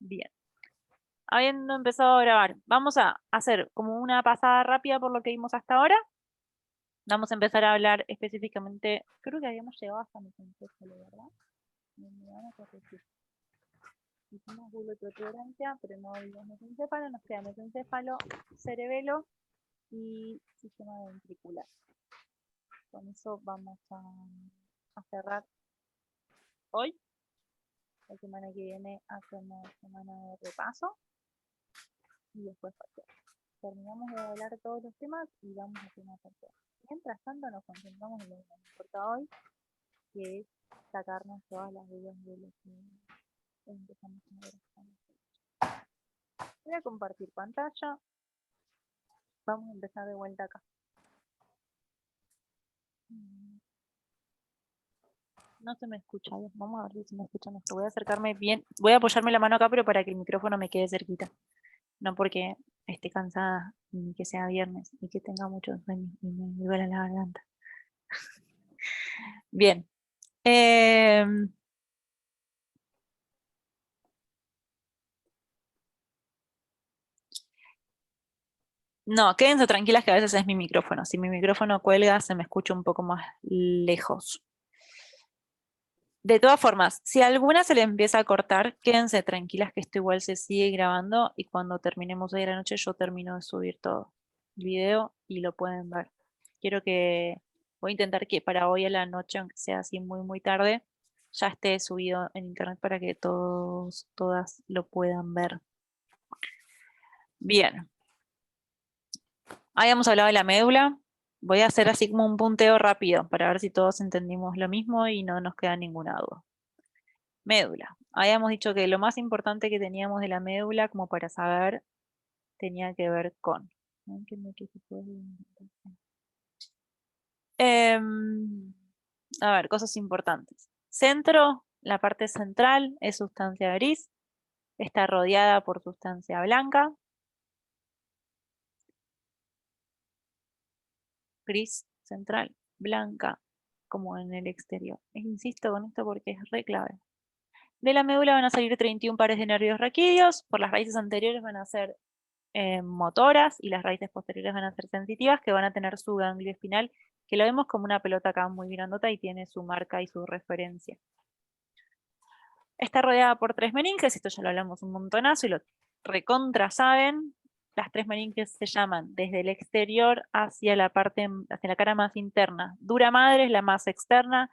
Bien. Habiendo empezado a grabar, vamos a hacer como una pasada rápida por lo que vimos hasta ahora. Vamos a empezar a hablar específicamente, creo que habíamos llegado hasta mesencéfalo, ¿verdad? Me van a corregir. Hicimos bulbo y protuberancia, pero no vimos mesencéfalo, nos queda mesencéfalo, cerebelo y sistema ventricular. Con eso vamos a cerrar hoy. La semana que viene hacemos semana de repaso y después terminamos de hablar todos los temas y vamos a hacer una parte. Mientras tanto nos concentramos en lo que nos importa hoy, que es sacarnos todas las dudas de lo que empezamos a ver. Voy a compartir pantalla. Vamos a empezar de vuelta acá. No se me escucha. Vamos a ver si se me escucha mejor. Voy a acercarme bien. Voy a apoyarme la mano acá, pero para que el micrófono me quede cerquita. No porque esté cansada, ni que sea viernes, ni que tenga mucho sueño y me duele la garganta. Bien. No, quédense tranquilas que a veces es mi micrófono. Si mi micrófono cuelga, se me escucha un poco más lejos. De todas formas, si a alguna se le empieza a cortar, quédense tranquilas que esto igual se sigue grabando y cuando terminemos hoy a la noche yo termino de subir todo el video y lo pueden ver. Voy a intentar que para hoy a la noche, aunque sea así muy tarde, ya esté subido en internet para que todas lo puedan ver. Bien. Habíamos hablado de la médula. Voy a hacer así como un punteo rápido para ver si todos entendimos lo mismo y no nos queda ninguna duda. Médula. Habíamos dicho que lo más importante que teníamos de la médula como para saber tenía que ver con... A ver, cosas importantes. Centro, la parte central es sustancia gris. Está rodeada por sustancia blanca. Gris, central, blanca, como en el exterior. Insisto con esto porque es re clave. De la médula van a salir 31 pares de nervios raquídeos, por las raíces anteriores van a ser motoras y las raíces posteriores van a ser sensitivas, que van a tener su ganglio espinal, que lo vemos como una pelota acá muy grandota y tiene su marca y su referencia. Está rodeada por 3 meninges, esto ya lo hablamos un montonazo y lo recontra saben. Las 3 meninges se llaman desde el exterior hacia la cara más interna. Dura madre es la más externa,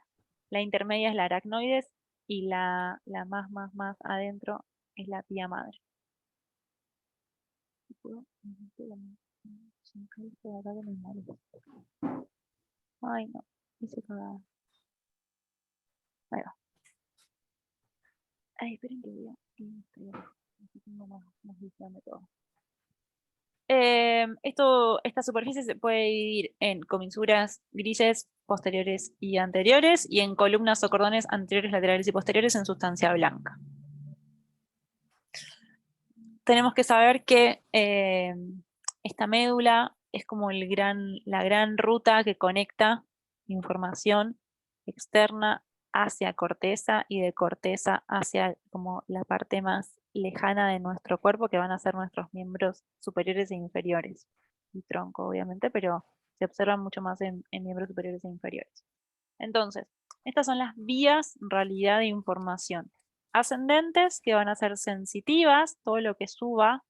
la intermedia es la aracnoides y la más adentro es la pía madre. Ay no, hice cagada. Ahí va. Ay, esperen que voy a... Tengo más visión de todo. Esta superficie se puede dividir en comisuras grises posteriores y anteriores y en columnas o cordones anteriores, laterales y posteriores en sustancia blanca. Tenemos que saber que esta médula es como la gran ruta que conecta información externa hacia corteza y de corteza hacia como la parte más lejana de nuestro cuerpo, que van a ser nuestros miembros superiores e inferiores. Y tronco, obviamente, pero se observan mucho más en miembros superiores e inferiores. Entonces, estas son las vías en realidad de información. Ascendentes, que van a ser sensitivas, todo lo que suba,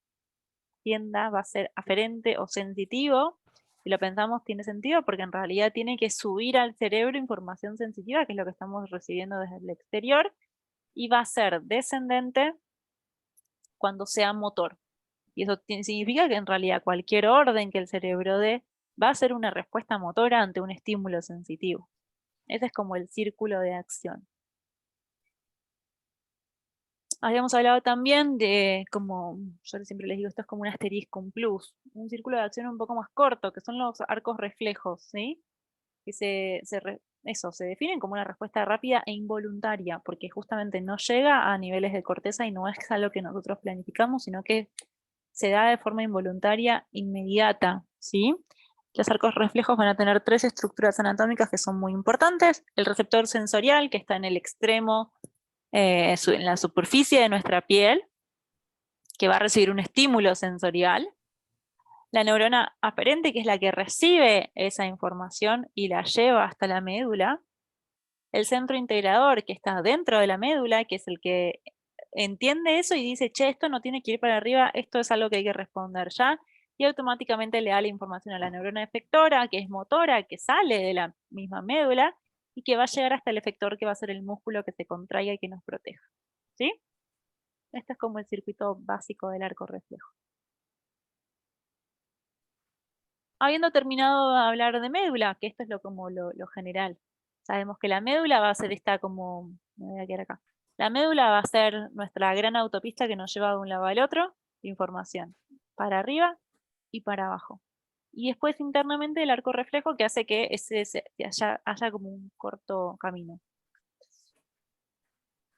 tienda, va a ser aferente o sensitivo. Si lo pensamos, tiene sentido porque en realidad tiene que subir al cerebro información sensitiva, que es lo que estamos recibiendo desde el exterior, y va a ser descendente cuando sea motor. Y eso significa que en realidad cualquier orden que el cerebro dé va a ser una respuesta motora ante un estímulo sensitivo. Ese es como el círculo de acción. Habíamos hablado también de, como yo siempre les digo, esto es como un asterisco, un plus, un círculo de acción un poco más corto, que son los arcos reflejos, ¿sí? Que se definen como una respuesta rápida e involuntaria, porque justamente no llega a niveles de corteza y no es algo que nosotros planificamos, sino que se da de forma involuntaria inmediata, ¿sí? Los arcos reflejos van a tener 3 estructuras anatómicas que son muy importantes. El receptor sensorial, que está en el extremo, en la superficie de nuestra piel, que va a recibir un estímulo sensorial, la neurona aferente, que es la que recibe esa información y la lleva hasta la médula, el centro integrador, que está dentro de la médula, que es el que entiende eso y dice, che, esto no tiene que ir para arriba, esto es algo que hay que responder ya, y automáticamente le da la información a la neurona efectora, que es motora, que sale de la misma médula, y que va a llegar hasta el efector, que va a ser el músculo que se contraiga y que nos proteja. ¿Sí? Este es como el circuito básico del arco reflejo. Habiendo terminado de hablar de médula, que esto es como lo general, sabemos que la médula va a ser esta como, me voy a quedar acá, la médula va a ser nuestra gran autopista que nos lleva de un lado al otro, de información, para arriba y para abajo. Y después internamente el arco reflejo que hace que haya como un corto camino.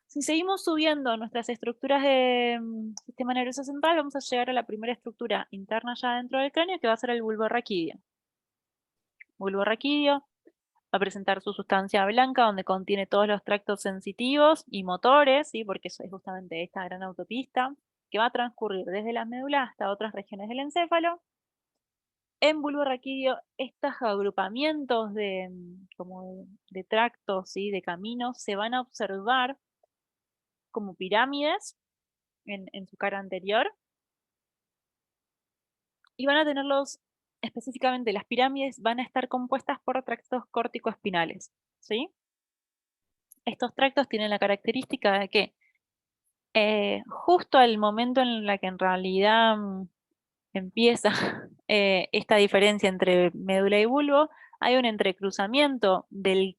Si seguimos subiendo nuestras estructuras de sistema nervioso central, vamos a llegar a la primera estructura interna ya dentro del cráneo, que va a ser el bulbo raquídeo. Bulbo raquídeo va a presentar su sustancia blanca, donde contiene todos los tractos sensitivos y motores, ¿sí? Porque eso es justamente esta gran autopista, que va a transcurrir desde la médula hasta otras regiones del encéfalo. En bulbo raquídeo, estos agrupamientos como de tractos, ¿sí? De caminos, se van a observar como pirámides en su cara anterior, y van a tenerlos, específicamente las pirámides, van a estar compuestas por tractos córtico-espinales, ¿sí? Estos tractos tienen la característica de que justo al momento en la que en realidad empieza esta diferencia entre médula y bulbo, hay un entrecruzamiento del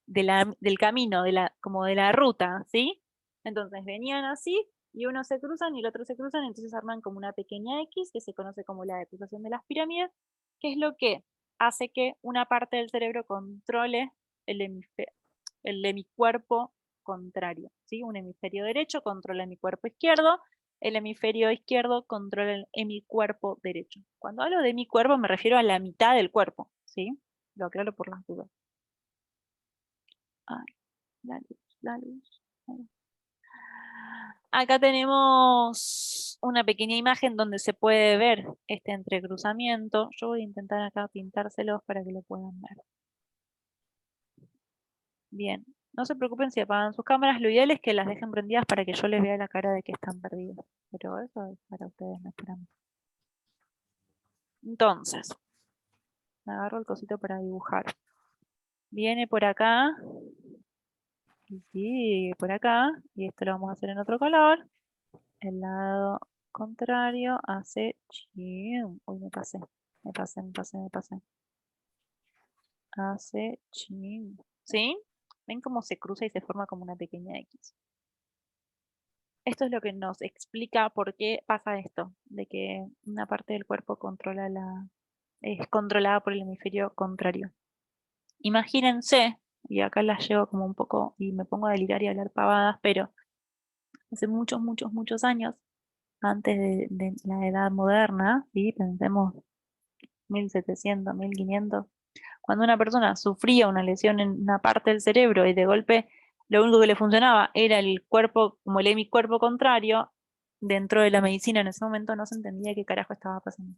camino, como de la ruta, ¿sí? Entonces venían así, y uno se cruzan y el otro se cruzan, entonces arman como una pequeña X, que se conoce como la decruzación de las pirámides, que es lo que hace que una parte del cerebro controle el hemicuerpo contrario, ¿sí? Un hemisferio derecho controla el hemicuerpo izquierdo, el hemisferio izquierdo controla el hemicuerpo derecho. Cuando hablo de hemicuerpo me refiero a la mitad del cuerpo, ¿sí? Lo aclaro por las dudas. Ay, la luz, la luz. Acá tenemos una pequeña imagen donde se puede ver este entrecruzamiento. Yo voy a intentar acá pintárselos para que lo puedan ver. Bien, no se preocupen si apagan sus cámaras, lo ideal es que las dejen prendidas para que yo les vea la cara de que están perdidos. Pero eso es para ustedes, no es para mí. Entonces, me agarro el cosito para dibujar. Viene por acá, y sigue por acá, y esto lo vamos a hacer en otro color. El lado contrario hace chin. Uy, me pasé. Hace chin. ¿Sí? ¿Ven cómo se cruza y se forma como una pequeña X? Esto es lo que nos explica por qué pasa esto, de que una parte del cuerpo es controlada por el hemisferio contrario. Imagínense, y acá las llevo como un poco, y me pongo a delirar y a hablar pavadas, pero hace muchos años, antes de la edad moderna, ¿sí? Pensemos 1700, 1500, cuando una persona sufría una lesión en una parte del cerebro y de golpe lo único que le funcionaba era el cuerpo, como el hemicuerpo contrario, dentro de la medicina en ese momento no se entendía qué carajo estaba pasando.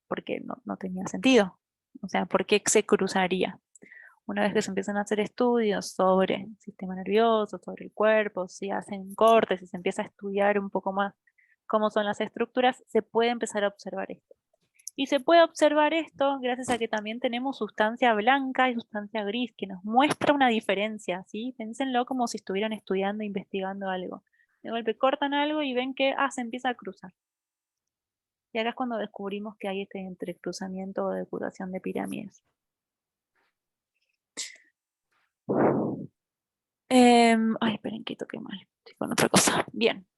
Porque no tenía sentido. O sea, ¿por qué se cruzaría? Una vez que se empiezan a hacer estudios sobre el sistema nervioso, sobre el cuerpo, si hacen cortes, si se empieza a estudiar un poco más cómo son las estructuras, se puede empezar a observar esto. Y se puede observar esto gracias a que también tenemos sustancia blanca y sustancia gris, que nos muestra una diferencia, ¿sí? Pénsenlo como si estuvieran estudiando, investigando algo. De golpe cortan algo y ven que se empieza a cruzar. Y acá es cuando descubrimos que hay este entrecruzamiento o depuración de pirámides. Ay, esperen que toqué mal. Estoy con otra cosa. Bien.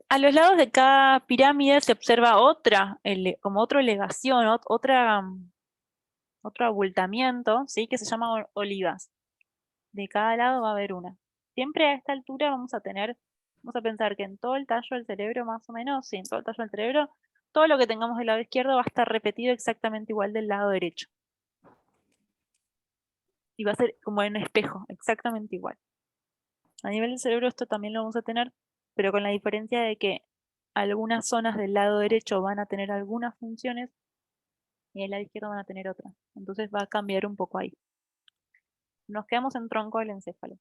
A los lados de cada pirámide se observa como otra elevación, otro abultamiento, ¿sí? Que se llama olivas. De cada lado va a haber una. Siempre a esta altura vamos a pensar que en todo el tallo del cerebro, más o menos, sí, en todo el tallo del cerebro, todo lo que tengamos del lado izquierdo va a estar repetido exactamente igual del lado derecho. Y va a ser como en espejo, exactamente igual. A nivel del cerebro esto también lo vamos a tener pero con la diferencia de que algunas zonas del lado derecho van a tener algunas funciones y el lado izquierdo van a tener otras. Entonces va a cambiar un poco ahí. Nos quedamos en tronco del encéfalo.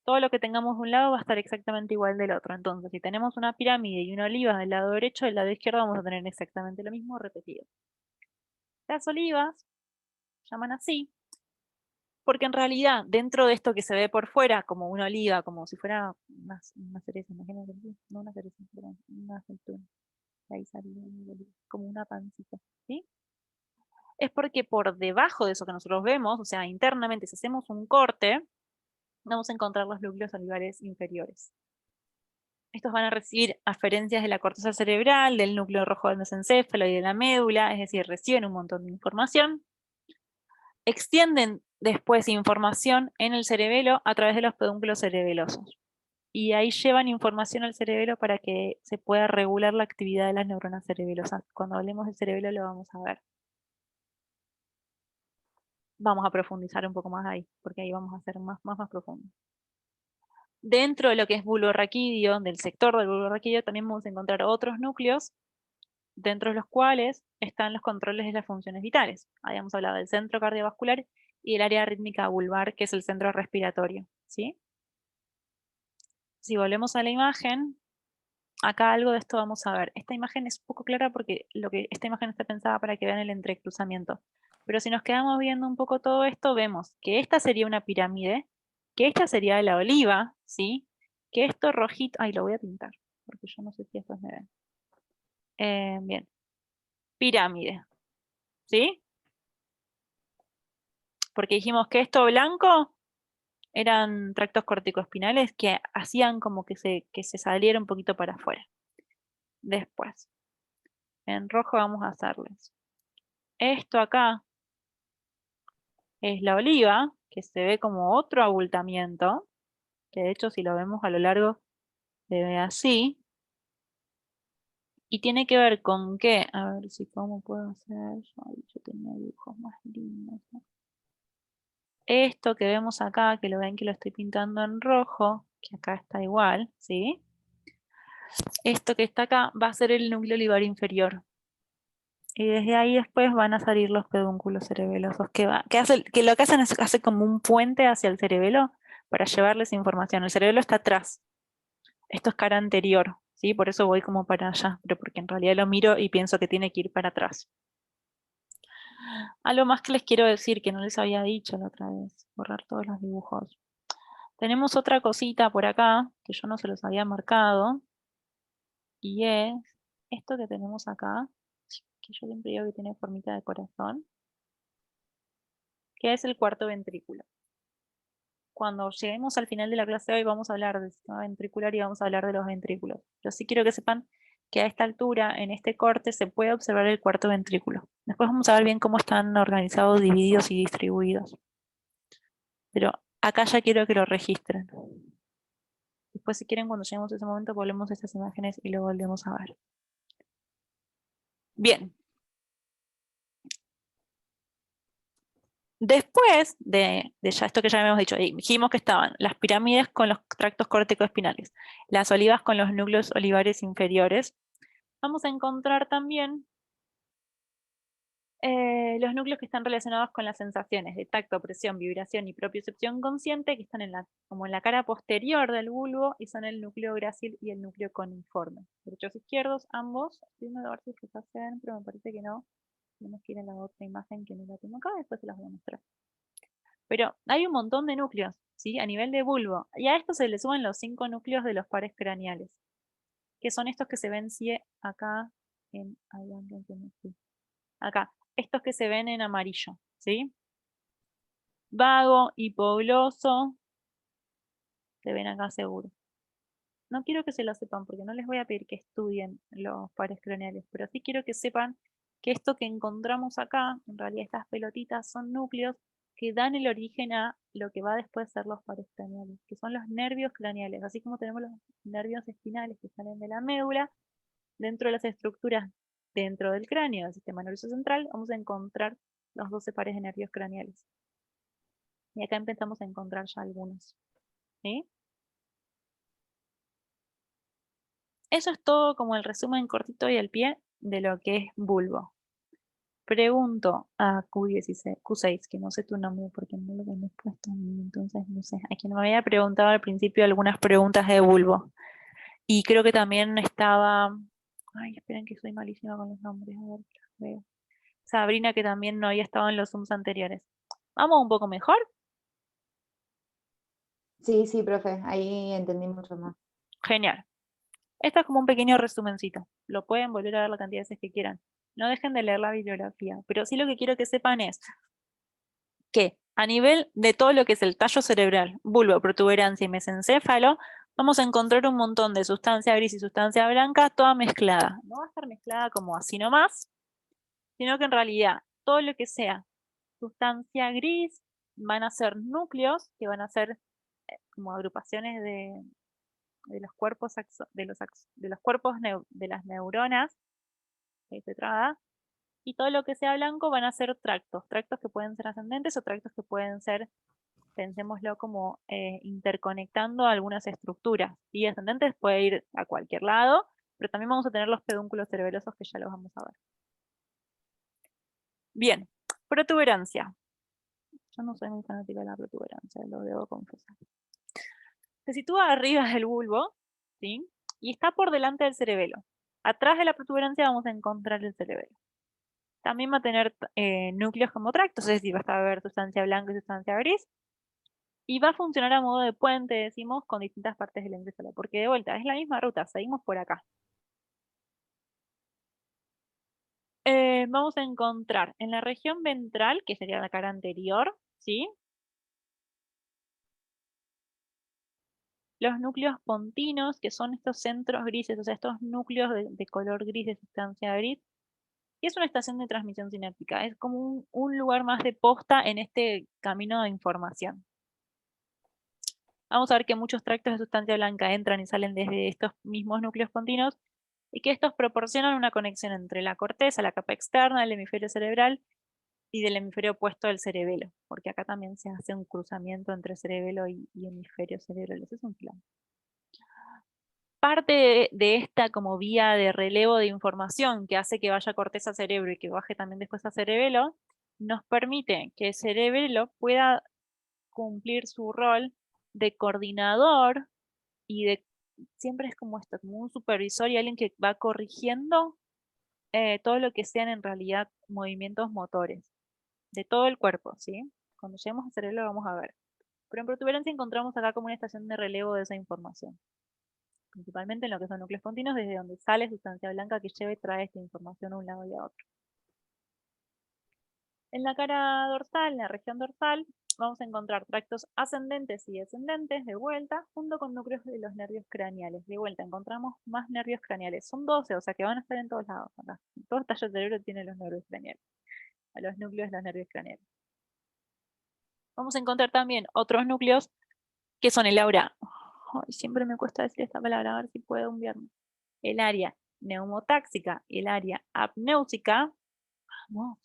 Todo lo que tengamos de un lado va a estar exactamente igual del otro. Entonces, si tenemos una pirámide y una oliva del lado derecho, del lado izquierdo vamos a tener exactamente lo mismo repetido. Las olivas se llaman así porque en realidad, dentro de esto que se ve por fuera, como una oliva, como si fuera una cereza, imagínate, no una cereza, perdón, una aceituna, ahí sale como una pancita, ¿sí? Es porque por debajo de eso que nosotros vemos, o sea, internamente, si hacemos un corte, vamos a encontrar los núcleos olivares inferiores. Estos van a recibir aferencias de la corteza cerebral, del núcleo rojo del mesencéfalo y de la médula, es decir, reciben un montón de información. Extienden después información en el cerebelo a través de los pedúnculos cerebelosos. Y ahí llevan información al cerebelo para que se pueda regular la actividad de las neuronas cerebelosas. Cuando hablemos del cerebelo lo vamos a ver. Vamos a profundizar un poco más ahí, porque ahí vamos a hacer más profundo. Dentro de lo que es bulbo raquídeo, del sector del bulbo raquídeo, también vamos a encontrar otros núcleos, dentro de los cuales están los controles de las funciones vitales. Habíamos hablado del centro cardiovascular y el área rítmica vulvar, que es el centro respiratorio, ¿sí? Si volvemos a la imagen, acá algo de esto vamos a ver. Esta imagen es un poco clara porque esta imagen está pensada para que vean el entrecruzamiento. Pero si nos quedamos viendo un poco todo esto, vemos que esta sería una pirámide, que esta sería la oliva, ¿sí? Que esto rojito, ay, lo voy a pintar, porque yo no sé si esto me ven. Bien, pirámide, ¿sí? Porque dijimos que esto blanco eran tractos corticoespinales que hacían como que se saliera un poquito para afuera. Después, en rojo vamos a hacerles. Esto acá es la oliva, que se ve como otro abultamiento, que de hecho si lo vemos a lo largo se ve así. Y tiene que ver con qué, a ver si cómo puedo hacer, ay, yo tenía dibujos más lindos, ¿no? Esto que vemos acá, que lo ven que lo estoy pintando en rojo, que acá está igual, ¿sí? Esto que está acá va a ser el núcleo olivar inferior. Y desde ahí después van a salir los pedúnculos cerebelosos, que lo que hacen es hacer como un puente hacia el cerebelo para llevarles información. El cerebelo está atrás. Esto es cara anterior, ¿sí? Por eso voy como para allá, pero porque en realidad lo miro y pienso que tiene que ir para atrás. Algo más que les quiero decir, que no les había dicho la otra vez, borrar todos los dibujos. Tenemos otra cosita por acá, que yo no se los había marcado, y es esto que tenemos acá, que yo siempre digo que tiene formita de corazón, que es el cuarto ventrículo. Cuando lleguemos al final de la clase de hoy vamos a hablar del sistema ventricular y vamos a hablar de los ventrículos. Yo sí quiero que sepan que a esta altura, en este corte, se puede observar el cuarto ventrículo. Después vamos a ver bien cómo están organizados, divididos y distribuidos. Pero acá ya quiero que lo registren. Después, si quieren, cuando lleguemos a ese momento, volvemos a estas imágenes y lo volvemos a ver. Bien. Después de ya esto que ya habíamos dicho, dijimos que estaban las pirámides con los tractos córtico-espinales, las olivas con los núcleos olivares inferiores. Vamos a encontrar también los núcleos que están relacionados con las sensaciones de tacto, presión, vibración y propiocepción consciente, que están como en la cara posterior del bulbo y son el núcleo grácil y el núcleo coniforme. Derechos e izquierdos, ambos. Estoy viendo a ver si se hacen, pero me parece que no. Tenemos que ir a la otra imagen que no la tengo acá, después se las voy a mostrar. Pero hay un montón de núcleos, ¿sí? A nivel de bulbo. Y a esto se le suman los 5 núcleos de los pares craneales, que son estos que se ven acá acá, estos que se ven en amarillo, ¿sí? Vago, hipogloso, se ven acá seguro. No quiero que se lo sepan porque no les voy a pedir que estudien los pares craneales, pero sí quiero que sepan que esto que encontramos acá, en realidad estas pelotitas son núcleos que dan el origen a lo que va después a ser los pares craneales, que son los nervios craneales, así como tenemos los nervios espinales que salen de la médula, dentro de las estructuras dentro del cráneo del sistema nervioso central, vamos a encontrar los 12 pares de nervios craneales. Y acá empezamos a encontrar ya algunos, ¿sí? Eso es todo como el resumen cortito y al pie de lo que es bulbo. Pregunto a Q6, que no sé tu nombre porque no lo tenés puesto, entonces no sé. A quien me había preguntado al principio algunas preguntas de bulbo. Y creo que también estaba... Ay, esperen que soy malísima con los nombres. A ver, veo. Sabrina, que también no había estado en los Zooms anteriores. ¿Vamos un poco mejor? Sí, sí, profe, ahí entendí mucho más. Genial. Esto es como un pequeño resumencito. Lo pueden volver a ver la cantidad de veces que quieran. No dejen de leer la bibliografía. Pero sí lo que quiero que sepan es que a nivel de todo lo que es el tallo cerebral, bulbo, protuberancia y mesencéfalo, vamos a encontrar un montón de sustancia gris y sustancia blanca, toda mezclada. No va a estar mezclada como así nomás, sino que en realidad todo lo que sea sustancia gris van a ser núcleos, que van a ser como agrupaciones de los cuerpos de los cuerpos de las neuronas, y todo lo que sea blanco van a ser tractos que pueden ser ascendentes o tractos que pueden ser, pensémoslo como interconectando algunas estructuras. Y ascendentes puede ir a cualquier lado, pero también vamos a tener los pedúnculos cerebelosos que ya los vamos a ver. Bien, protuberancia. Yo no soy muy fanática de la protuberancia, lo debo confesar. Se sitúa arriba del bulbo, ¿sí? Y está por delante del cerebelo. Atrás de la protuberancia vamos a encontrar el cerebelo. También va a tener núcleos como tractos, es decir, va a haber sustancia blanca y sustancia gris. Y va a funcionar a modo de puente, decimos, con distintas partes del encéfalo, porque de vuelta, es la misma ruta, seguimos por acá. Vamos a encontrar en la región ventral, que sería la cara anterior, ¿sí? Los núcleos pontinos, que son estos centros grises, o sea, estos núcleos de color gris, de sustancia gris, y es una estación de transmisión sináptica, es como un lugar más de posta en este camino de información. Vamos a ver que muchos tractos de sustancia blanca entran y salen desde estos mismos núcleos pontinos, y que estos proporcionan una conexión entre la corteza, la capa externa del hemisferio cerebral, y del hemisferio opuesto del cerebelo, porque acá también se hace un cruzamiento entre cerebelo y hemisferio cerebral. Ese es un plan. Parte de esta como vía de relevo de información que hace que vaya corteza a cerebro y que baje también después a cerebelo, nos permite que el cerebelo pueda cumplir su rol de coordinador y siempre es como esto, como un supervisor y alguien que va corrigiendo todo lo que sean en realidad movimientos motores de todo el cuerpo, ¿sí? Cuando lleguemos al cerebro lo vamos a ver. Pero en protuberancia encontramos acá como una estación de relevo de esa información, principalmente en lo que son núcleos continuos, desde donde sale sustancia blanca que lleva y trae esta información a un lado y a otro. En la cara dorsal, en la región dorsal, vamos a encontrar tractos ascendentes y descendentes de vuelta, junto con núcleos de los nervios craneales. De vuelta encontramos más nervios craneales. Son 12, o sea que van a estar en todos lados. Acá. Todo el tallo del cerebro tiene los nervios craneales, a los núcleos de los nervios craneales. Vamos a encontrar también otros núcleos que son el aura. Ay, siempre me cuesta decir esta palabra, a ver si puedo un viernes. El área neumotáxica y el área apnéutica, vamos,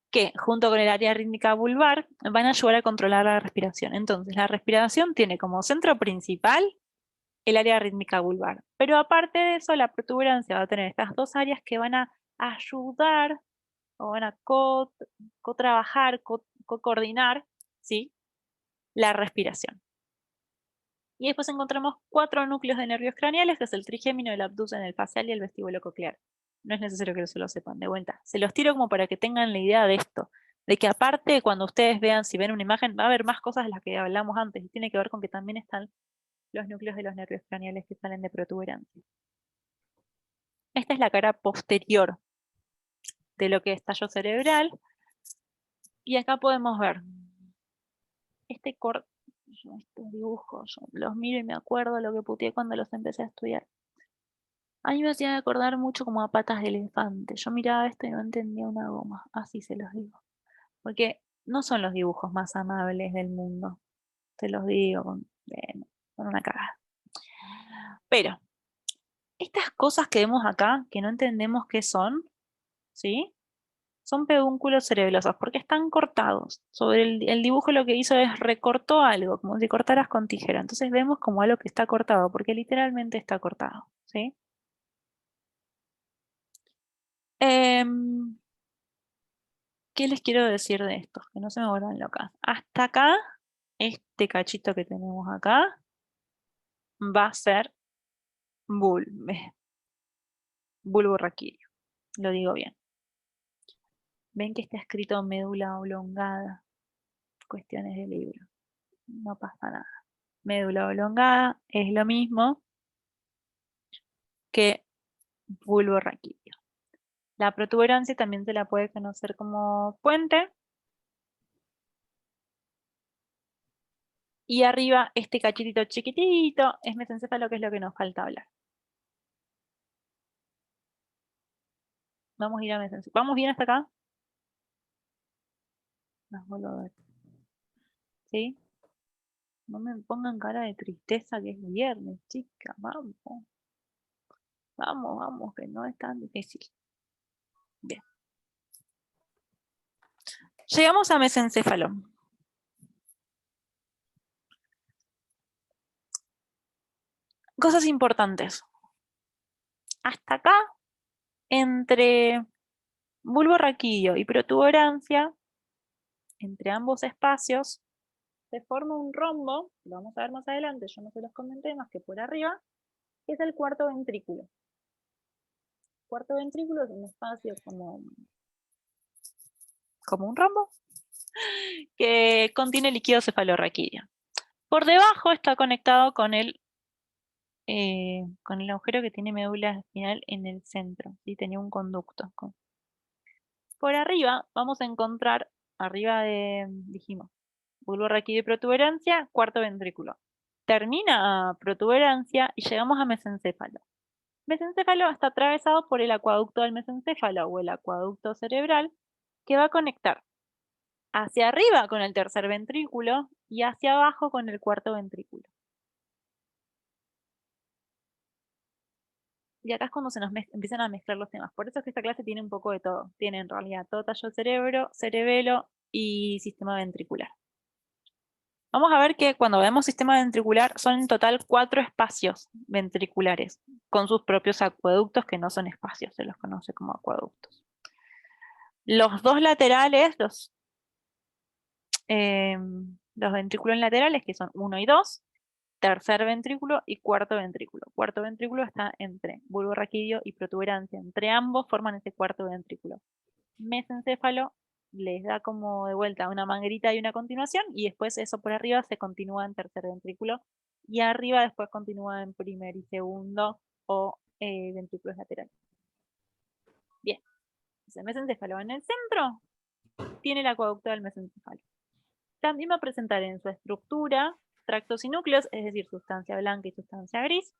que junto con el área rítmica vulvar van a ayudar a controlar la respiración. Entonces, la respiración tiene como centro principal el área rítmica vulvar. Pero aparte de eso, la protuberancia va a tener estas dos áreas que van a ayudar o van a co-trabajar, co-coordinar, ¿sí? La respiración. Y después encontramos 4 núcleos de nervios craneales, que es el trigémino, el abducen, el facial y el vestíbulo coclear. No es necesario que se lo sepan de vuelta. Se los tiro como para que tengan la idea de esto. De que aparte, cuando ustedes vean, si ven una imagen, va a haber más cosas de las que hablamos antes. Y tiene que ver con que también están los núcleos de los nervios craneales que salen de protuberancia. Esta es la cara posterior de lo que es tallo cerebral. Y acá podemos ver estos dibujos. Yo los miro y me acuerdo lo que puteé cuando los empecé a estudiar. A mí me hacía acordar mucho como a patas de elefante. Yo miraba esto y no entendía una goma, así se los digo. Porque no son los dibujos más amables del mundo. Te los digo con una cagada. Pero, estas cosas que vemos acá, que no entendemos qué son, ¿sí? Son pedúnculos cerebelosos, porque están cortados. Sobre el dibujo lo que hizo es recortó algo, como si cortaras con tijera. Entonces vemos como algo que está cortado, porque literalmente está cortado, ¿sí? ¿Qué les quiero decir de esto? Que no se me vuelvan locas. Hasta acá, este cachito que tenemos acá, va a ser bulbo raquídeo. Lo digo bien. Ven que está escrito médula oblongada. Cuestiones de libro. No pasa nada. Médula oblongada es lo mismo que bulbo raquídeo. La protuberancia también se la puede conocer como puente. Y arriba, este cachitito chiquitito, es mesencéfalo, que es lo que nos falta hablar. Vamos a ir a mesencéfalo. ¿Vamos bien hasta acá? Las vuelvo a ver. ¿Sí? No me pongan cara de tristeza que es viernes, chica. Vamos. Vamos, vamos, que no es tan difícil. Bien. Llegamos a mesencéfalo. Cosas importantes. Hasta acá, entre bulbo raquídeo y protuberancia, entre ambos espacios, se forma un rombo, lo vamos a ver más adelante, yo no se los comenté más que por arriba, que es el cuarto ventrículo. Cuarto ventrículo es un espacio como un rombo que contiene líquido cefalorraquídeo. Por debajo está conectado con el agujero que tiene médula espinal en el centro, ¿sí? Tenía un conducto. Por arriba vamos a encontrar, arriba de, dijimos, bulbo raquídeo y protuberancia, cuarto ventrículo. Termina protuberancia y llegamos a mesencéfalo. Mesencéfalo está atravesado por el acueducto del mesencéfalo o el acueducto cerebral, que va a conectar hacia arriba con el tercer ventrículo y hacia abajo con el cuarto ventrículo. Y acá es cuando se nos empiezan a mezclar los temas. Por eso es que esta clase tiene un poco de todo. Tiene en realidad todo tallo cerebro, cerebelo y sistema ventricular. Vamos a ver que cuando vemos sistema ventricular son en total 4 espacios ventriculares, con sus propios acueductos, que no son espacios, se los conoce como acueductos. Los dos laterales, los ventrículos laterales, que son 1 y 2, tercer ventrículo y cuarto ventrículo. Cuarto ventrículo está entre bulbo raquídeo y protuberancia. Entre ambos forman ese cuarto ventrículo. Mesencéfalo les da como de vuelta una manguerita y una continuación, y después eso por arriba se continúa en tercer ventrículo, y arriba después continúa en primer y segundo o ventrículos laterales. Bien, el mesencéfalo en el centro tiene el acueducto del mesencéfalo. También va a presentar en su estructura tractos y núcleos, es decir, sustancia blanca y sustancia gris.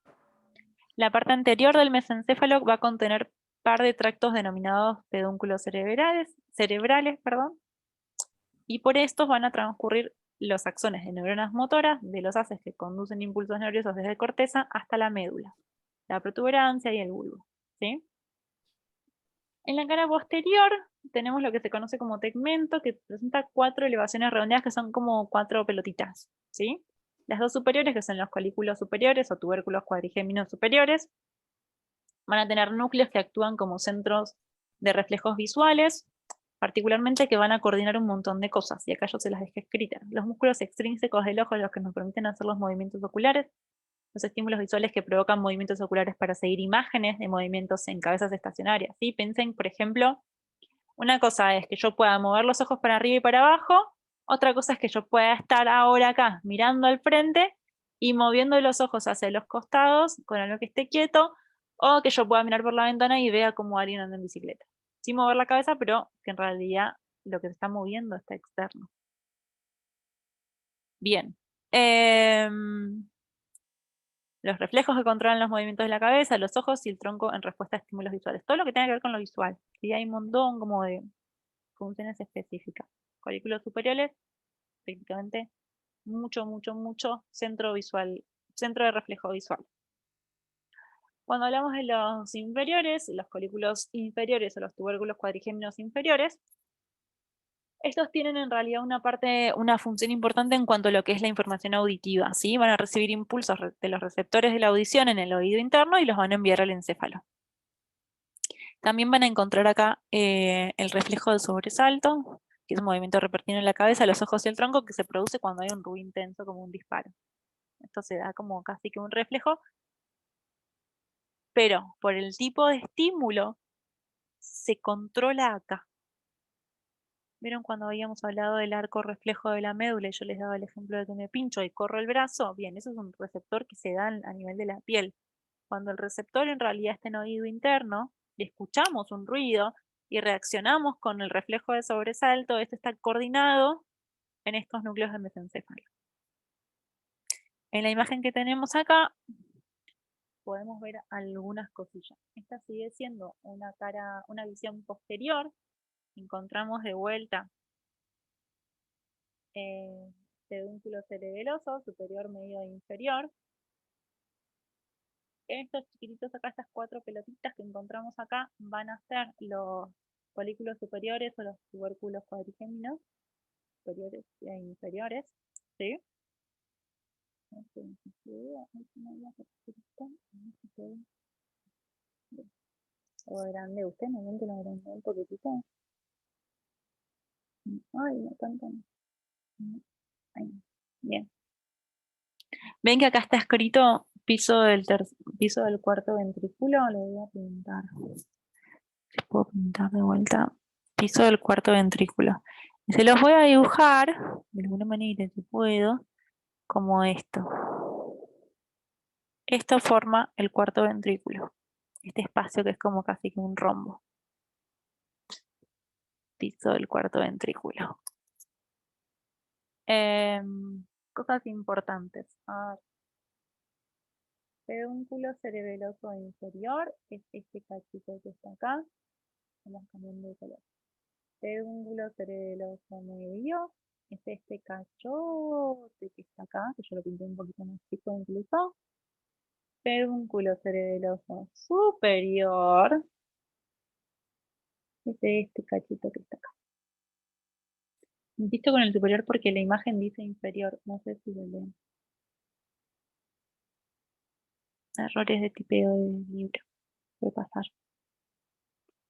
La parte anterior del mesencéfalo va a contener par de tractos denominados pedúnculos cerebrales, y por estos van a transcurrir los axones de neuronas motoras de los haces que conducen impulsos nerviosos desde la corteza hasta la médula, la protuberancia y el bulbo, ¿sí? En la cara posterior tenemos lo que se conoce como tegmento, que presenta 4 elevaciones redondeadas que son como 4 pelotitas, ¿sí? Las dos superiores, que son los colículos superiores o tubérculos cuadrigéminos superiores, van a tener núcleos que actúan como centros de reflejos visuales, particularmente que van a coordinar un montón de cosas, y acá yo se las dejé escritas. Los músculos extrínsecos del ojo, los que nos permiten hacer los movimientos oculares, los estímulos visuales que provocan movimientos oculares para seguir imágenes de movimientos en cabezas estacionarias, ¿sí? Piensen, por ejemplo, una cosa es que yo pueda mover los ojos para arriba y para abajo, otra cosa es que yo pueda estar ahora acá mirando al frente y moviendo los ojos hacia los costados con algo que esté quieto, o que yo pueda mirar por la ventana y vea cómo alguien anda en bicicleta. Sin mover la cabeza, pero que en realidad lo que se está moviendo está externo. Bien. Los reflejos que controlan los movimientos de la cabeza, los ojos y el tronco en respuesta a estímulos visuales. Todo lo que tenga que ver con lo visual. Y hay un montón como de funciones específicas. Colículos superiores, prácticamente mucho centro visual, centro de reflejo visual. Cuando hablamos de los inferiores, los colículos inferiores o los tubérculos cuadrigéminos inferiores, estos tienen en realidad una función importante en cuanto a lo que es la información auditiva, ¿sí? Van a recibir impulsos de los receptores de la audición en el oído interno y los van a enviar al encéfalo. También van a encontrar acá el reflejo del sobresalto, que es un movimiento repentino en la cabeza, los ojos y el tronco que se produce cuando hay un ruido intenso como un disparo. Esto se da como casi que un reflejo, pero por el tipo de estímulo se controla acá. ¿Vieron cuando habíamos hablado del arco reflejo de la médula y yo les daba el ejemplo de que me pincho y corro el brazo? Bien, eso es un receptor que se da a nivel de la piel. Cuando el receptor en realidad está en oído interno, y escuchamos un ruido y reaccionamos con el reflejo de sobresalto, esto está coordinado en estos núcleos de mesencéfalo. En la imagen que tenemos acá podemos ver algunas cosillas. Esta sigue siendo una visión posterior. Encontramos de vuelta pedúnculo cerebeloso, superior, medio e inferior. Estos chiquititos acá, estas 4 pelotitas que encontramos acá, van a ser los folículos superiores o los tubérculos cuadrigéminos, superiores e inferiores, ¿sí? O grande, usted no ven que lo agrandé un poquitito. Ay, no tanto. Ahí. Bien. Ven que acá está escrito piso del cuarto ventrículo, lo voy a pintar. Puedo pintar de vuelta. Piso del cuarto ventrículo. Y se los voy a dibujar de alguna manera que puedo, como esto. Esto forma el cuarto ventrículo. Este espacio que es como casi que un rombo. Piso del cuarto ventrículo. Cosas importantes. A ver. Pedúnculo cerebeloso inferior es este cachito que está acá. Vamos cambiando de color. Pedúnculo cerebeloso medio es este cachote que está acá, que yo lo pinté un poquito más chico incluso. Pedúnculo cerebeloso superior es este cachito que está acá. Insisto con el superior porque la imagen dice inferior, no sé si lo leen. Errores de tipeo de libro, puede pasar.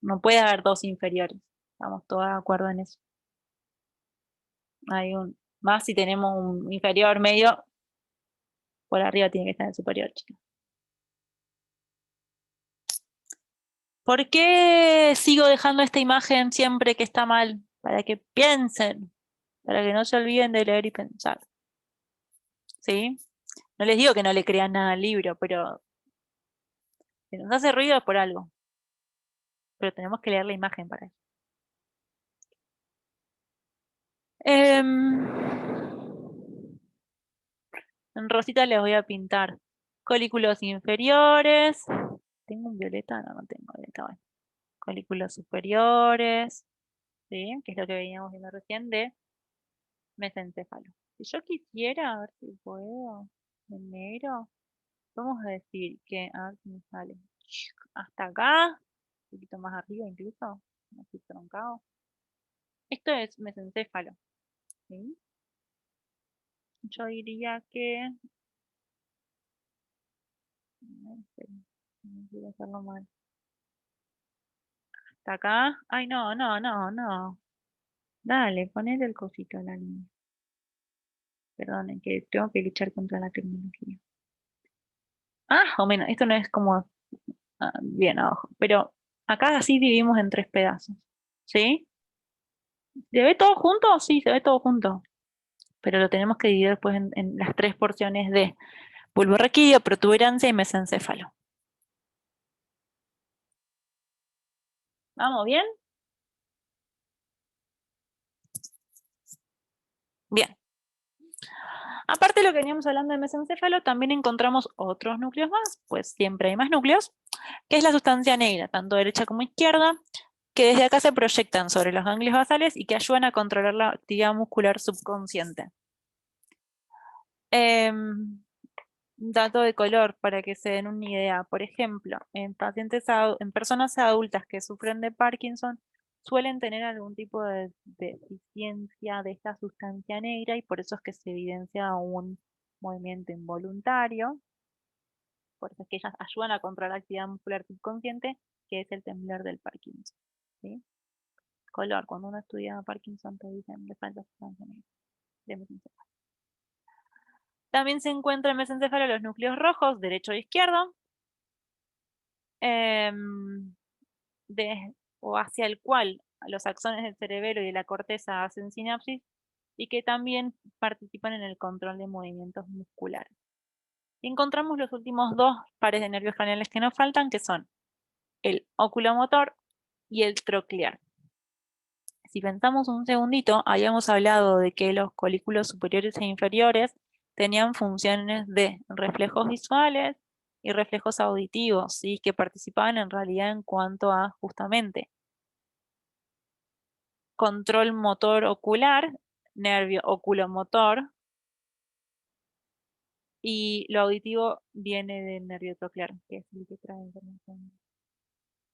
No puede haber 2 inferiores, estamos todos de acuerdo en eso. Hay más si tenemos un inferior medio, por arriba tiene que estar el superior, chicos. ¿Por qué sigo dejando esta imagen siempre que está mal? Para que piensen, para que no se olviden de leer y pensar. ¿Sí? No les digo que no le crean nada al libro, pero si nos hace ruido es por algo. Pero tenemos que leer la imagen para eso. En rosita les voy a pintar colículos inferiores. ¿Tengo un violeta? No, no tengo violeta. Bueno. Colículos superiores, ¿sí? Que es lo que veníamos viendo recién de mesencéfalo. Si yo quisiera, a ver si puedo, en negro, vamos a decir que, a ver si me sale, hasta acá, un poquito más arriba incluso, así troncado. Esto es mesencéfalo, ¿sí? Yo diría que, no quiero hacerlo mal. Hasta acá, ay no, no, no, no. Dale, ponele el cosito a la línea. Perdonen, que tengo que luchar contra la tecnología. O menos, esto no es como bien abajo, pero acá así dividimos en 3 pedazos, ¿sí? ¿Se ve todo junto? Sí, se ve todo junto, pero lo tenemos que dividir después en las 3 porciones de bulbo raquídeo, protuberancia y mesencéfalo. ¿Vamos bien? Bien. Aparte de lo que veníamos hablando de mesencéfalo, también encontramos otros núcleos más, pues siempre hay más núcleos, que es la sustancia negra, tanto derecha como izquierda, que desde acá se proyectan sobre los ganglios basales y que ayudan a controlar la actividad muscular subconsciente. Dato de color para que se den una idea. Por ejemplo, en personas adultas que sufren de Parkinson suelen tener algún tipo de deficiencia de esta sustancia negra y por eso es que se evidencia un movimiento involuntario. por eso es que ellas ayudan a controlar la actividad muscular subconsciente, que es el temblor del Parkinson. ¿Sí? Color, cuando uno estudia Parkinson te dicen le falta sustancia de mesencéfalo. También se encuentra en mesencéfalo los núcleos rojos, derecho e izquierdo, o hacia el cual los axones del cerebelo y de la corteza hacen sinapsis, y que también participan en el control de movimientos musculares. Y encontramos los últimos dos pares de nervios craneales que nos faltan, que son el oculomotor y el troclear. Si pensamos un segundito, habíamos hablado de que los colículos superiores e inferiores tenían funciones de reflejos visuales y reflejos auditivos, ¿sí? Que participaban en realidad en cuanto a justamente control motor ocular, nervio oculomotor, y lo auditivo viene del nervio troclear, que es el que trae información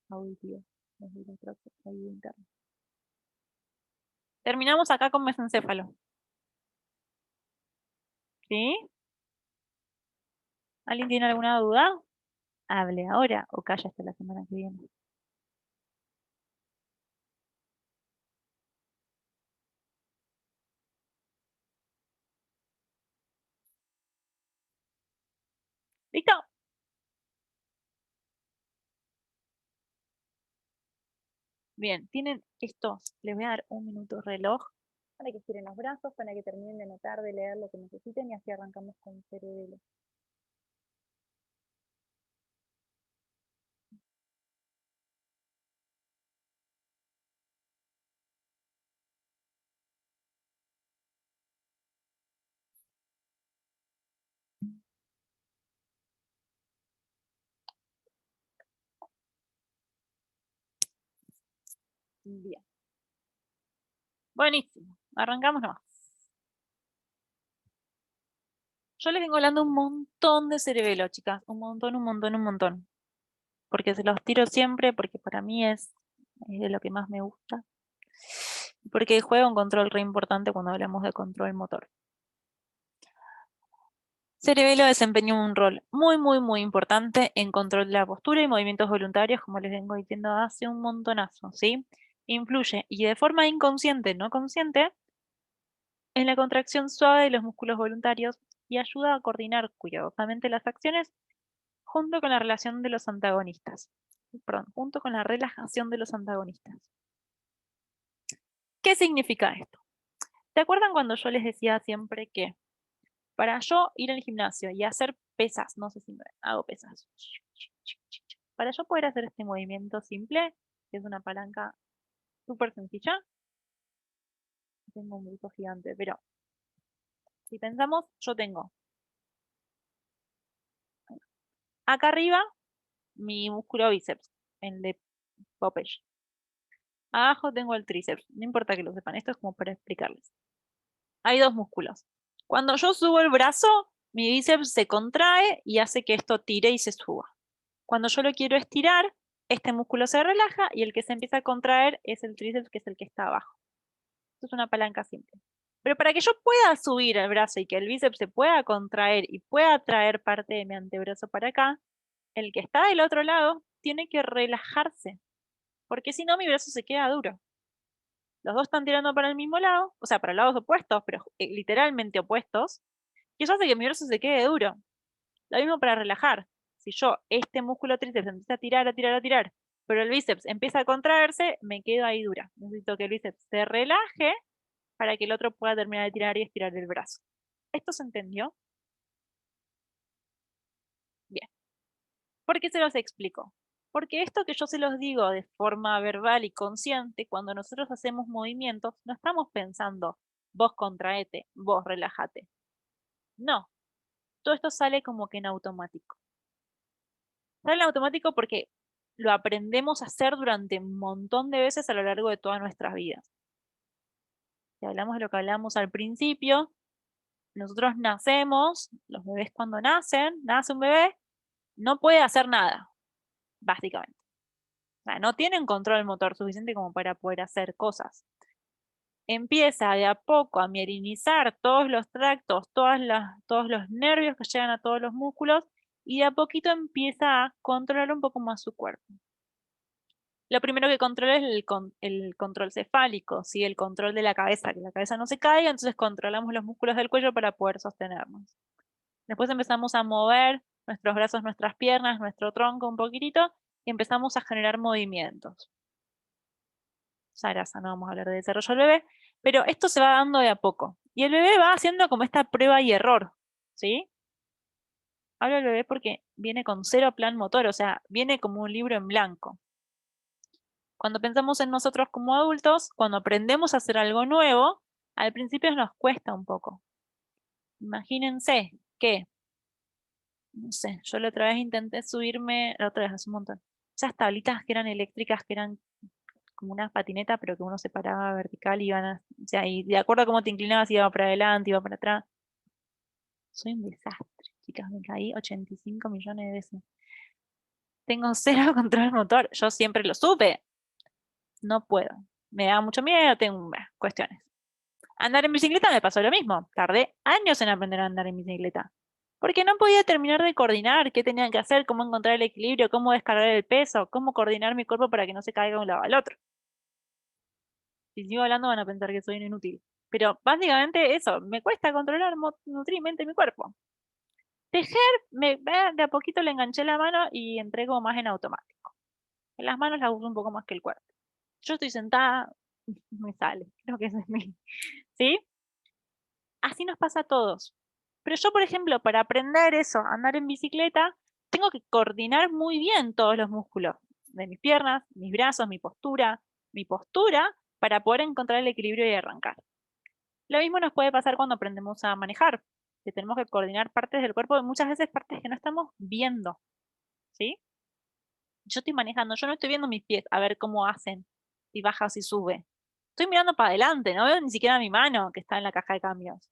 auditiva desde el oído interno. Terminamos acá con mesencéfalo. ¿Sí? ¿Alguien tiene alguna duda? Hable ahora o calla hasta la semana que viene. ¿Listo? Bien, tienen estos. Les voy a dar un minuto reloj para que estiren los brazos, para que terminen de anotar, de leer lo que necesiten y así arrancamos con el cerebelo. Bien. Buenísimo. Arrancamos nomás. Yo les vengo hablando un montón de cerebelo, chicas. Un montón, un montón, un montón. Porque se los tiro siempre, porque para mí es de lo que más me gusta. Porque juega un control re importante cuando hablamos de control motor. Cerebelo desempeña un rol muy, muy, muy importante en control de la postura y movimientos voluntarios, como les vengo diciendo hace un montonazo, ¿sí? Influye, y de forma inconsciente, no consciente, en la contracción suave de los músculos voluntarios y ayuda a coordinar cuidadosamente las acciones junto con la relación de los antagonistas. Perdón, junto con la relajación de los antagonistas. ¿Qué significa esto? ¿Se acuerdan cuando yo les decía siempre que para yo ir al gimnasio y hacer pesas, no sé si me hago pesas, para yo poder hacer este movimiento simple, que es una palanca súper sencilla, tengo un grupo gigante, pero si pensamos, yo tengo acá arriba mi músculo bíceps, el de Popeye. Abajo tengo el tríceps, no importa que lo sepan, esto es como para explicarles. Hay dos músculos. Cuando yo subo el brazo, mi bíceps se contrae y hace que esto tire y se suba. Cuando yo lo quiero estirar, este músculo se relaja y el que se empieza a contraer es el tríceps, que es el que está abajo. Esto es una palanca simple. Pero para que yo pueda subir el brazo y que el bíceps se pueda contraer y pueda traer parte de mi antebrazo para acá, el que está del otro lado tiene que relajarse, porque si no mi brazo se queda duro. Los dos están tirando para el mismo lado, o sea, para lados opuestos, pero literalmente opuestos, y eso hace que mi brazo se quede duro. Lo mismo para relajar. Si yo, este músculo tríceps empieza a tirar, a tirar, a tirar, pero el bíceps empieza a contraerse, me quedo ahí dura. Necesito que el bíceps se relaje para que el otro pueda terminar de tirar y estirar el brazo. ¿Esto se entendió? Bien. ¿Por qué se los explico? Porque esto que yo se los digo de forma verbal y consciente, cuando nosotros hacemos movimientos, no estamos pensando, vos contraete, vos relájate. No, todo esto sale como que en automático. Sale en automático porque lo aprendemos a hacer durante un montón de veces a lo largo de todas nuestras vidas. Si hablamos de lo que hablamos al principio, nosotros nacemos, los bebés cuando nacen, nace un bebé, no puede hacer nada, básicamente. O sea, no tienen control motor suficiente como para poder hacer cosas. Empieza de a poco a mierinizar todos los tractos, todos los nervios que llegan a todos los músculos y de a poquito empieza a controlar un poco más su cuerpo. Lo primero que controla es el control cefálico, ¿sí? El control de la cabeza, que la cabeza no se caiga, entonces controlamos los músculos del cuello para poder sostenernos. Después empezamos a mover nuestros brazos, nuestras piernas, nuestro tronco un poquitito, y empezamos a generar movimientos. Sarasa, no vamos a hablar de desarrollo del bebé, pero esto se va dando de a poco. Y el bebé va haciendo como esta prueba y error, ¿sí? Hablo del bebé porque viene con 0 plan motor, o sea, viene como un libro en blanco. Cuando pensamos en nosotros como adultos, cuando aprendemos a hacer algo nuevo, al principio nos cuesta un poco. Imagínense que, no sé, yo la otra vez intenté subirme, la otra vez hace un montón, esas tablitas que eran eléctricas, que eran como una patineta, pero que uno se paraba vertical y iban o sea, y de acuerdo a cómo te inclinabas, iba para adelante, iba para atrás. Soy un desastre, chicas, me caí 85 millones de veces. Tengo 0 control motor, yo siempre lo supe. No puedo. Me da mucho miedo, tengo cuestiones. Andar en bicicleta me pasó lo mismo. Tardé años en aprender a andar en bicicleta. Porque no podía terminar de coordinar qué tenía que hacer, cómo encontrar el equilibrio, cómo descargar el peso, cómo coordinar mi cuerpo para que no se caiga de un lado al otro. Si sigo hablando van a pensar que soy un inútil. Pero básicamente eso, me cuesta controlar nutrimamente mi cuerpo. Tejer, de a poquito le enganché la mano y entré como más en automático. En las manos las uso un poco más que el cuerpo. Yo estoy sentada, me sale, creo que ese es mi, ¿sí? Así nos pasa a todos. Pero yo, por ejemplo, para aprender eso, andar en bicicleta, tengo que coordinar muy bien todos los músculos de mis piernas, mis brazos, mi postura, para poder encontrar el equilibrio y arrancar. Lo mismo nos puede pasar cuando aprendemos a manejar, que tenemos que coordinar partes del cuerpo, muchas veces partes que no estamos viendo, ¿sí? Yo estoy manejando, yo no estoy viendo mis pies a ver cómo hacen, si baja o si sube. Estoy mirando para adelante, no veo ni siquiera mi mano que está en la caja de cambios.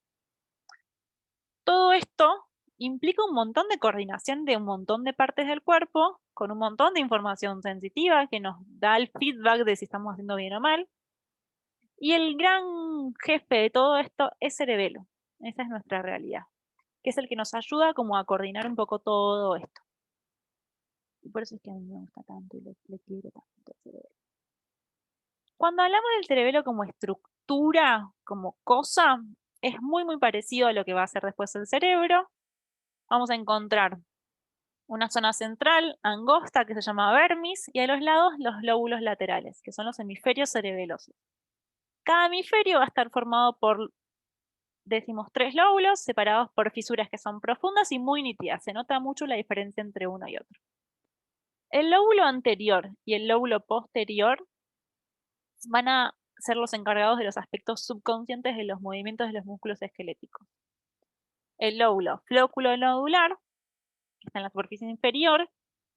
Todo esto implica un montón de coordinación de un montón de partes del cuerpo, con un montón de información sensitiva que nos da el feedback de si estamos haciendo bien o mal. Y el gran jefe de todo esto es cerebelo. Esa es nuestra realidad, que es el que nos ayuda como a coordinar un poco todo esto. Y por eso es que a mí me gusta tanto y le quiero tanto el cerebelo. Cuando hablamos del cerebelo como estructura, como cosa, es muy parecido a lo que va a hacer después el cerebro. Vamos a encontrar una zona central angosta que se llama vermis y a los lados los lóbulos laterales, que son los hemisferios cerebelosos. Cada hemisferio va a estar formado por, decimos, 3 lóbulos separados por fisuras que son profundas y muy nítidas. Se nota mucho la diferencia entre uno y otro. El lóbulo anterior y el lóbulo posterior van a ser los encargados de los aspectos subconscientes de los movimientos de los músculos esqueléticos. El lóbulo flóculo-nodular, que está en la superficie inferior,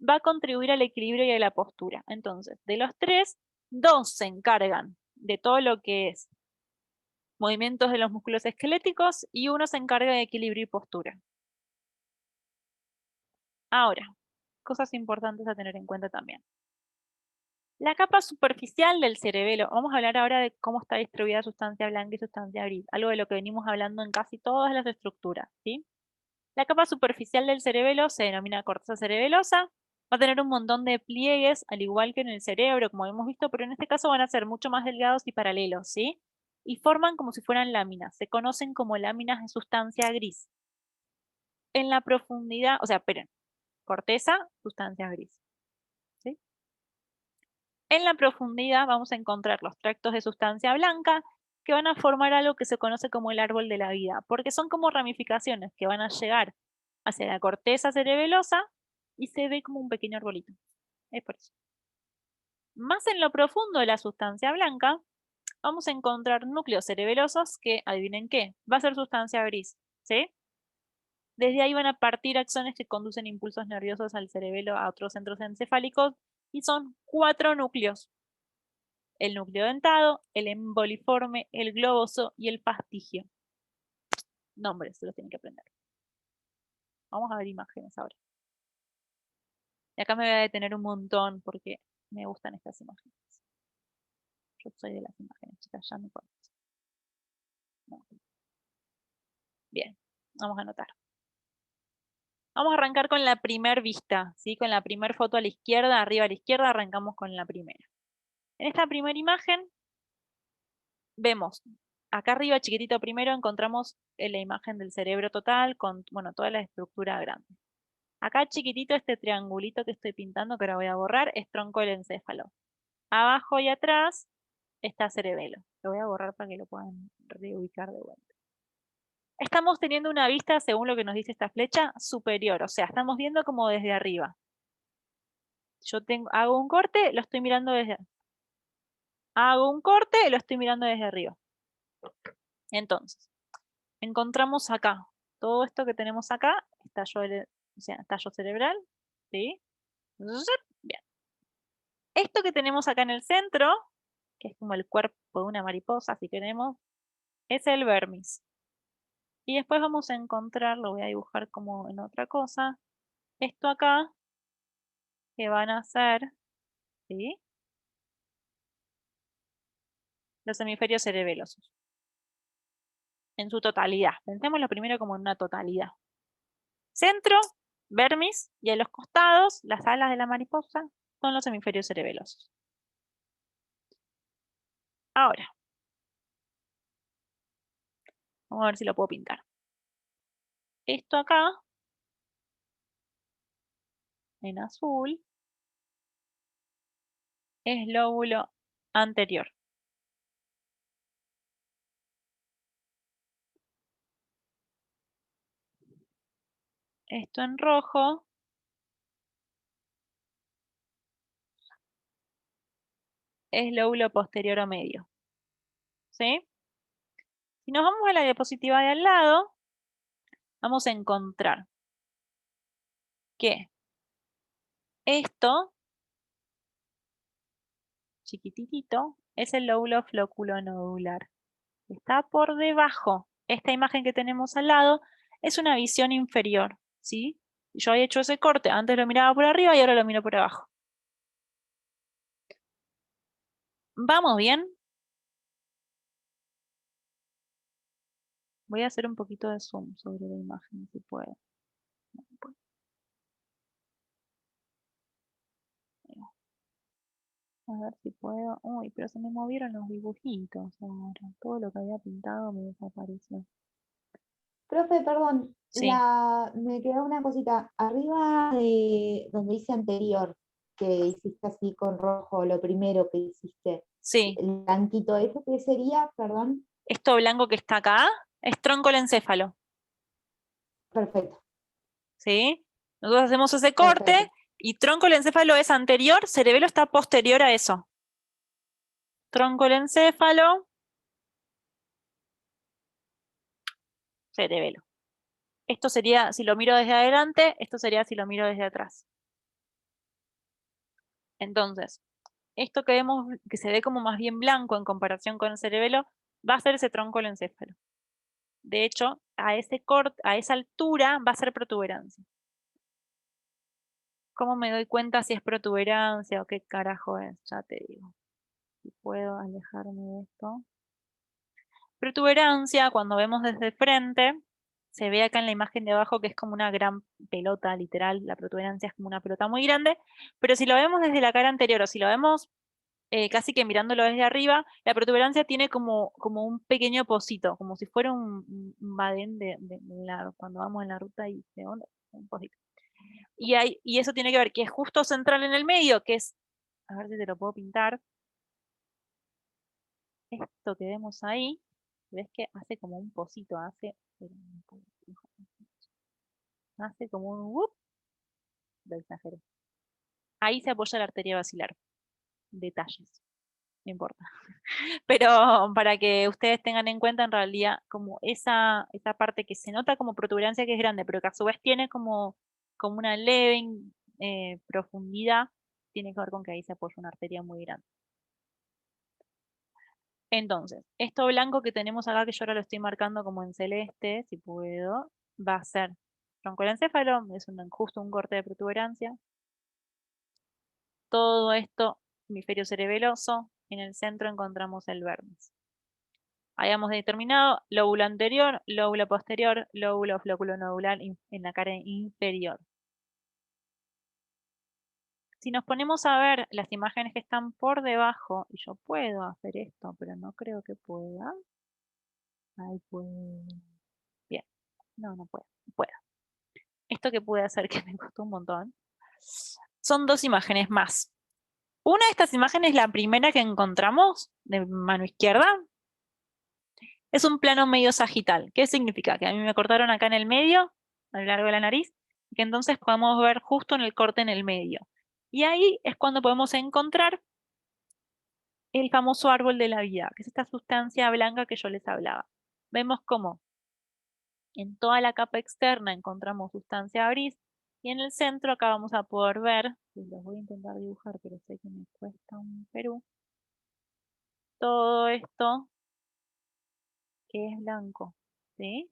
va a contribuir al equilibrio y a la postura. Entonces, de los 3, 2 se encargan de todo lo que es movimientos de los músculos esqueléticos y uno se encarga de equilibrio y postura. Ahora, cosas importantes a tener en cuenta también. La capa superficial del cerebelo, vamos a hablar ahora de cómo está distribuida sustancia blanca y sustancia gris, algo de lo que venimos hablando en casi todas las estructuras, ¿sí? La capa superficial del cerebelo se denomina corteza cerebelosa, va a tener un montón de pliegues, al igual que en el cerebro, como hemos visto, pero en este caso van a ser mucho más delgados y paralelos, ¿sí? Y forman como si fueran láminas, se conocen como láminas de sustancia gris. En la profundidad, o sea, esperen, corteza, sustancia gris, ¿sí? En la profundidad vamos a encontrar los tractos de sustancia blanca que van a formar algo que se conoce como el árbol de la vida, porque son como ramificaciones que van a llegar hacia la corteza cerebelosa y se ve como un pequeño arbolito. Es por eso. Más en lo profundo de la sustancia blanca, vamos a encontrar núcleos cerebelosos que, adivinen qué, va a ser sustancia gris, ¿sí? Desde ahí van a partir axones que conducen impulsos nerviosos al cerebelo a otros centros encefálicos y son 4 núcleos. El núcleo dentado, el emboliforme, el globoso y el fastigio. Nombres, se los tienen que aprender. Vamos a ver imágenes ahora. Y acá me voy a detener un montón porque me gustan estas imágenes. Yo soy de las imágenes, chicas, ya me conocen. No. Bien, vamos a anotar. Vamos a arrancar con la primer vista, ¿sí? Con la primer foto a la izquierda, arriba a la izquierda, arrancamos con la primera. En esta primera imagen, vemos, acá arriba, chiquitito primero, encontramos la imagen del cerebro total con, bueno, toda la estructura grande. Acá chiquitito, este triangulito que estoy pintando, que ahora voy a borrar, es tronco del encéfalo. Abajo y atrás está cerebelo. Lo voy a borrar para que lo puedan reubicar de vuelta. Estamos teniendo una vista, según lo que nos dice esta flecha, superior. O sea, estamos viendo como desde arriba. Yo hago un corte, lo estoy mirando desde... Hago un corte, lo estoy mirando desde arriba. Entonces, encontramos acá. Todo esto que tenemos acá, estallo cerebral. ¿Sí? Bien. Esto que tenemos acá en el centro, que es como el cuerpo de una mariposa, si queremos, es el vermis. Y después vamos a encontrar, lo voy a dibujar como en otra cosa, esto acá, que van a ser, ¿sí? Los hemisferios cerebelosos. En su totalidad. Pensémoslo primero como en una totalidad. Centro, vermis, y a los costados, las alas de la mariposa, son los hemisferios cerebelosos. Ahora, vamos a ver si lo puedo pintar. Esto acá, en azul, es lóbulo anterior. Esto en rojo es lóbulo posterior o medio. ¿Sí? Si nos vamos a la diapositiva de al lado, vamos a encontrar que esto, chiquititito, es el lóbulo floculonodular. Está por debajo. Esta imagen que tenemos al lado es una visión inferior, ¿sí? Yo había hecho ese corte, antes lo miraba por arriba y ahora lo miro por abajo. ¿Vamos bien? Voy a hacer un poquito de zoom sobre la imagen, si puedo. A ver si puedo. Uy, pero se me movieron los dibujitos ahora. Todo lo que había pintado me desapareció. Profe, perdón, Sí, me quedó una cosita. Arriba de donde dice anterior, que hiciste así con rojo, lo primero que hiciste, sí. el blanquito, ¿eso qué sería? Perdón. Esto blanco que está acá es troncolencéfalo, Perfecto, ¿sí? Nosotros hacemos ese corte perfecto. y troncolencéfalo es anterior, cerebelo está posterior a eso. Troncolencéfalo, cerebelo. Esto sería si lo miro desde adelante, esto sería si lo miro desde atrás. Entonces, esto que vemos, que se ve como más bien blanco en comparación con el cerebelo, va a ser ese troncolencéfalo. De hecho, a esa altura va a ser protuberancia. ¿Cómo me doy cuenta si es protuberancia o qué carajo es? Ya te digo. Si puedo alejarme de esto. Protuberancia, cuando vemos desde frente, se ve acá en la imagen de abajo que es como una gran pelota, literal. La protuberancia es como una pelota muy grande. Pero si lo vemos desde la cara anterior o si lo vemos casi que mirándolo desde arriba, la protuberancia tiene como un pequeño pocito, como si fuera un badén cuando vamos en la ruta y de onda, un pocito. Y eso tiene que ver que es justo central en el medio, que es, a ver si te lo puedo pintar, esto que vemos ahí, ves que hace como un pocito, hace como un lo exageré. Ahí se apoya la arteria basilar. Detalles, no importa. Pero para que ustedes tengan en cuenta en realidad como esa parte que se nota como protuberancia que es grande, pero que a su vez tiene como una leve profundidad, tiene que ver con que ahí se apoya una arteria muy grande. Entonces, esto blanco que tenemos acá, que yo ahora lo estoy marcando como en celeste, si puedo, va a ser troncolencéfalo, es justo un corte de protuberancia. Todo esto, hemisferio cerebeloso, en el centro encontramos el vermis. Habíamos determinado lóbulo anterior, lóbulo posterior, lóbulo flóculo nodular en la cara inferior. Si nos ponemos a ver las imágenes que están por debajo, y yo puedo hacer esto, pero no creo que pueda. Ahí puedo. Bien. No puedo. Esto que pude hacer, que me costó un montón, son dos imágenes más. Una de estas imágenes, la primera que encontramos, de mano izquierda, es un plano medio sagital. ¿Qué significa? Que a mí me cortaron acá en el medio, a lo largo de la nariz, y que entonces podemos ver justo en el corte en el medio. Y ahí es cuando podemos encontrar el famoso árbol de la vida, que es esta sustancia blanca que yo les hablaba. Vemos cómo en toda la capa externa encontramos sustancia gris, y en el centro acá vamos a poder ver, y los voy a intentar dibujar, pero sé que me cuesta un Perú, todo esto que es blanco, ¿sí?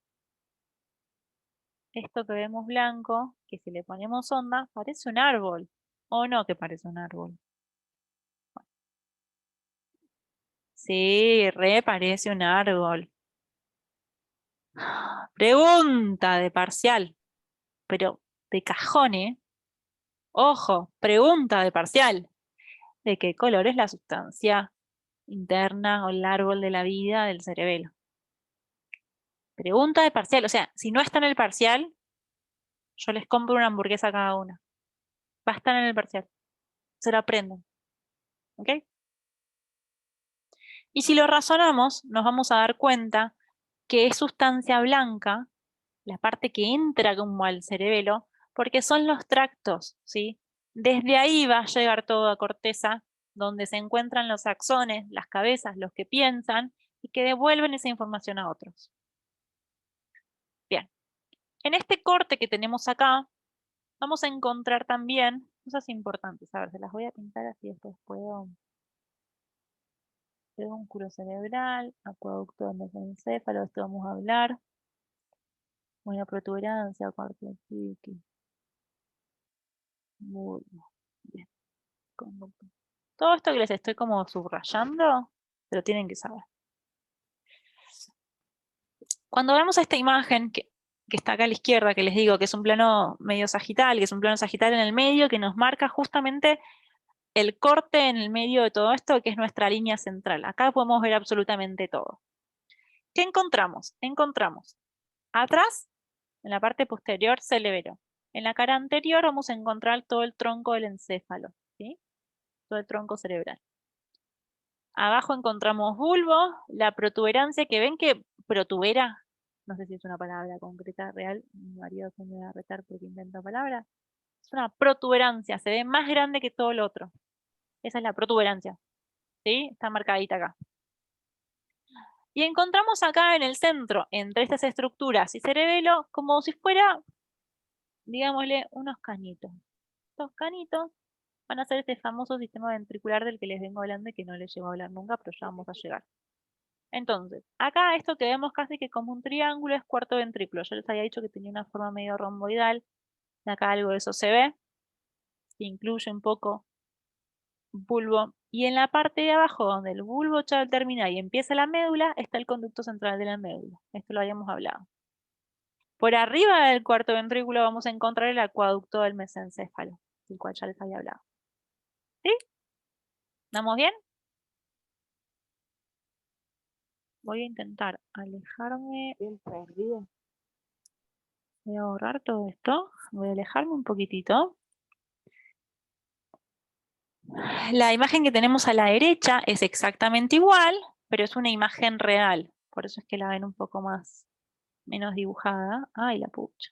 Esto que vemos blanco, que si le ponemos onda, parece un árbol. ¿O no que parece un árbol? Sí, re parece un árbol. Pregunta de parcial, pero de cajón, ¿eh? Ojo, pregunta de parcial. ¿De qué color es la sustancia interna o el árbol de la vida del cerebelo? Pregunta de parcial, o sea, si no está en el parcial, yo les compro una hamburguesa a cada una. Va a estar en el parcial. Se lo aprenden. ¿Ok? Y si lo razonamos, nos vamos a dar cuenta que es sustancia blanca, la parte que entra como al cerebelo, porque son los tractos, ¿sí? Desde ahí va a llegar toda corteza, donde se encuentran los axones, las cabezas, los que piensan, y que devuelven esa información a otros. Bien, en este corte que tenemos acá, vamos a encontrar también cosas importantes. A ver, se las voy a pintar así después puedo. Pedúnculo cerebral, acueducto del mesencéfalo, de esto vamos a hablar. Una protuberancia, parte psiqui. Muy bien. Conducto. Todo esto que les estoy como subrayando, se lo tienen que saber. Cuando vemos esta imagen que está acá a la izquierda, que les digo que es un plano medio sagital, que es un plano sagital en el medio, que nos marca justamente el corte en el medio de todo esto, que es nuestra línea central. Acá podemos ver absolutamente todo. ¿Qué encontramos? Encontramos atrás, en la parte posterior, cerebelo. En la cara anterior vamos a encontrar todo el tronco del encéfalo, ¿sí? Todo el tronco cerebral. Abajo encontramos bulbo, la protuberancia, que ven que protubera, no sé si es una palabra concreta, real, mi marido se me va a retar porque inventa palabras. Es una protuberancia, se ve más grande que todo lo otro. Esa es la protuberancia, ¿sí? Está marcadita acá. Y encontramos acá en el centro, entre estas estructuras y cerebelo, como si fuera, digámosle, unos canitos. Estos canitos van a ser este famoso sistema ventricular del que les vengo hablando y que no les llevo a hablar nunca, pero ya vamos a llegar. Entonces, acá esto que vemos casi que como un triángulo es cuarto ventrículo. Yo les había dicho que tenía una forma medio romboidal. De acá algo de eso se ve. Se incluye un poco bulbo. Y en la parte de abajo, donde el bulbo ya termina y empieza la médula, está el conducto central de la médula. Esto lo habíamos hablado. Por arriba del cuarto ventrículo vamos a encontrar el acueducto del mesencéfalo, del cual ya les había hablado. ¿Sí? ¿Estamos bien? Voy a intentar alejarme. Bien perdido. Voy a borrar todo esto. Voy a alejarme un poquitito. La imagen que tenemos a la derecha es exactamente igual, pero es una imagen real. Por eso es que la ven un poco menos dibujada. Ay, la pucha.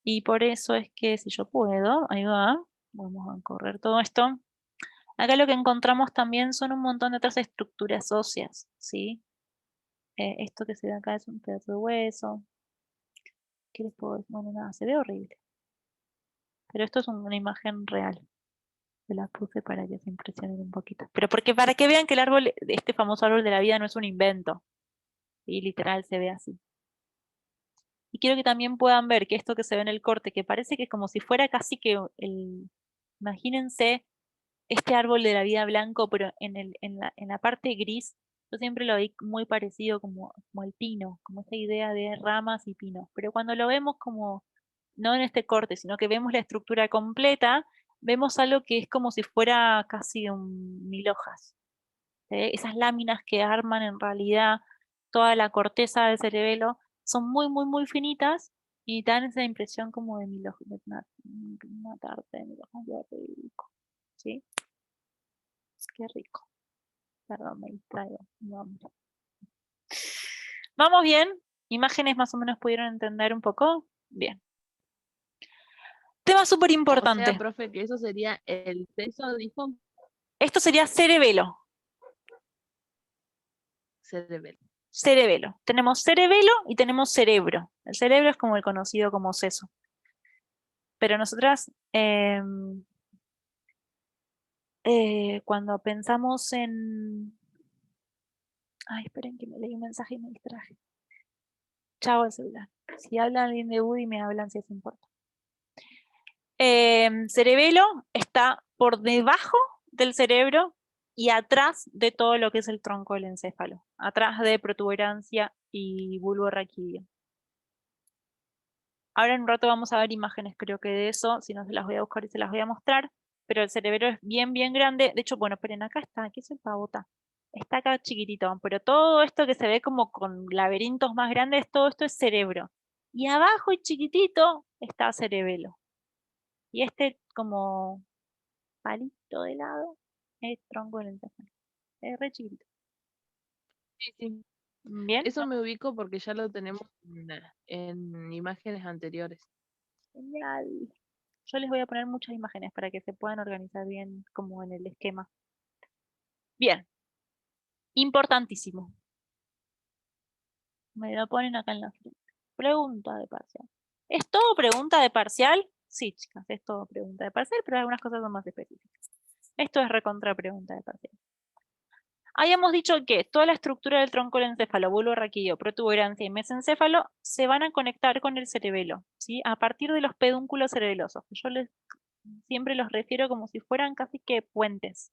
Y por eso es que si yo puedo, ahí va, vamos a correr todo esto. Acá lo que encontramos también son un montón de otras estructuras óseas, ¿sí? Esto que se ve acá es un pedazo de hueso. ¿Qué les puedo decir? Bueno, nada, se ve horrible. Pero esto es una imagen real. Se la puse para que se impresionen un poquito. Pero porque para que vean que el árbol, este famoso árbol de la vida no es un invento. Y literal se ve así. Y quiero que también puedan ver que esto que se ve en el corte, que parece que es como si fuera casi que imagínense este árbol de la vida blanco, pero en la parte gris Yo siempre lo vi muy parecido como el pino, como esta idea de ramas y pinos. Pero cuando lo vemos como, no en este corte, sino que vemos la estructura completa, vemos algo que es como si fuera casi mil hojas. ¿Se ve? Esas láminas que arman en realidad toda la corteza del cerebelo son muy, muy, muy finitas y dan esa impresión como de mil hojas, de una tarta de mil hojas, qué rico. ¿Sí? Qué rico. Perdón, me distraigo. ¿Vamos bien? ¿Imágenes más o menos pudieron entender un poco? Bien. Tema súper O importante. sea, profe, que eso sería el seso, dijo. Esto sería cerebelo. Cerebelo. Cerebelo. Tenemos cerebelo y tenemos cerebro. El cerebro es como el conocido como seso. Pero nosotras, cuando pensamos en... Ay, esperen que me leí un mensaje y me distraje. Chao el celular. Si habla alguien de Woody, me hablan si eso importa. Cerebelo está por debajo del cerebro y atrás de todo lo que es el tronco del encéfalo. Atrás de protuberancia y bulbo raquídeo. Ahora en un rato vamos a ver imágenes, creo que de eso, si no se las voy a buscar y se las voy a mostrar, pero el cerebro es bien, bien grande. De hecho, bueno, esperen, acá está, aquí es el pavota. Está acá chiquitito, pero todo esto que se ve como con laberintos más grandes, todo esto es cerebro. Y abajo y chiquitito está cerebelo. Y este como palito de lado es tronco del encéfalo. Es re chiquitito. Sí, sí. Bien, Eso me ubico porque ya lo tenemos en imágenes anteriores. genial. Yo les voy a poner muchas imágenes para que se puedan organizar bien como en el esquema. Bien, importantísimo. Me lo ponen acá en la frente. Pregunta de parcial. ¿Es todo pregunta de parcial? Sí, chicas, es todo pregunta de parcial, pero algunas cosas son más específicas. Esto es recontra pregunta de parcial. Habíamos dicho que toda la estructura del tronco del encéfalo, bulbo raquídeo, protuberancia y mesencéfalo se van a conectar con el cerebelo, ¿sí? A partir de los pedúnculos cerebelosos. Yo siempre los refiero como si fueran casi que puentes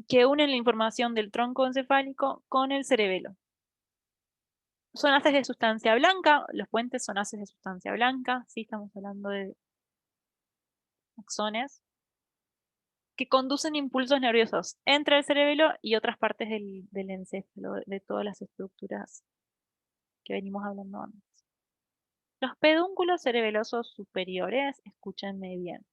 que unen la información del tronco encefálico con el cerebelo. Son haces de sustancia blanca, los puentes son haces de sustancia blanca, sí, estamos hablando de axones, que conducen impulsos nerviosos entre el cerebelo y otras partes del encéfalo, de todas las estructuras que venimos hablando antes. Los pedúnculos cerebelosos superiores, escúchenme bien,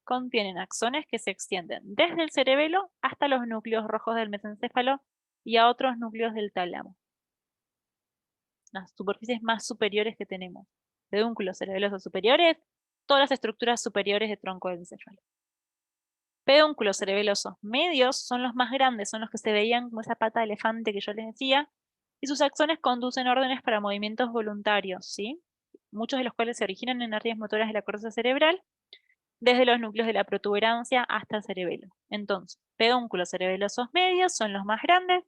contienen axones que se extienden desde el cerebelo hasta los núcleos rojos del mesencéfalo y a otros núcleos del tálamo. Las superficies más superiores que tenemos. Pedúnculos cerebelosos superiores, todas las estructuras superiores de tronco del encéfalo. Pedúnculos cerebelosos medios son los más grandes, son los que se veían como esa pata de elefante que yo les decía, y sus axones conducen órdenes para movimientos voluntarios, ¿sí? Muchos de los cuales se originan en áreas motoras de la corteza cerebral, desde los núcleos de la protuberancia hasta el cerebelo. Entonces, pedúnculos cerebelosos medios son los más grandes,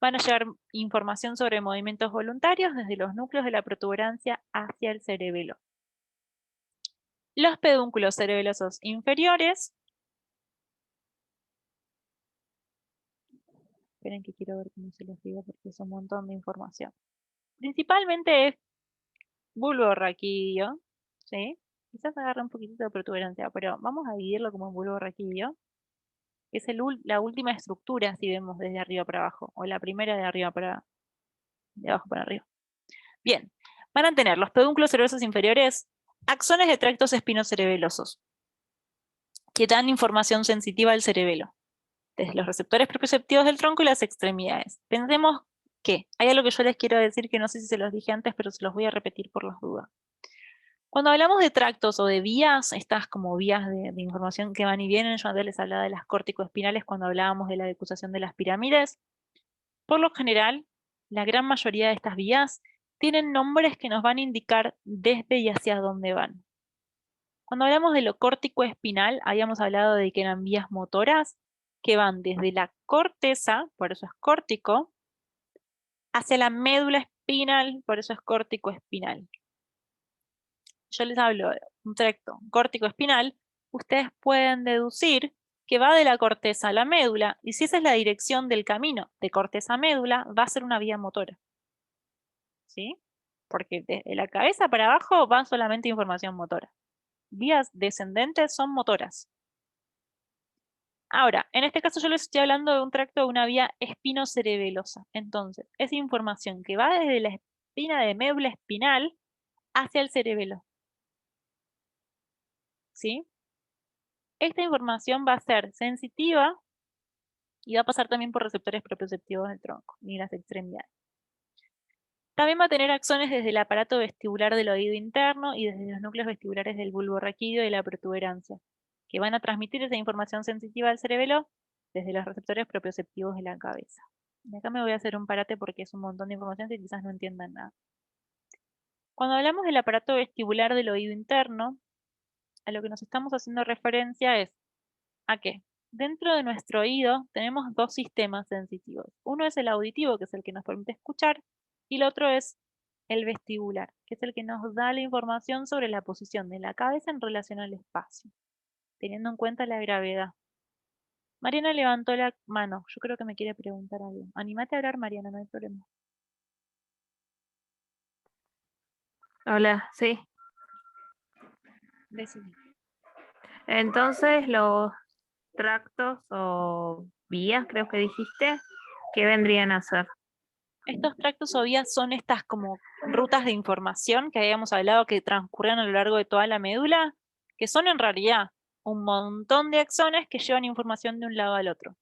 van a llevar información sobre movimientos voluntarios desde los núcleos de la protuberancia hacia el cerebelo. Los pedúnculos cerebelosos inferiores, esperen que quiero ver cómo se los digo porque es un montón de información. Principalmente es bulbo raquídeo, ¿sí? Quizás agarre un poquitito de protuberancia, pero vamos a dividirlo como bulbo raquídeo, que es la última estructura si vemos desde arriba para abajo, o la primera de abajo para arriba. Bien, van a tener los pedúnculos cerebelosos inferiores axones de tractos espinocerebelosos, que dan información sensitiva al cerebelo, desde los receptores proprioceptivos del tronco y las extremidades. Pensemos que hay algo que yo les quiero decir que no sé si se los dije antes, pero se los voy a repetir por las dudas. Cuando hablamos de tractos o de vías, estas como vías de información que van y vienen, yo antes les hablaba de las corticoespinales cuando hablábamos de la decusación de las pirámides. Por lo general, la gran mayoría de estas vías tienen nombres que nos van a indicar desde y hacia dónde van. Cuando hablamos de lo córtico-espinal, habíamos hablado de que eran vías motoras que van desde la corteza, por eso es córtico, hacia la médula espinal, por eso es córtico-espinal. Yo les hablo de un tracto córtico-espinal, ustedes pueden deducir que va de la corteza a la médula, y si esa es la dirección del camino de corteza a médula, va a ser una vía motora. ¿Sí? Porque desde la cabeza para abajo va solamente información motora. Vías descendentes son motoras. Ahora, en este caso yo les estoy hablando de un tracto de una vía espinocerebelosa. Entonces, es información que va desde la espina de médula espinal hacia el cerebelo. ¿Sí? Esta información va a ser sensitiva y va a pasar también por receptores propioceptivos del tronco y las extremidades. También va a tener axones desde el aparato vestibular del oído interno y desde los núcleos vestibulares del bulbo raquídeo y la protuberancia, que van a transmitir esa información sensitiva al cerebelo desde los receptores propioceptivos de la cabeza. Y acá me voy a hacer un parate porque es un montón de información que quizás no entiendan nada. Cuando hablamos del aparato vestibular del oído interno, a lo que nos estamos haciendo referencia es a que dentro de nuestro oído tenemos dos sistemas sensitivos. Uno es el auditivo, que es el que nos permite escuchar, y el otro es el vestibular, que es el que nos da la información sobre la posición de la cabeza en relación al espacio, teniendo en cuenta la gravedad. Mariana levantó la mano, yo creo que me quiere preguntar algo. Anímate a hablar, Mariana, no hay problema. Hola, sí. Decime. Entonces los tractos o vías, creo que dijiste, ¿qué vendrían a ser? Estos tractos o vías son estas como rutas de información que habíamos hablado que transcurren a lo largo de toda la médula, que son en realidad un montón de axones que llevan información de un lado al otro.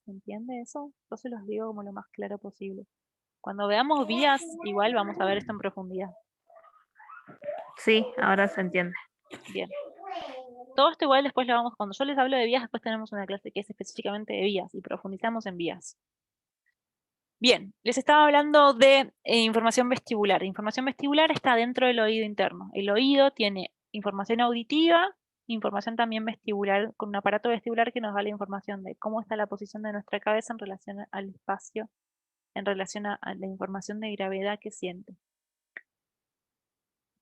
¿Se entiende eso? Yo se los digo como lo más claro posible. Cuando veamos vías, igual vamos a ver esto en profundidad. Sí, ahora se entiende. Bien. Todo esto igual después lo vamos, cuando yo les hablo de vías, después tenemos una clase que es específicamente de vías y profundizamos en vías. Bien, les estaba hablando de información vestibular. Información vestibular está dentro del oído interno. El oído tiene información auditiva, información también vestibular, con un aparato vestibular que nos da la información de cómo está la posición de nuestra cabeza en relación al espacio, en relación a la información de gravedad que siente.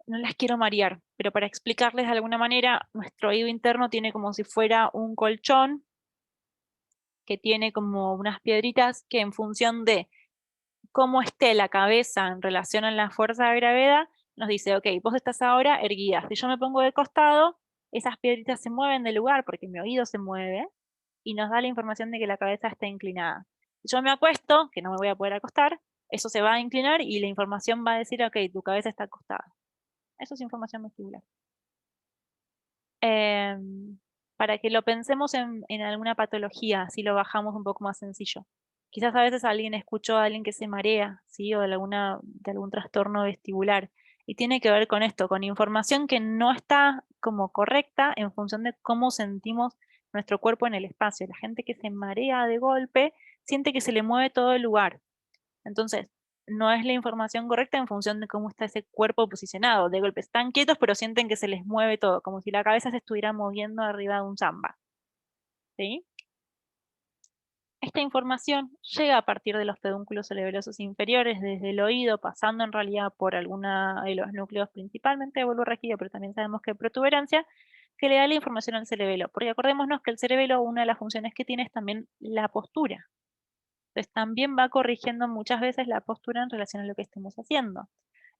No las quiero marear, pero para explicarles de alguna manera, nuestro oído interno tiene como si fuera un colchón que tiene como unas piedritas que en función de cómo esté la cabeza en relación a la fuerza de gravedad, nos dice, ok, vos estás ahora erguida. Si yo me pongo de costado, esas piedritas se mueven de lugar porque mi oído se mueve y nos da la información de que la cabeza está inclinada. Si yo me acuesto, que no me voy a poder acostar, eso se va a inclinar y la información va a decir, ok, tu cabeza está acostada. Eso es información vestibular. Para que lo pensemos en alguna patología, así lo bajamos un poco más sencillo. Quizás a veces escuchó a alguien que se marea, ¿sí? O de algún trastorno vestibular. Y tiene que ver con esto, con información que no está como correcta en función de cómo sentimos nuestro cuerpo en el espacio. La gente que se marea de golpe siente que se le mueve todo el lugar. Entonces, no es la información correcta en función de cómo está ese cuerpo posicionado. De golpe están quietos, pero sienten que se les mueve todo, como si la cabeza se estuviera moviendo arriba de un samba. ¿Sí? Esta información llega a partir de los pedúnculos cerebelosos inferiores, desde el oído, pasando en realidad por alguna de los núcleos, principalmente de bulbo raquídeo, pero también sabemos que hay protuberancia, que le da la información al cerebelo. Porque acordémonos que el cerebelo, una de las funciones que tiene es también la postura. Entonces también va corrigiendo muchas veces la postura en relación a lo que estemos haciendo.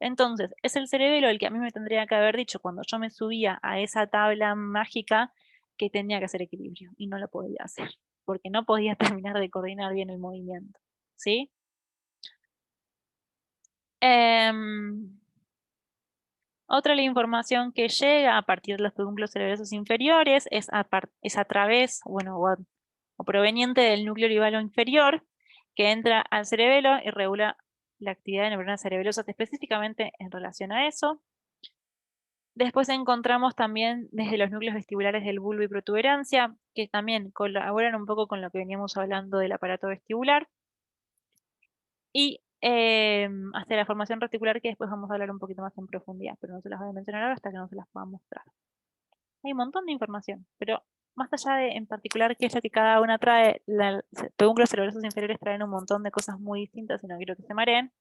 Entonces, es el cerebelo el que a mí me tendría que haber dicho cuando yo me subía a esa tabla mágica que tenía que hacer equilibrio y no lo podía hacer, porque no podía terminar de coordinar bien el movimiento. ¿Sí? Otra de la información que llega a partir de los pedúnculos cerebrosos inferiores es a través, bueno, o proveniente del núcleo oribalo inferior, que entra al cerebelo y regula la actividad de neuronas cerebelosas específicamente en relación a eso. Después encontramos también desde los núcleos vestibulares del bulbo y protuberancia, que también colaboran un poco con lo que veníamos hablando del aparato vestibular. Y hasta la formación reticular, que después vamos a hablar un poquito más en profundidad, pero no se las voy a mencionar ahora hasta que no se las pueda mostrar. Hay un montón de información, pero más allá de en particular qué es lo que cada una trae, los pedúnculos cerebrosos inferiores traen un montón de cosas muy distintas y no quiero que se mareen.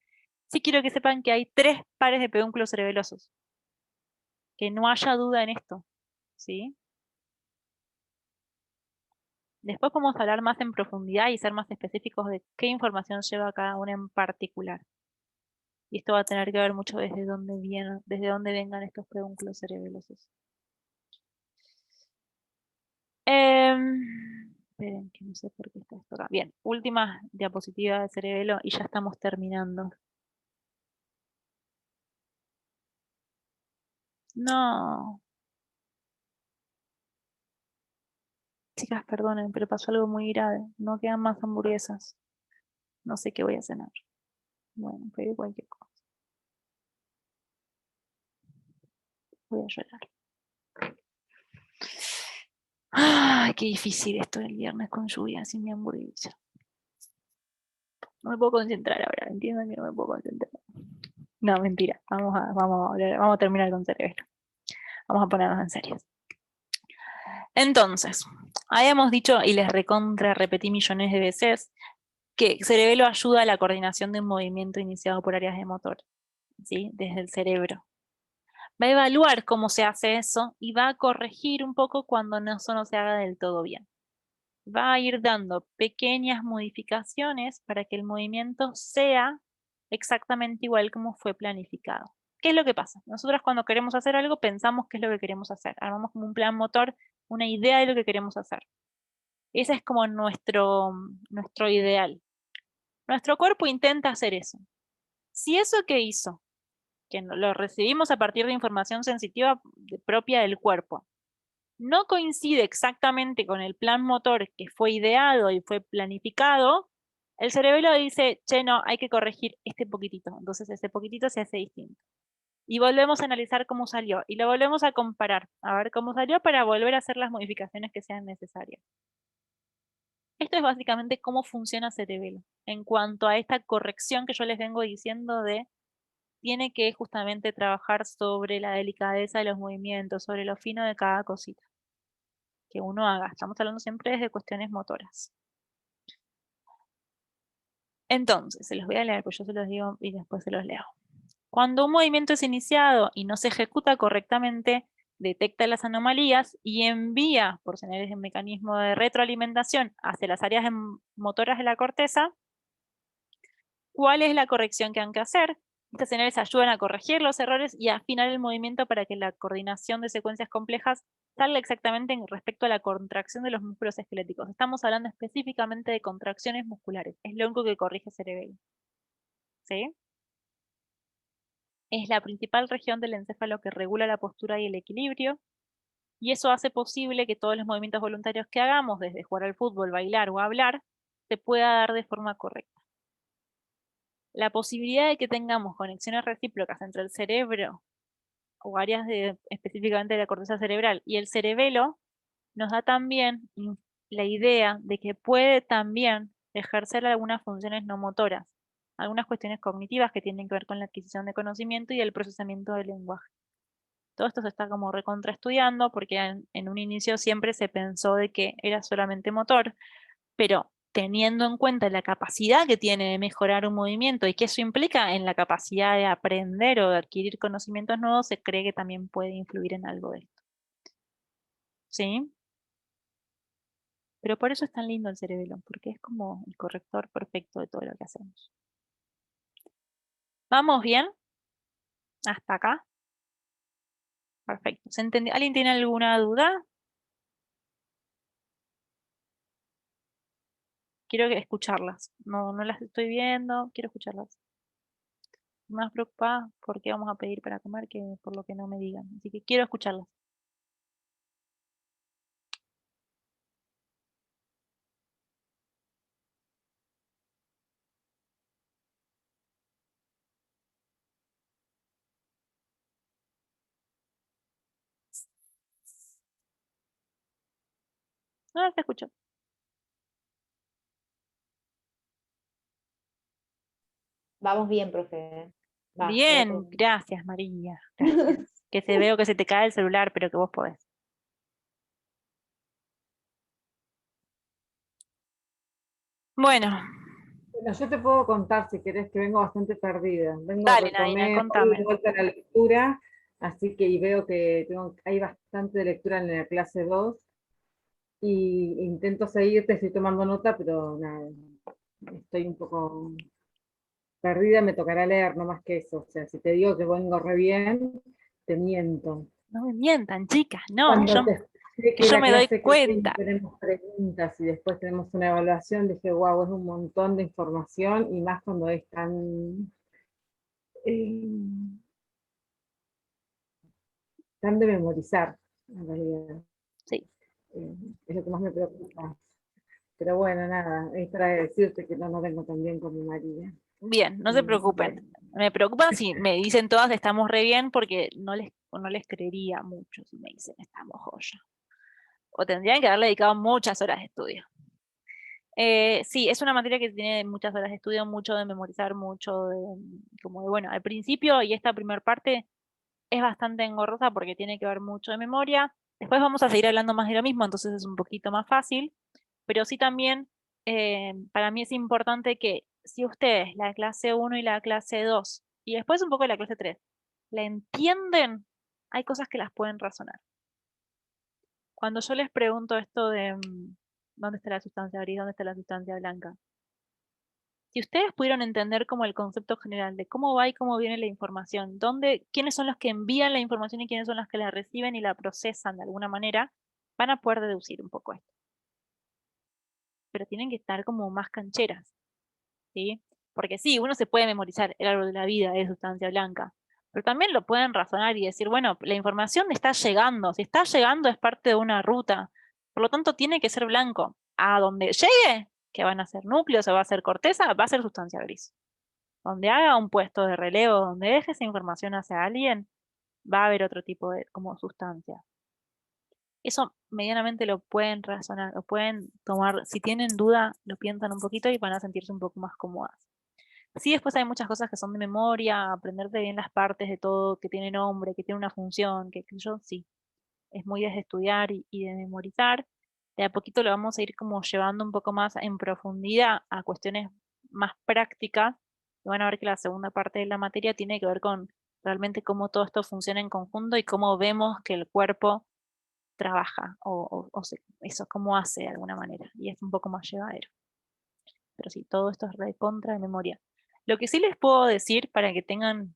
Sí quiero que sepan que hay 3 pares de pedúnculos cerebelosos. Que no haya duda en esto. ¿sí? Después podemos hablar más en profundidad y ser más específicos de qué información lleva cada una en particular. Y esto va a tener que ver mucho desde dónde vienen, desde dónde vengan estos pedúnculos cerebelosos. Esperen, que no sé por qué está esto acá. Bien, última diapositiva de cerebelo y ya estamos terminando. No. Chicas, perdonen, pero pasó algo muy grave. No quedan más hamburguesas. No sé qué voy a cenar. Bueno, pedí cualquier cosa. Voy a llorar. Ay, qué difícil esto del viernes con lluvia sin mi hamburguesa. No me puedo concentrar ahora, entiendan que no me puedo concentrar. No, mentira. Vamos a terminar con cerebelo. Vamos a ponernos en serio. Entonces, habíamos dicho, y les repetí millones de veces, que cerebelo ayuda a la coordinación de un movimiento iniciado por áreas de motor, ¿sí? Desde el cerebro. Va a evaluar cómo se hace eso y va a corregir un poco cuando eso no se haga del todo bien. Va a ir dando pequeñas modificaciones para que el movimiento sea exactamente igual como fue planificado. ¿Qué es lo que pasa? Nosotros cuando queremos hacer algo pensamos qué es lo que queremos hacer. Armamos como un plan motor, una idea de lo que queremos hacer. Ese es como nuestro ideal. Nuestro cuerpo intenta hacer eso. Si eso que hizo, que lo recibimos a partir de información sensitiva propia del cuerpo, no coincide exactamente con el plan motor que fue ideado y fue planificado, el cerebelo dice, che, no, hay que corregir este poquitito. Entonces ese poquitito se hace distinto. Y volvemos a analizar cómo salió. Y lo volvemos a comparar, a ver cómo salió para volver a hacer las modificaciones que sean necesarias. Esto es básicamente cómo funciona cerebelo. En cuanto a esta corrección que yo les vengo diciendo de tiene que justamente trabajar sobre la delicadeza de los movimientos, sobre lo fino de cada cosita que uno haga. Estamos hablando siempre desde cuestiones motoras. Entonces, se los voy a leer, pues yo se los digo y después se los leo. Cuando un movimiento es iniciado y no se ejecuta correctamente, detecta las anomalías y envía por señales de un mecanismo de retroalimentación hacia las áreas motoras de la corteza. ¿Cuál es la corrección que han que hacer? Estas señales ayudan a corregir los errores y a afinar el movimiento para que la coordinación de secuencias complejas salga exactamente respecto a la contracción de los músculos esqueléticos. Estamos hablando específicamente de contracciones musculares. Es lo único que corrige cerebelo. ¿Sí? Es la principal región del encéfalo que regula la postura y el equilibrio. Y eso hace posible que todos los movimientos voluntarios que hagamos, desde jugar al fútbol, bailar o hablar, se pueda dar de forma correcta. La posibilidad de que tengamos conexiones recíprocas entre el cerebro o áreas específicamente de la corteza cerebral y el cerebelo nos da también la idea de que puede también ejercer algunas funciones no motoras, algunas cuestiones cognitivas que tienen que ver con la adquisición de conocimiento y el procesamiento del lenguaje. Todo esto se está como recontraestudiando porque en un inicio siempre se pensó de que era solamente motor, pero teniendo en cuenta la capacidad que tiene de mejorar un movimiento y que eso implica en la capacidad de aprender o de adquirir conocimientos nuevos, se cree que también puede influir en algo de esto. ¿Sí? Pero por eso es tan lindo el cerebelo, porque es como el corrector perfecto de todo lo que hacemos. ¿Vamos bien? ¿Hasta acá? Perfecto. ¿Se entendió? ¿Alguien tiene alguna duda? Quiero escucharlas. No las estoy viendo, quiero escucharlas. Más preocupada por qué vamos a pedir para comer que por lo que no me digan. Así que quiero escucharlas. No las escucho. Vamos bien, profe. Va, Bien, gracias María. Gracias. Que se veo que se te cae el celular, pero que vos podés. Bueno, Bueno, yo te puedo contar si querés que vengo bastante perdida. dale Nadina, Retomé hoy contame. de vuelta a la lectura Así que y veo que hay bastante de lectura en la clase 2 y intento seguirte, estoy tomando nota, pero nada, estoy un poco perdida, me tocará leer, no más que eso. O sea, si te digo que vengo re bien, te miento. No me mientan, chicas, no, Cuando te expliqué que que yo la me doy clase que viene cuenta. tenemos preguntas y después tenemos una evaluación, dije, wow, es un montón de información y más cuando es eh, tan de memorizar, en realidad. Sí, Es lo que más me preocupa. Pero bueno, nada, es para decirte que no vengo tan bien con mi marido. bien, no se preocupen. Bueno, Me preocupa si me dicen todas estamos re bien porque no les creería mucho si me dicen estamos joya. O tendrían que haberle dedicado muchas horas de estudio. Sí, es una materia que tiene muchas horas de estudio, mucho de memorizar, mucho de, como de, bueno, al principio y esta primera parte es bastante engorrosa porque tiene que ver mucho de memoria. Después vamos a seguir hablando más de lo mismo, entonces es un poquito más fácil. Pero sí también, para mí es importante que si ustedes la clase 1 y la clase 2, y después un poco de la clase 3, la entienden, hay cosas que las pueden razonar. Cuando yo les pregunto esto de dónde está la sustancia gris, dónde está la sustancia blanca, si ustedes pudieron entender como el concepto general de cómo va y cómo viene la información, quiénes son los que envían la información y quiénes son los que la reciben y la procesan de alguna manera, van a poder deducir un poco esto. Pero tienen que estar como más cancheras, ¿sí? Porque sí, uno se puede memorizar el árbol de la vida es sustancia blanca, pero también lo pueden razonar y decir, bueno, la información está llegando, si está llegando es parte de una ruta, por lo tanto tiene que ser blanco. A donde llegue, que van a ser núcleos o va a ser corteza, va a ser sustancia gris. Donde haga un puesto de relevo, donde deje esa información hacia alguien, va a haber otro tipo de como sustancia. Eso medianamente lo pueden razonar, lo pueden tomar, si tienen duda, lo piensan un poquito y van a sentirse un poco más cómodas. Sí, después hay muchas cosas que son de memoria, aprenderte bien las partes de todo, que tiene nombre, que tiene una función, que yo, sí, es muy de estudiar y de memorizar. De a poquito lo vamos a ir como llevando un poco más en profundidad a cuestiones más prácticas. Y van a ver que la segunda parte de la materia tiene que ver con realmente cómo todo esto funciona en conjunto y cómo vemos que el cuerpo trabaja eso, cómo hace de alguna manera. Y es un poco más llevadero. Pero sí, todo esto es recontra de memoria. Lo que sí les puedo decir para que tengan,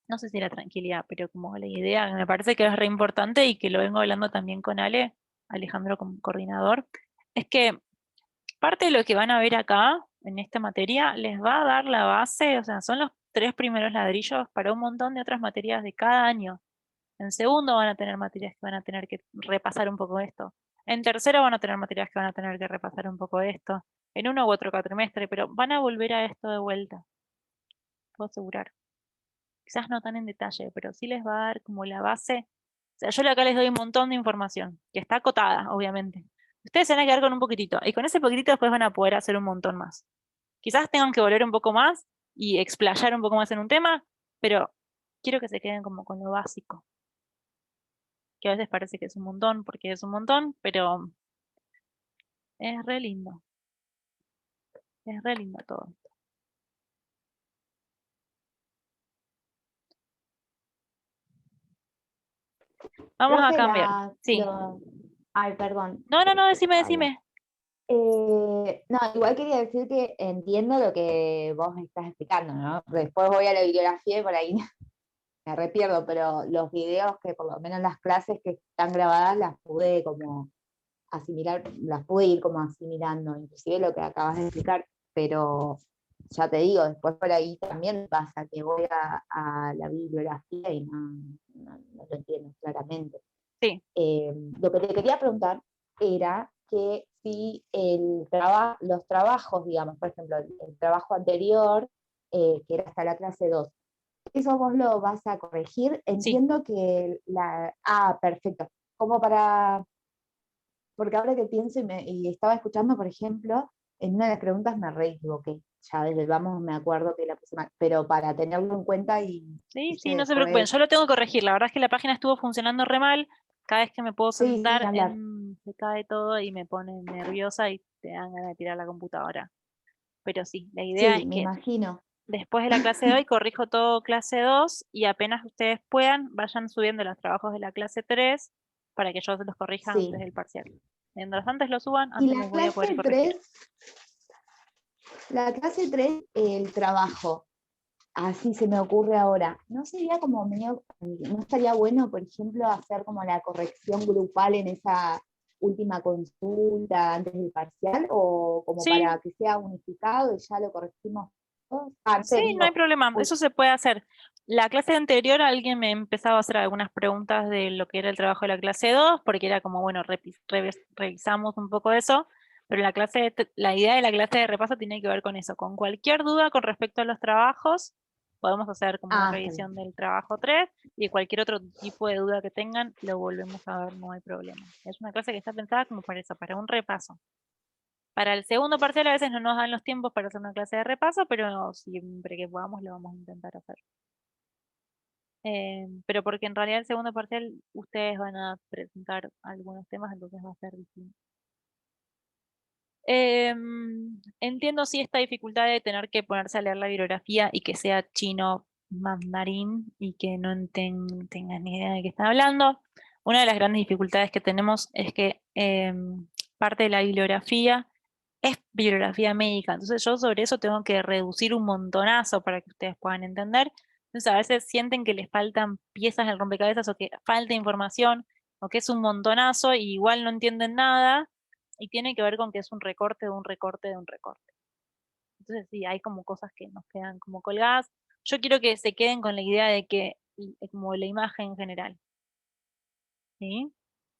no sé si la tranquilidad, pero como la idea, me parece que es re importante y que lo vengo hablando también con Alejandro como coordinador, es que parte de lo que van a ver acá, en esta materia, les va a dar la base, o sea, son los 3 primeros ladrillos para un montón de otras materias de cada año. En segundo van a tener materias que van a tener que repasar un poco esto. En tercero van a tener materias que van a tener que repasar un poco esto. En uno u otro cuatrimestre, pero van a volver a esto de vuelta, puedo asegurar. Quizás no tan en detalle, pero sí les va a dar como la base. O sea, yo acá les doy un montón de información, que está acotada, obviamente. Ustedes se van a quedar con un poquitito, y con ese poquitito después van a poder hacer un montón más. Quizás tengan que volver un poco más y explayar un poco más en un tema, pero quiero que se queden como con lo básico. Que a veces parece que es un montón, porque es un montón, pero es re lindo. Es re lindo todo. Vamos a Profe, cambiar. Sí. Ay, perdón. No, decime, Habla. decime. No, igual quería decir que entiendo lo que vos me estás explicando, ¿no? Después voy a la bibliografía y por ahí me repierdo, pero los videos que por lo menos las clases que están grabadas las pude como asimilar, las pude ir como asimilando, inclusive lo que acabas de explicar, pero ya te digo, después por ahí también pasa que voy a la bibliografía y no lo entiendo claramente. Sí. Lo que te quería preguntar era que si los trabajos, digamos, por ejemplo, el trabajo anterior, que era hasta la clase 2, ¿eso vos lo vas a corregir? Sí. Entiendo que perfecto. Como porque ahora que pienso y estaba escuchando, por ejemplo, en una de las preguntas me re equivoqué. Ya desde el vamos me acuerdo que la puse mal, pero para tenerlo en cuenta y Sí, ¿viste? no se preocupen, yo lo tengo que corregir. La verdad es que la página estuvo funcionando re mal. Cada vez que me puedo Sí, sentar, sin hablar. se cae todo y me pone nerviosa y te dan ganas de tirar la computadora. Pero sí, la idea Sí, es me que imagino. después de la clase de hoy corrijo todo clase 2 y apenas ustedes puedan, vayan subiendo los trabajos de la clase 3 para que yo se los corrija Sí. antes del parcial. Mientras antes lo suban, Y antes los voy a poder corregir. La clase 3, el trabajo, así se me ocurre ahora, ¿no sería como medio, no estaría bueno, por ejemplo, hacer como la corrección grupal en esa última consulta antes del parcial, o como Sí. para que sea unificado y ya lo corregimos todos? Ah, no sé, Sí, no hay digo, problema, uy. eso se puede hacer. La clase anterior alguien me empezaba a hacer algunas preguntas de lo que era el trabajo de la clase 2, porque era como, bueno, revisamos un poco eso, pero la idea de la clase de repaso tiene que ver con eso, con cualquier duda con respecto a los trabajos, podemos hacer como una Está bien. revisión del trabajo 3, y cualquier otro tipo de duda que tengan, lo volvemos a ver, no hay problema. Es una clase que está pensada como para eso, para un repaso. Para el segundo parcial a veces no nos dan los tiempos para hacer una clase de repaso, pero siempre que podamos lo vamos a intentar hacer. Pero porque en realidad el segundo parcial ustedes van a presentar algunos temas, entonces va a ser distinto. Entiendo sí esta dificultad de tener que ponerse a leer la bibliografía y que sea chino mandarín y que no tengan ni idea de qué están hablando. Una de las grandes dificultades que tenemos es que parte de la bibliografía es bibliografía médica, entonces yo sobre eso tengo que reducir un montonazo para que ustedes puedan entender. Entonces a veces sienten que les faltan piezas del rompecabezas o que falta información o que es un montonazo y igual no entienden nada y tiene que ver con que es un recorte de un recorte de un recorte. Entonces sí, hay como cosas que nos quedan como colgadas. Yo quiero que se queden con la idea de que como la imagen en general. ¿Sí?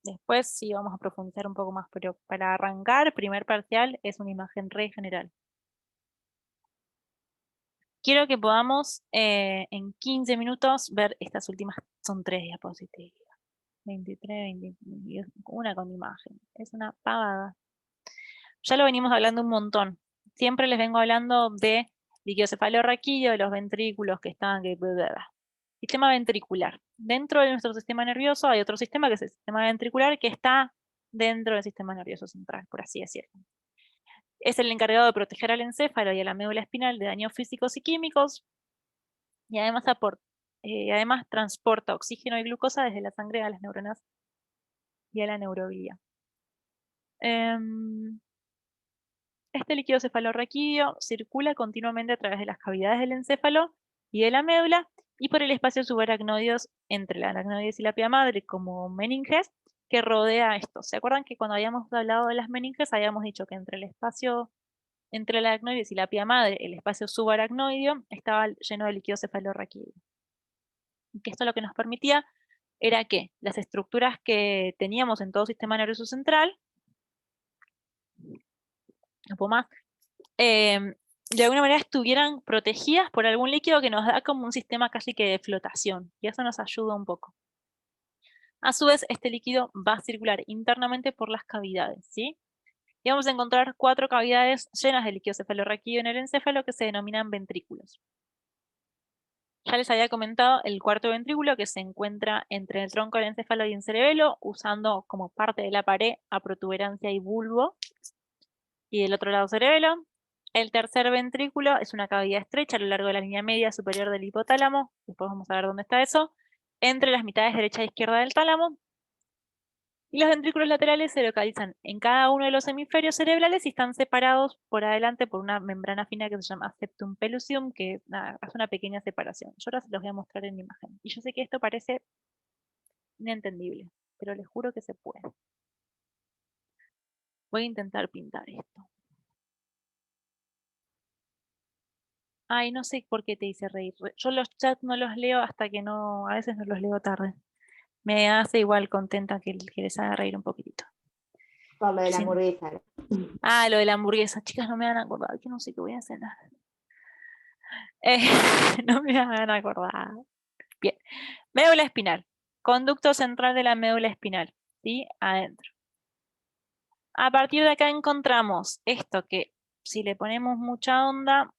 Después sí vamos a profundizar un poco más, pero para arrancar, primer parcial es una imagen re general. Quiero que podamos en 15 minutos ver estas últimas, son 3 diapositivas. 23, 20, una con imagen. Es una pavada. Ya lo venimos hablando un montón. Siempre les vengo hablando de liquiocefalorraquídeo, de los ventrículos que están... Sistema ventricular. Dentro de nuestro sistema nervioso hay otro sistema que es el sistema ventricular que está dentro del sistema nervioso central, por así decirlo. Es el encargado de proteger al encéfalo y a la médula espinal de daños físicos y químicos y además transporta oxígeno y glucosa desde la sangre a las neuronas y a la neurovía. Este líquido cefalorraquídeo circula continuamente a través de las cavidades del encéfalo y de la médula y por el espacio subaracnoideos entre la aracnoides y la pía madre como meninges que rodea esto. ¿Se acuerdan que cuando habíamos hablado de las meninges habíamos dicho que entre el espacio entre la aracnoides y la pía madre, el espacio subaracnoideo estaba lleno de líquido cefalorraquídeo? Y que esto lo que nos permitía era que las estructuras que teníamos en todo sistema nervioso central, no puedo más, de alguna manera estuvieran protegidas por algún líquido que nos da como un sistema casi que de flotación, y eso nos ayuda un poco. A su vez, este líquido va a circular internamente por las cavidades, ¿sí? Y vamos a encontrar 4 cavidades llenas de líquido cefalorraquídeo en el encéfalo que se denominan ventrículos. Ya les había comentado el cuarto ventrículo que se encuentra entre el tronco del encéfalo y el cerebelo, usando como parte de la pared a protuberancia y bulbo, y del otro lado cerebelo. El tercer ventrículo es una cavidad estrecha a lo largo de la línea media superior del hipotálamo, después vamos a ver dónde está eso, entre las mitades derecha e izquierda del tálamo. Y los ventrículos laterales se localizan en cada uno de los hemisferios cerebrales y están separados por adelante por una membrana fina que se llama septum pellucidum, que hace una pequeña separación. Yo ahora se los voy a mostrar en imagen. Y yo sé que esto parece inentendible, pero les juro que se puede. Voy a intentar pintar esto. Ay, no sé por qué te hice reír. Yo los chats no los leo hasta que no, a veces no los leo tarde. Me hace igual contenta que les haga reír un poquitito. Por lo de la Sí. hamburguesa. Ah, lo de la hamburguesa. Chicas, no me van a acordar, que no sé qué voy a cenar. No me van a acordar. Bien. Médula espinal. Conducto central de la médula espinal. ¿Sí? Adentro. A partir de acá encontramos esto que, si le ponemos mucha onda,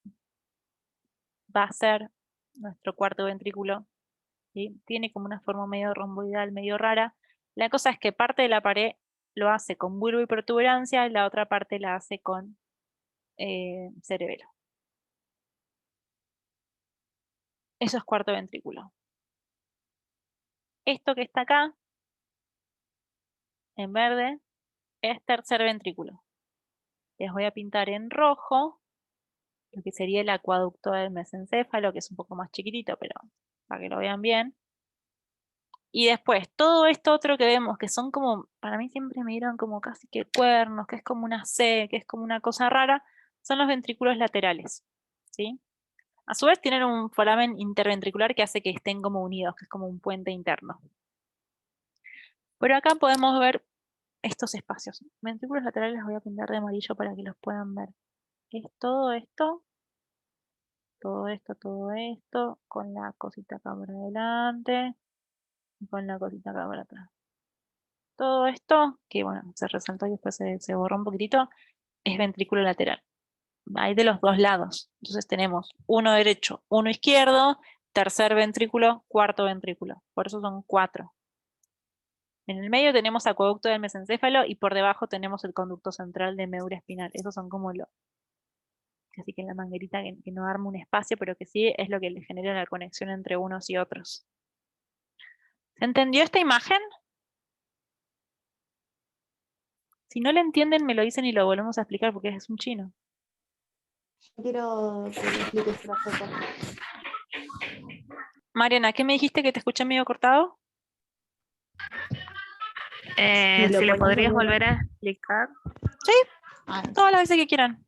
va a ser nuestro cuarto ventrículo. ¿Sí? Tiene como una forma medio romboidal, medio rara. La cosa es que parte de la pared lo hace con bulbo y protuberancia y la otra parte la hace con cerebelo. Eso es cuarto ventrículo. Esto que está acá, en verde, es tercer ventrículo. Les voy a pintar en rojo lo que sería el acueducto del mesencéfalo, que es un poco más chiquitito, pero para que lo vean bien. Y después, todo esto otro que vemos, que son como, para mí siempre me dieron como casi que cuernos, que es como una C, que es como una cosa rara, son los ventrículos laterales, ¿sí? A su vez tienen un foramen interventricular que hace que estén como unidos, que es como un puente interno. Pero acá podemos ver estos espacios. Ventrículos laterales los voy a pintar de amarillo para que los puedan ver. Es todo esto, con la cosita acá por adelante y con la cosita acá por atrás. Todo esto, que bueno, se resaltó y después se borró un poquitito, es ventrículo lateral. Hay de los dos lados. Entonces tenemos uno derecho, uno izquierdo, tercer ventrículo, cuarto ventrículo. Por eso son 4. En el medio tenemos acueducto del mesencéfalo y por debajo tenemos el conducto central de médula espinal. Esos son como los... Así que la manguerita que no arma un espacio, pero que sí es lo que le genera la conexión entre unos y otros. ¿Se entendió esta imagen? Si no la entienden, me lo dicen y lo volvemos a explicar porque es un chino. Yo quiero que me expliques una cosa. Mariana, ¿qué me dijiste que te escuché medio cortado? ¿Me lo Si lo podés podrías volver volver a explicar. Ah, Todas las veces que quieran.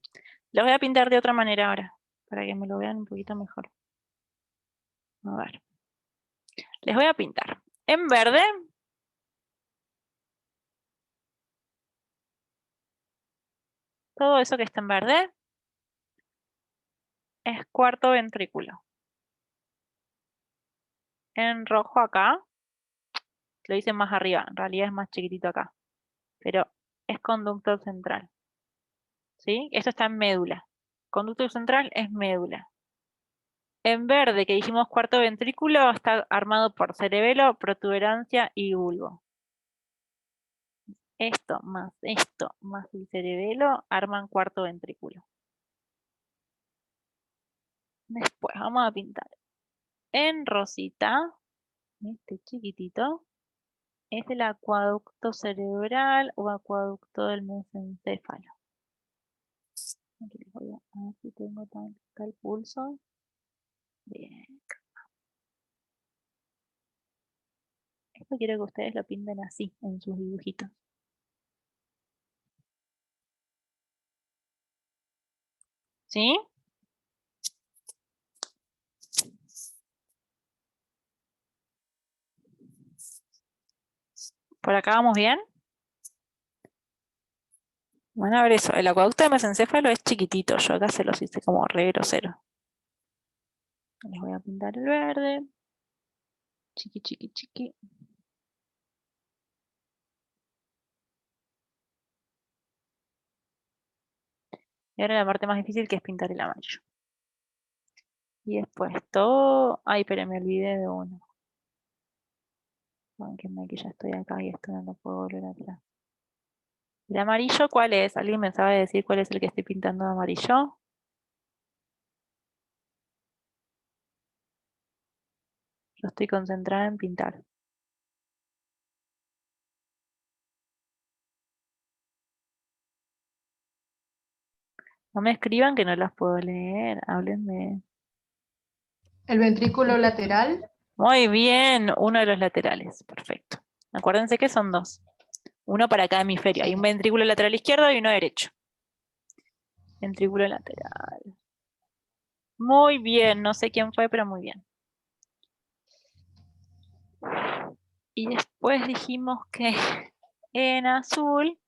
Los voy a pintar de otra manera ahora, para que me lo vean un poquito mejor. A ver. Les voy a pintar en verde. Todo eso que está en verde es cuarto ventrículo. En rojo acá, lo hice más arriba, en realidad es más chiquitito acá, pero es conducto central. ¿Sí? Esto está en médula. Conducto central es médula. En verde, que dijimos cuarto ventrículo, está armado por cerebelo, protuberancia y bulbo. Esto más el cerebelo arman cuarto ventrículo. Después vamos a pintar en rosita, este chiquitito, es el acueducto cerebral o acueducto del mesencéfalo. Aquí les voy a ver si tengo acá el pulso. Bien. Esto quiero que ustedes lo pinten así en sus dibujitos. ¿Sí? ¿Por acá vamos bien? Van a ver eso. El acueducto de mesencéfalo es chiquitito. Yo acá se los hice como re grosero. Les voy a pintar el verde. Chiqui, chiqui, chiqui. Y ahora la parte más difícil que es pintar el amarillo. Y después todo... Ay, pero me olvidé de uno. Bánquenme que ya estoy acá y esto no lo puedo volver atrás. ¿El amarillo cuál es? ¿Alguien me sabe decir cuál es el que estoy pintando de amarillo? Yo estoy concentrada en pintar. No me escriban que no las puedo leer. Háblenme. El ventrículo lateral. Muy bien, uno de los laterales. Perfecto. Acuérdense que son 2. Uno para cada hemisferio. Hay un ventrículo lateral izquierdo y uno derecho. Ventrículo lateral. Muy bien, no sé quién fue, pero muy bien. Y después dijimos que en azul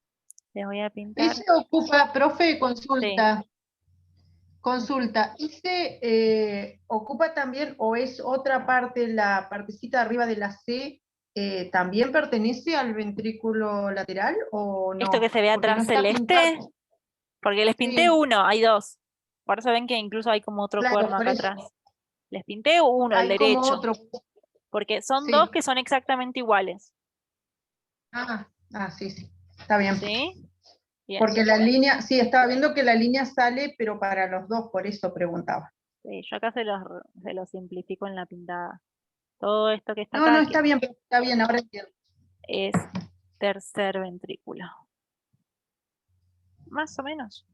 les voy a pintar. Ese ocupa, profe, consulta. Consulta, ¿ese ocupa también o es otra parte, la partecita de arriba de la C, también pertenece al ventrículo lateral o no? Esto que se ve Porque no atrás está celeste, pintado. porque les pinté Sí. uno, hay 2. Por eso ven que incluso hay como otro Claro, cuerno por acá eso. atrás. Les pinté uno, el Hay como derecho. otro. Porque son Sí. 2 que son exactamente iguales. Sí, sí. Está bien. ¿Sí? Bien. Porque la línea, sí, estaba viendo que la línea sale, pero para los dos, por eso preguntaba. Sí, yo acá se los simplifico en la pintada. Todo esto que está No, acá, no, que está bien, ahora entiendo. es tercer ventrículo. Más o menos.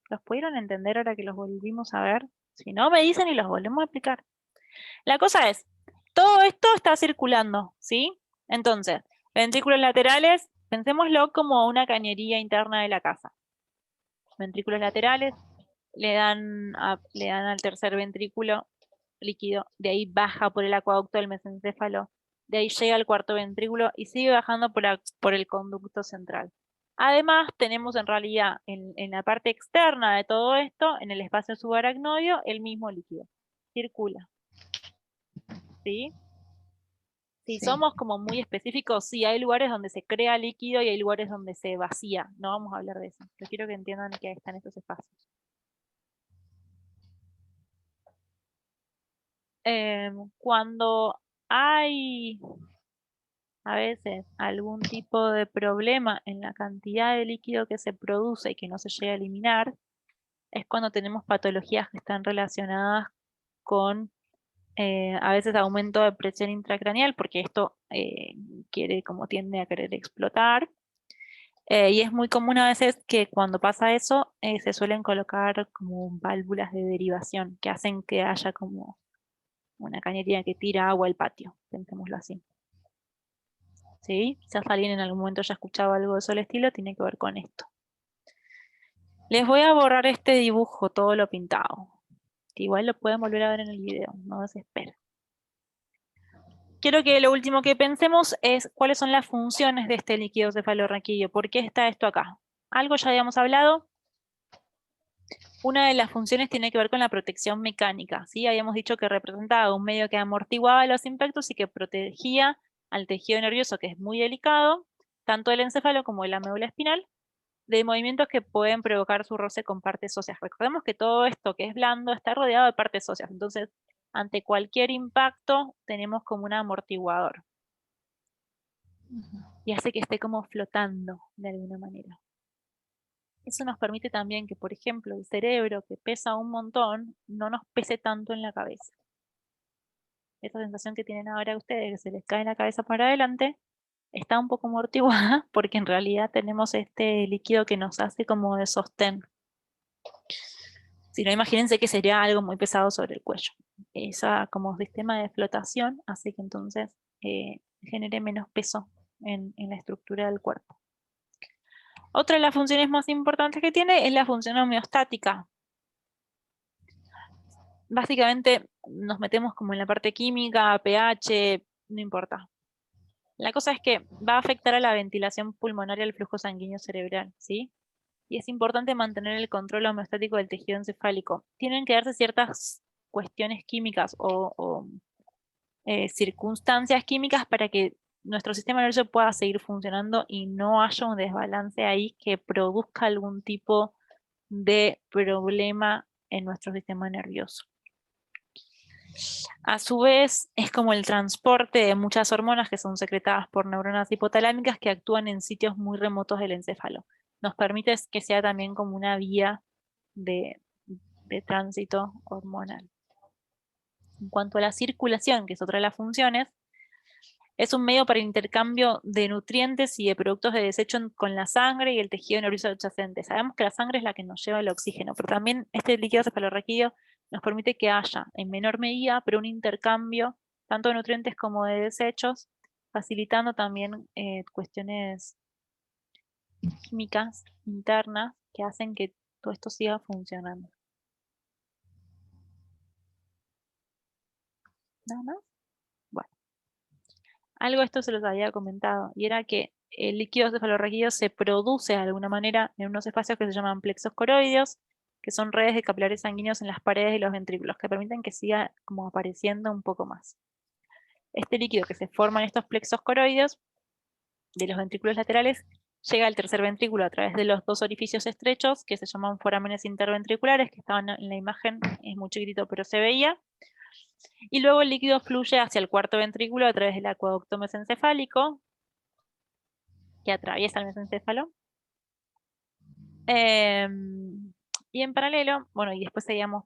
¿Los pudieron entender ahora que los volvimos a ver? Si no, me dicen y los volvemos a explicar. La cosa es, todo esto está circulando, ¿sí? Entonces, ventrículos laterales, pensémoslo como una cañería interna de la casa. Ventrículos laterales le dan al tercer ventrículo líquido, de ahí baja por el acueducto del mesencéfalo, de ahí llega al cuarto ventrículo y sigue bajando por el conducto central. Además, tenemos en realidad en la parte externa de todo esto, en el espacio subaracnoideo, el mismo líquido. Circula. ¿Sí? Si Sí. somos como muy específicos, sí, hay lugares donde se crea líquido y hay lugares donde se vacía. No vamos a hablar de eso. Yo quiero que entiendan que ahí están estos espacios. Cuando hay a veces algún tipo de problema en la cantidad de líquido que se produce y que no se llega a eliminar, es cuando tenemos patologías que están relacionadas con a veces aumento de presión intracraneal, porque esto tiende a querer explotar. Y es muy común a veces que cuando pasa eso se suelen colocar como válvulas de derivación que hacen que haya como una cañería que tira agua al patio, pensémoslo así. ¿Sí? Quizás alguien en algún momento ya escuchaba algo de eso al estilo, tiene que ver con esto. Les voy a borrar este dibujo, todo lo pintado. Que igual lo pueden volver a ver en el video, no desesperen. Quiero que lo último que pensemos es cuáles son las funciones de este líquido cefalorraquídeo. ¿Por qué está esto acá? Algo ya habíamos hablado. Una de las funciones tiene que ver con la protección mecánica, ¿sí? Habíamos dicho que representaba un medio que amortiguaba los impactos y que protegía al tejido nervioso, que es muy delicado, tanto el encéfalo como la médula espinal, de movimientos que pueden provocar su roce con partes óseas. Recordemos que todo esto que es blando está rodeado de partes óseas, entonces ante cualquier impacto tenemos como un amortiguador. Y hace que esté como flotando de alguna manera. Eso nos permite también que, por ejemplo, el cerebro, que pesa un montón, no nos pese tanto en la cabeza. Esa sensación que tienen ahora ustedes, que se les cae la cabeza para adelante, está un poco amortiguada porque en realidad tenemos este líquido que nos hace como de sostén. Si no, imagínense que sería algo muy pesado sobre el cuello. Esa como sistema de flotación hace que entonces genere menos peso en la estructura del cuerpo. Otra de las funciones más importantes que tiene es la función homeostática. Básicamente nos metemos como en la parte química, pH, no importa. La cosa es que va a afectar a la ventilación pulmonar y al flujo sanguíneo cerebral, ¿sí? Y es importante mantener el control homeostático del tejido encefálico. Tienen que darse ciertas cuestiones químicas o circunstancias químicas para que nuestro sistema nervioso pueda seguir funcionando y no haya un desbalance ahí que produzca algún tipo de problema en nuestro sistema nervioso. A su vez, es como el transporte de muchas hormonas que son secretadas por neuronas hipotalámicas que actúan en sitios muy remotos del encéfalo. Nos permite que sea también como una vía de tránsito hormonal. En cuanto a la circulación, que es otra de las funciones, es un medio para el intercambio de nutrientes y de productos de desecho con la sangre y el tejido nervioso adyacente. Sabemos que la sangre es la que nos lleva el oxígeno, pero también este líquido cefalorraquídeo nos permite que haya, en menor medida, pero un intercambio tanto de nutrientes como de desechos, facilitando también cuestiones químicas internas que hacen que todo esto siga funcionando. ¿Nada más? Bueno. Algo de esto se los había comentado, y era que el líquido cefalorraquídeo se produce de alguna manera en unos espacios que se llaman plexos coroideos, que son redes de capilares sanguíneos en las paredes de los ventrículos, que permiten que siga como apareciendo un poco más. Este líquido que se forma en estos plexos coroideos de los ventrículos laterales llega al tercer ventrículo a través de los dos orificios estrechos, que se llaman forámenes interventriculares, que estaban en la imagen, es muy chiquitito pero se veía. Y luego el líquido fluye hacia el cuarto ventrículo a través del acueducto mesencefálico, que atraviesa el mesencéfalo. Y en paralelo, bueno, y después seguíamos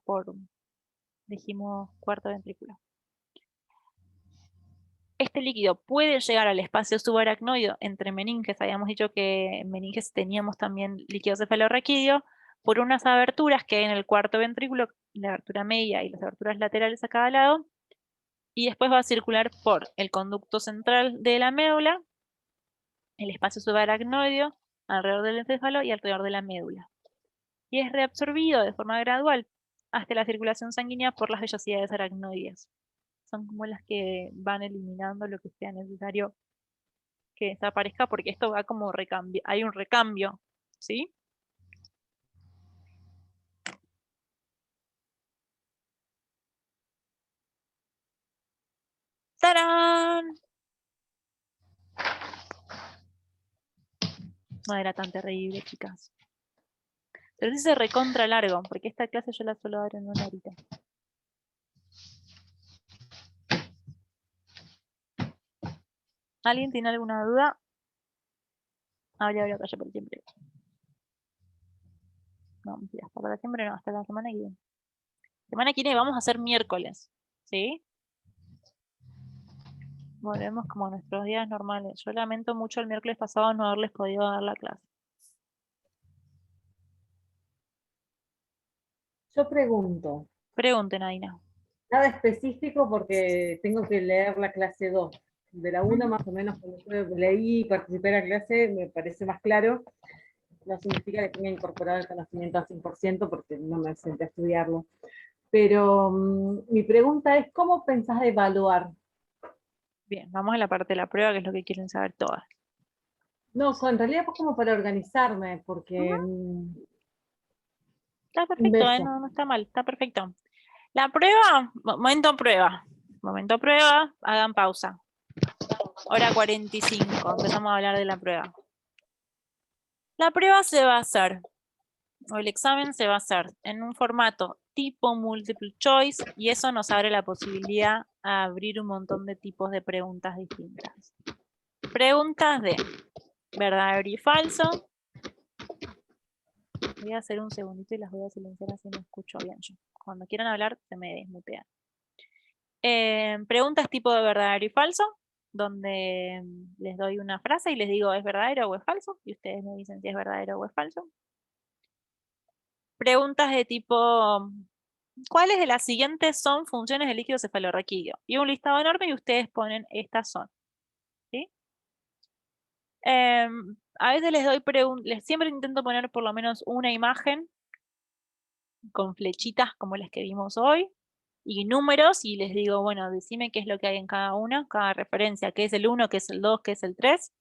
dijimos cuarto ventrículo. Este líquido puede llegar al espacio subaracnoideo entre meninges. Habíamos dicho que en meninges teníamos también líquido cefalorraquídeo por unas aberturas que hay en el cuarto ventrículo, la abertura media y las aberturas laterales a cada lado, y después va a circular por el conducto central de la médula, el espacio subaracnoideo, alrededor del encéfalo y alrededor de la médula. Y es reabsorbido de forma gradual hasta la circulación sanguínea por las vellosidades aracnoides. Son como las que van eliminando lo que sea necesario que desaparezca, porque esto va como recambio, hay un recambio, ¿sí? ¡Tarán! No era tan terrible, chicas. Pero sí se recontra largo, porque esta clase yo la suelo dar en una horita. ¿Alguien tiene alguna duda? Habla, calla para siempre. No, mentira, hasta para siempre no, hasta la semana que viene. Semana que viene vamos a hacer miércoles, ¿sí? Volvemos como a nuestros días normales. Yo lamento mucho el miércoles pasado no haberles podido dar la clase. Yo pregunto, Pregunten, Aina. nada específico porque tengo que leer la clase 2. De la 1 más o menos, cuando yo leí y participé en la clase, me parece más claro. No significa que tenga incorporado el conocimiento al 100% porque no me senté a estudiarlo. Pero mi pregunta es, ¿cómo pensás evaluar? Bien, vamos a la parte de la prueba, que es lo que quieren saber todas. No, en realidad pues como para organizarme, porque Está perfecto, beso. no está mal, está perfecto. La prueba, momento prueba, hagan pausa. Hora 45, empezamos a hablar de la prueba. La prueba se va a hacer, o el examen se va a hacer en un formato tipo multiple choice, y eso nos abre la posibilidad a abrir un montón de tipos de preguntas distintas. Preguntas de verdadero y falso. Voy a hacer un segundito y las voy a silenciar así me escucho bien yo. Cuando quieran hablar, se me desmutean. Preguntas tipo de verdadero y falso, donde les doy una frase y les digo es verdadero o es falso, y ustedes me dicen si es verdadero o es falso. Preguntas de tipo, ¿cuáles de las siguientes son funciones del líquido cefalorraquídeo? Y un listado enorme y ustedes ponen estas son. ¿Sí? A veces les doy siempre intento poner por lo menos una imagen con flechitas como las que vimos hoy, y números, y les digo, bueno, decime qué es lo que hay en cada una, cada referencia, qué es el 1, qué es el 2, qué es el 3.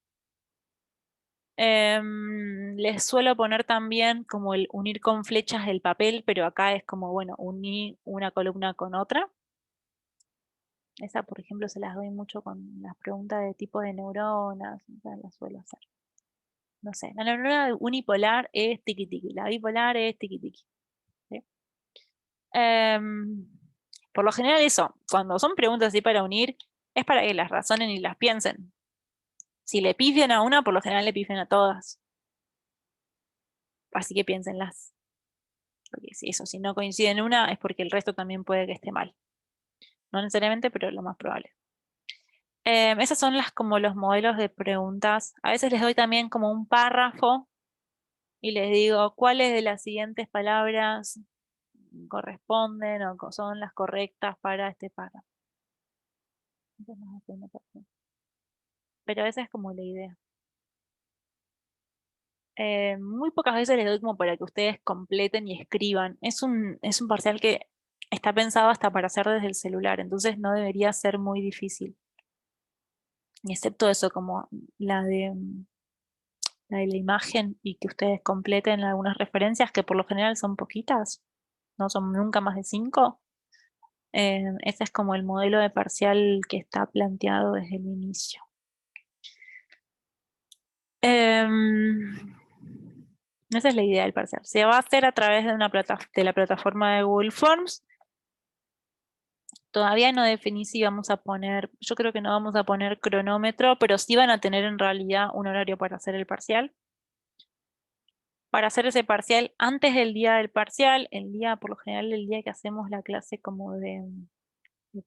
Les suelo poner también como el unir con flechas el papel, pero acá es como, bueno, unir una columna con otra. Esa, por ejemplo, se las doy mucho con las preguntas de tipo de neuronas, las suelo hacer. No sé, la neurona unipolar es tiki tiki, la bipolar es tiki tiki. ¿Sí? Por lo general eso, cuando son preguntas así para unir, es para que las razonen y las piensen. Si le pifian a una, por lo general le pifian a todas. Así que piénsenlas. Porque si no coincide en una, es porque el resto también puede que esté mal. No necesariamente, pero es lo más probable. Esas son como los modelos de preguntas. A veces les doy también como un párrafo y les digo cuáles de las siguientes palabras corresponden o son las correctas para este párrafo. Pero esa es como la idea. Muy pocas veces les doy como para que ustedes completen y escriban. Es un parcial que está pensado hasta para hacer desde el celular, entonces no debería ser muy difícil. Excepto eso, como la de la imagen y que ustedes completen algunas referencias, que por lo general son poquitas, no son nunca más de 5. Ese es como el modelo de parcial que está planteado desde el inicio. Esa es la idea del parcial. Se va a hacer a través de la plataforma de Google Forms. Todavía no definí si vamos a poner, yo creo que no vamos a poner cronómetro, pero sí van a tener en realidad un horario para hacer el parcial. para hacer ese parcial antes del día del parcial, por lo general el día que hacemos la clase como de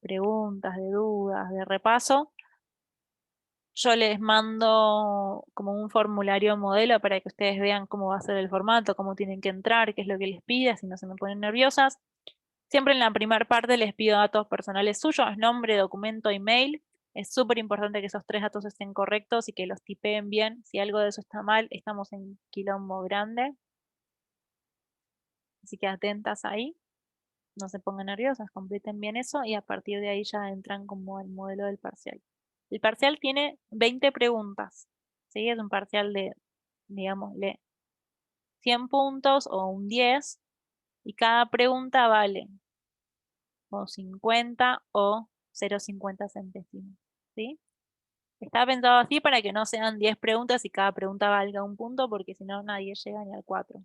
preguntas, de dudas, de repaso, yo les mando como un formulario modelo para que ustedes vean cómo va a ser el formato, cómo tienen que entrar, qué es lo que les pide, si no se me ponen nerviosas. Siempre en la primera parte les pido datos personales suyos, nombre, documento, email. Es súper importante que esos 3 datos estén correctos y que los tipeen bien. Si algo de eso está mal, estamos en quilombo grande. Así que atentas ahí. No se pongan nerviosas, completen bien eso y a partir de ahí ya entran como al modelo del parcial. El parcial tiene 20 preguntas. ¿Sí? Es un parcial de, digámosle, 100 puntos o un 10 y cada pregunta vale o 50 o 0,50 centésimos. ¿Sí? Está pensado así para que no sean 10 preguntas y cada pregunta valga un punto, porque si no nadie llega ni al 4.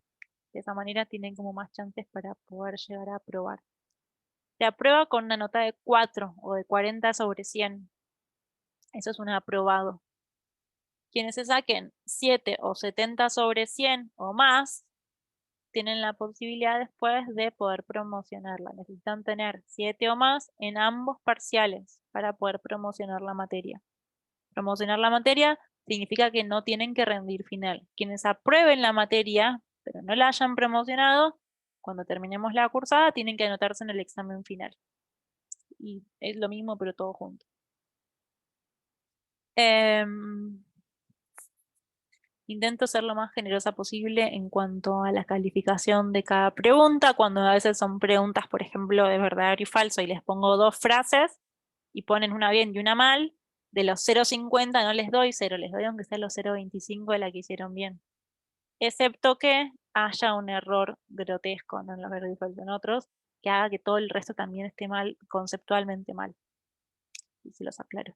De esa manera tienen como más chances para poder llegar a aprobar. Se aprueba con una nota de 4 o de 40 sobre 100. Eso es un aprobado. Quienes se saquen 7 o 70 sobre 100 o más, tienen la posibilidad después de poder promocionarla. Necesitan tener 7 o más en ambos parciales para poder promocionar la materia. Promocionar la materia significa que no tienen que rendir final. Quienes aprueben la materia, pero no la hayan promocionado, cuando terminemos la cursada, tienen que anotarse en el examen final. Y es lo mismo, pero todo junto. Intento ser lo más generosa posible en cuanto a la calificación de cada pregunta. Cuando a veces son preguntas, por ejemplo, de verdadero y falso, y les pongo 2 frases, y ponen una bien y una mal, de los 0,50 no les doy 0, les doy aunque sea los 0,25 de la que hicieron bien. Excepto que haya un error grotesco, no en los verdadero y falso, en otros, que haga que todo el resto también esté mal, conceptualmente mal. Y se los aclaro.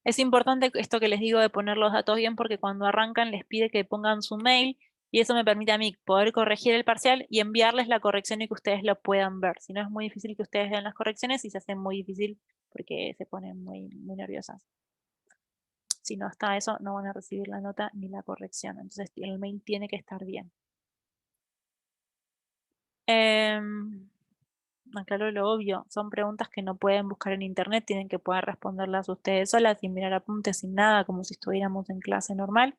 Es importante esto que les digo de poner los datos bien porque cuando arrancan les pide que pongan su mail y eso me permite a mí poder corregir el parcial y enviarles la corrección y que ustedes lo puedan ver. Si no es muy difícil que ustedes vean las correcciones y se hace muy difícil porque se ponen muy nerviosas. Si no está eso, no van a recibir la nota ni la corrección. Entonces el mail tiene que estar bien. Aclaro lo obvio, son preguntas que no pueden buscar en internet, tienen que poder responderlas ustedes solas, sin mirar apuntes, sin nada, como si estuviéramos en clase normal.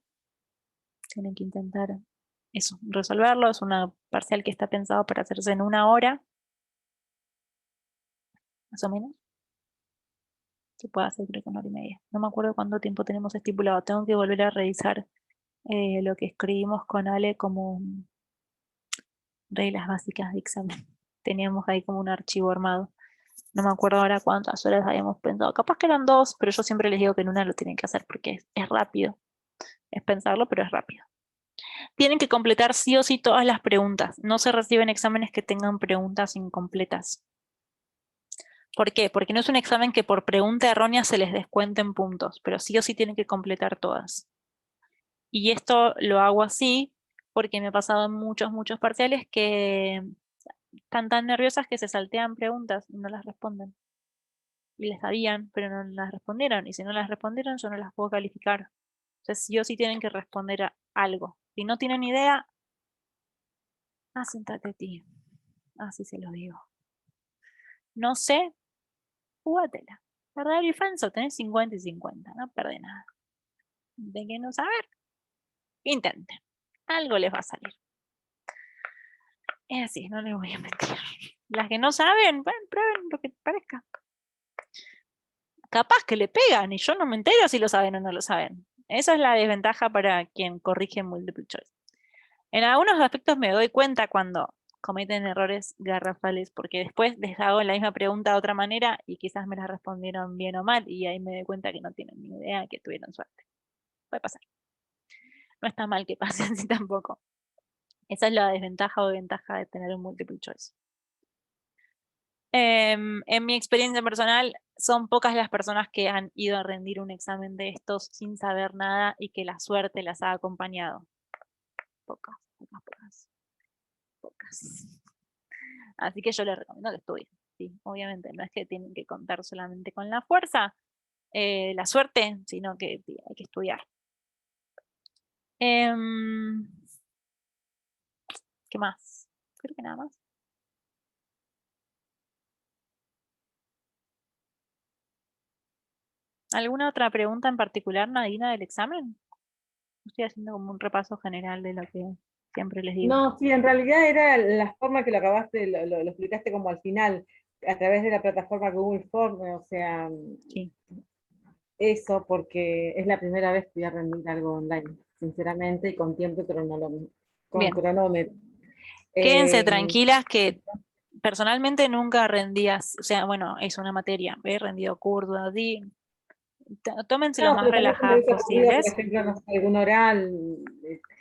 Tienen que intentar eso, resolverlo. Es una parcial que está pensado para hacerse en 1 hora, más o menos. Se puede hacer creo que 1 hora y media. No me acuerdo cuánto tiempo tenemos estipulado. Tengo que volver a revisar lo que escribimos con Ale como reglas básicas de examen. Teníamos ahí como un archivo armado. No me acuerdo ahora cuántas horas habíamos pensado. Capaz que eran 2, pero yo siempre les digo que en 1 lo tienen que hacer porque es rápido. Es pensarlo, pero es rápido. Tienen que completar sí o sí todas las preguntas. No se reciben exámenes que tengan preguntas incompletas. ¿Por qué? Porque no es un examen que por pregunta errónea se les descuenten puntos, pero sí o sí tienen que completar todas. Y esto lo hago así porque me ha pasado en muchos parciales que están tan nerviosas que se saltean preguntas y no las responden. Y les sabían, pero no las respondieron. Y si no las respondieron, yo no las puedo calificar. Entonces, sí o sí tienen que responder a algo. Si no tienen idea, sentate, tío. Así se lo digo. No sé, jugátela. Verdadero y falso, tenés 50 y 50, no perdés nada. De que no saber, intenten. Algo les va a salir. Es así, no les voy a mentir. Las que no saben, bueno, prueben lo que parezca. Capaz que le pegan y yo no me entero si lo saben o no lo saben. Esa es la desventaja para quien corrige multiple choice. En algunos aspectos me doy cuenta cuando cometen errores garrafales, porque después les hago la misma pregunta de otra manera y quizás me la respondieron bien o mal, y ahí me doy cuenta que no tienen ni idea, que tuvieron suerte. Puede pasar. No está mal que pase así tampoco. Esa es la desventaja o ventaja de tener un multiple choice. En mi experiencia personal, son pocas las personas que han ido a rendir un examen de estos sin saber nada y que la suerte las ha acompañado. Pocas. Así que yo les recomiendo que estudien. Sí, obviamente, no es que tienen que contar solamente con la fuerza, la suerte, sino que hay que estudiar. Em, ¿Qué más? Creo que nada más. ¿Alguna otra pregunta en particular, Nadina, del examen? Estoy haciendo como un repaso general de lo que siempre les digo. No, sí, en realidad era la forma que lo acabaste, lo explicaste como al final, a través de la plataforma Google Forms, o sea, Sí. eso, porque es la primera vez que voy a rendir algo online, sinceramente, y con tiempo y con Bien. cronómetro. Quédense Eh, tranquilas que personalmente nunca rendías, o sea, bueno, es una materia, he rendido curso, así. Tómense lo no, más pero también se me relajadas hubiese ocurrido, por posibles. ejemplo, no sé, algún oral,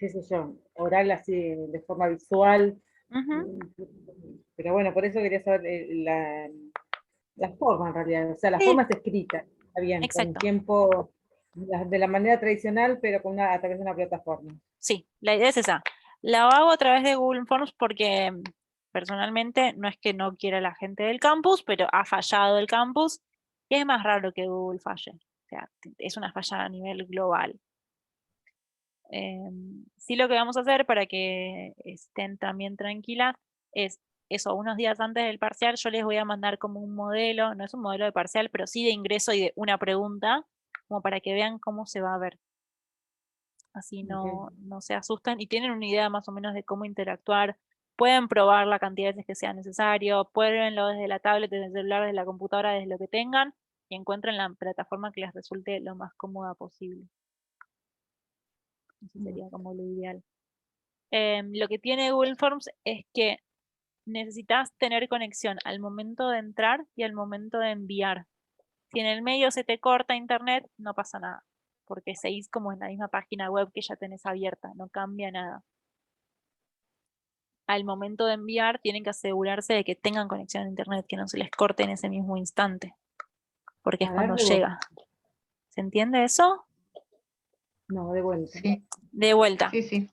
qué sé yo, oral así de forma visual. Ujú. Pero bueno, por eso quería saber la forma en realidad. O sea, la Sí, forma es escrita, está bien, con exacto. tiempo, de la manera tradicional, pero a través de una plataforma. Sí, la idea es esa. La hago a través de Google Forms porque personalmente no es que no quiera la gente del campus, pero ha fallado el campus y es más raro que Google falle. O sea, es una falla a nivel global. Sí, lo que vamos a hacer para que estén también tranquilas es eso, unos días antes del parcial yo les voy a mandar como un modelo, no es un modelo de parcial, pero sí de ingreso y de una pregunta, como para que vean cómo se va a ver. Así no se asustan y tienen una idea más o menos de cómo interactuar. Pueden probar la cantidad de veces que sea necesario, pruébenlo desde la tablet, desde el celular, desde la computadora, desde lo que tengan y encuentren la plataforma que les resulte lo más cómoda posible. Eso sería como lo ideal. Lo que tiene Google Forms es que necesitas tener conexión al momento de entrar y al momento de enviar. Si en el medio se te corta internet, no pasa nada, porque seguís como en la misma página web que ya tenés abierta, no cambia nada. Al momento de enviar tienen que asegurarse de que tengan conexión a internet, que no se les corte en ese mismo instante, porque es A ver, cuando de vuelta. llega. ¿Se entiende eso? No, de vuelta. Sí, De vuelta. sí, sí.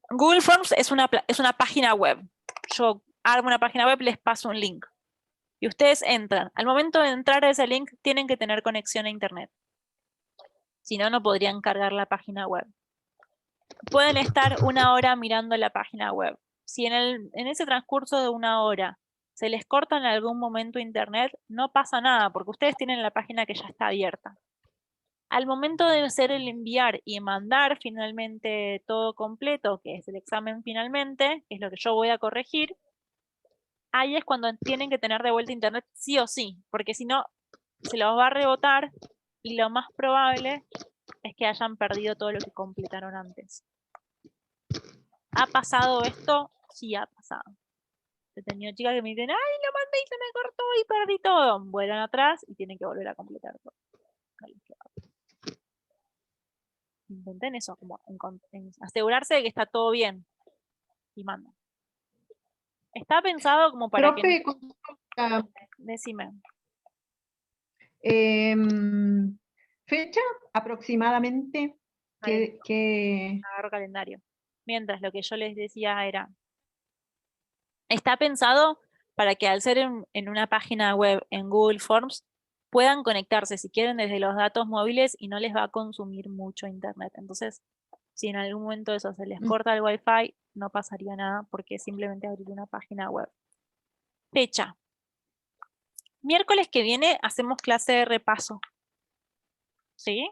Google Forms es una página web. Yo armo una página web, les paso un link. Y ustedes entran. Al momento de entrar a ese link, tienen que tener conexión a internet. Si no, no podrían cargar la página web. Pueden estar una hora mirando la página web. Si en ese transcurso de una hora se les corta en algún momento internet, no pasa nada, porque ustedes tienen la página que ya está abierta. Al momento de hacer el enviar y mandar finalmente todo completo, que es el examen finalmente, que es lo que yo voy a corregir, ahí es cuando tienen que tener de vuelta internet sí o sí, porque si no, se los va a rebotar y lo más probable es que hayan perdido todo lo que completaron antes. ¿Ha pasado esto? Sí, ha pasado. He tenido chicas que me dicen, ay, lo mandé y se me cortó y perdí todo. Vuelven atrás y tienen que volver a completar todo. Intenten eso, como asegurarse de que está todo bien y mandan. Está pensado como para Profe, que... consulta, Decime. ¿fecha aproximadamente? Agarro calendario. Mientras lo que yo les decía era, está pensado para que al ser en una página web en Google Forms puedan conectarse si quieren desde los datos móviles y no les va a consumir mucho internet. Entonces, si en algún momento eso se les corta el Wi-Fi, no pasaría nada porque es simplemente abrir una página web. Fecha. Miércoles que viene hacemos clase de repaso. ¿Sí?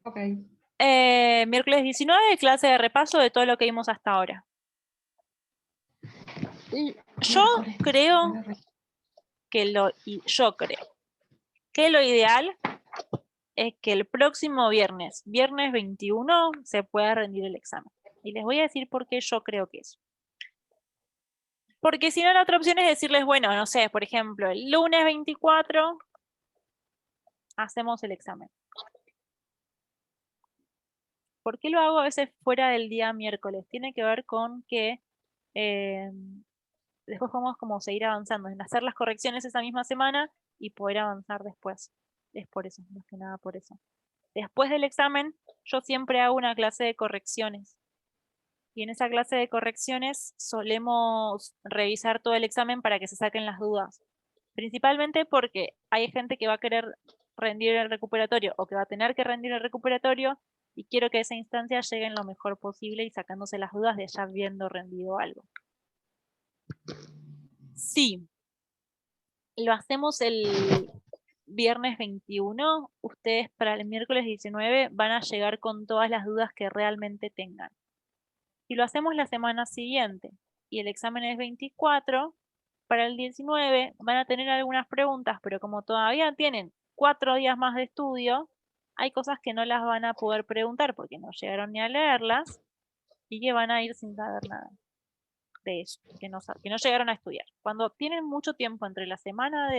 Ok. Miércoles 19, clase de repaso de todo lo que vimos hasta ahora. Yo creo que lo ideal es que el próximo viernes 21, se pueda rendir el examen. Y les voy a decir por qué yo creo que es. Porque si no, la otra opción es decirles, bueno, no sé, por ejemplo, el lunes 24 hacemos el examen. ¿Por qué lo hago a veces fuera del día miércoles? Tiene que ver con que después podemos como seguir avanzando, en hacer las correcciones esa misma semana y poder avanzar después. Es por eso, más que nada por eso. Después del examen, yo siempre hago una clase de correcciones. Y en esa clase de correcciones solemos revisar todo el examen para que se saquen las dudas. Principalmente porque hay gente que va a querer rendir el recuperatorio o que va a tener que rendir el recuperatorio Y quiero que esa instancia llegue en lo mejor posible y sacándose las dudas de ya habiendo rendido algo. Sí, lo hacemos el viernes 21, ustedes para el miércoles 19 van a llegar con todas las dudas que realmente tengan. Si lo hacemos la semana siguiente y el examen es 24, para el 19 van a tener algunas preguntas, pero como todavía tienen 4 días más de estudio, hay cosas que no las van a poder preguntar porque no llegaron ni a leerlas y que van a ir sin saber nada de eso, que no llegaron a estudiar. Cuando tienen mucho tiempo entre la semana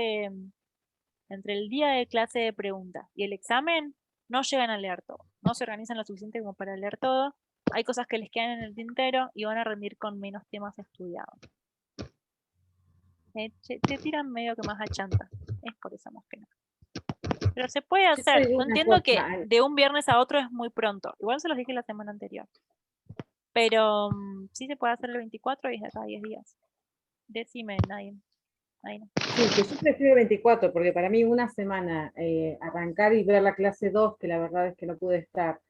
entre el día de clase de preguntas y el examen, no llegan a leer todo, no se organizan lo suficiente como para leer todo, hay cosas que les quedan en el tintero y van a rendir con menos temas estudiados. Te tiran medio que más a chanta, es por eso más que no. Pero se puede hacer, yo entiendo que de un viernes a otro es muy pronto, igual se los dije la semana anterior. Pero sí se puede hacer el 24 y es de acá a 10 días. Decime, nadie. No. Sí, que yo prefiero 24, porque para mí una semana arrancar y ver la clase 2, que la verdad es que no pude estar,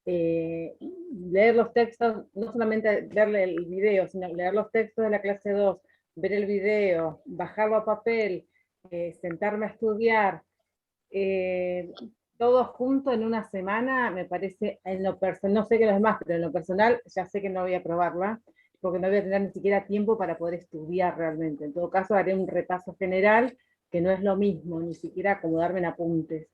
leer los textos, no solamente verle el video, sino leer los textos de la clase 2, ver el video, bajarlo a papel, sentarme a estudiar, todo junto en una semana, me parece, en lo personal, no sé qué los demás, pero en lo personal ya sé que no voy a probarla, porque no voy a tener ni siquiera tiempo para poder estudiar realmente. En todo caso, haré un repaso general, que no es lo mismo, ni siquiera acomodarme en apuntes.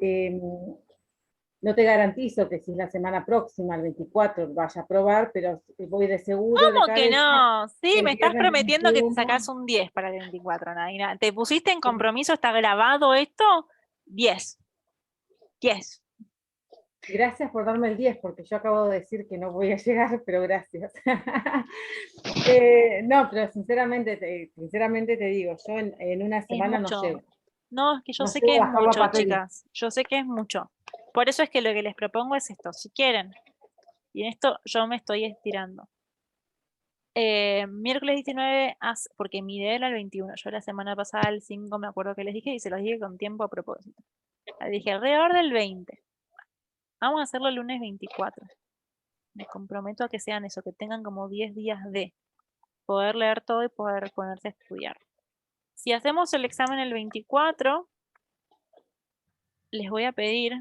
No te garantizo que si es la semana próxima, el 24, vaya a probar, pero voy de seguro. ¿Cómo de que no? Sí, me estás prometiendo 21, que te sacás un 10 para el 24, Naina. ¿Te pusiste en compromiso? ¿Está grabado esto? 10. 10. Gracias por darme el 10, porque yo acabo de decir que no voy a llegar, pero gracias. No, pero sinceramente te digo, yo en una semana no llego. No, es que yo No sé llego que a es bajar la mucho, papel. chicas. Yo sé que es mucho. Por eso es que lo que les propongo es esto, si quieren. Y en esto yo me estoy estirando. Miércoles 19, porque mi idea era el 21. Yo la semana pasada, el 5, me acuerdo que les dije, y se los dije con tiempo a propósito. Les dije alrededor del 20. Vamos a hacerlo el lunes 24. Me comprometo a que sean eso, que tengan como 10 días de poder leer todo y poder ponerse a estudiar. Si hacemos el examen el 24, les voy a pedir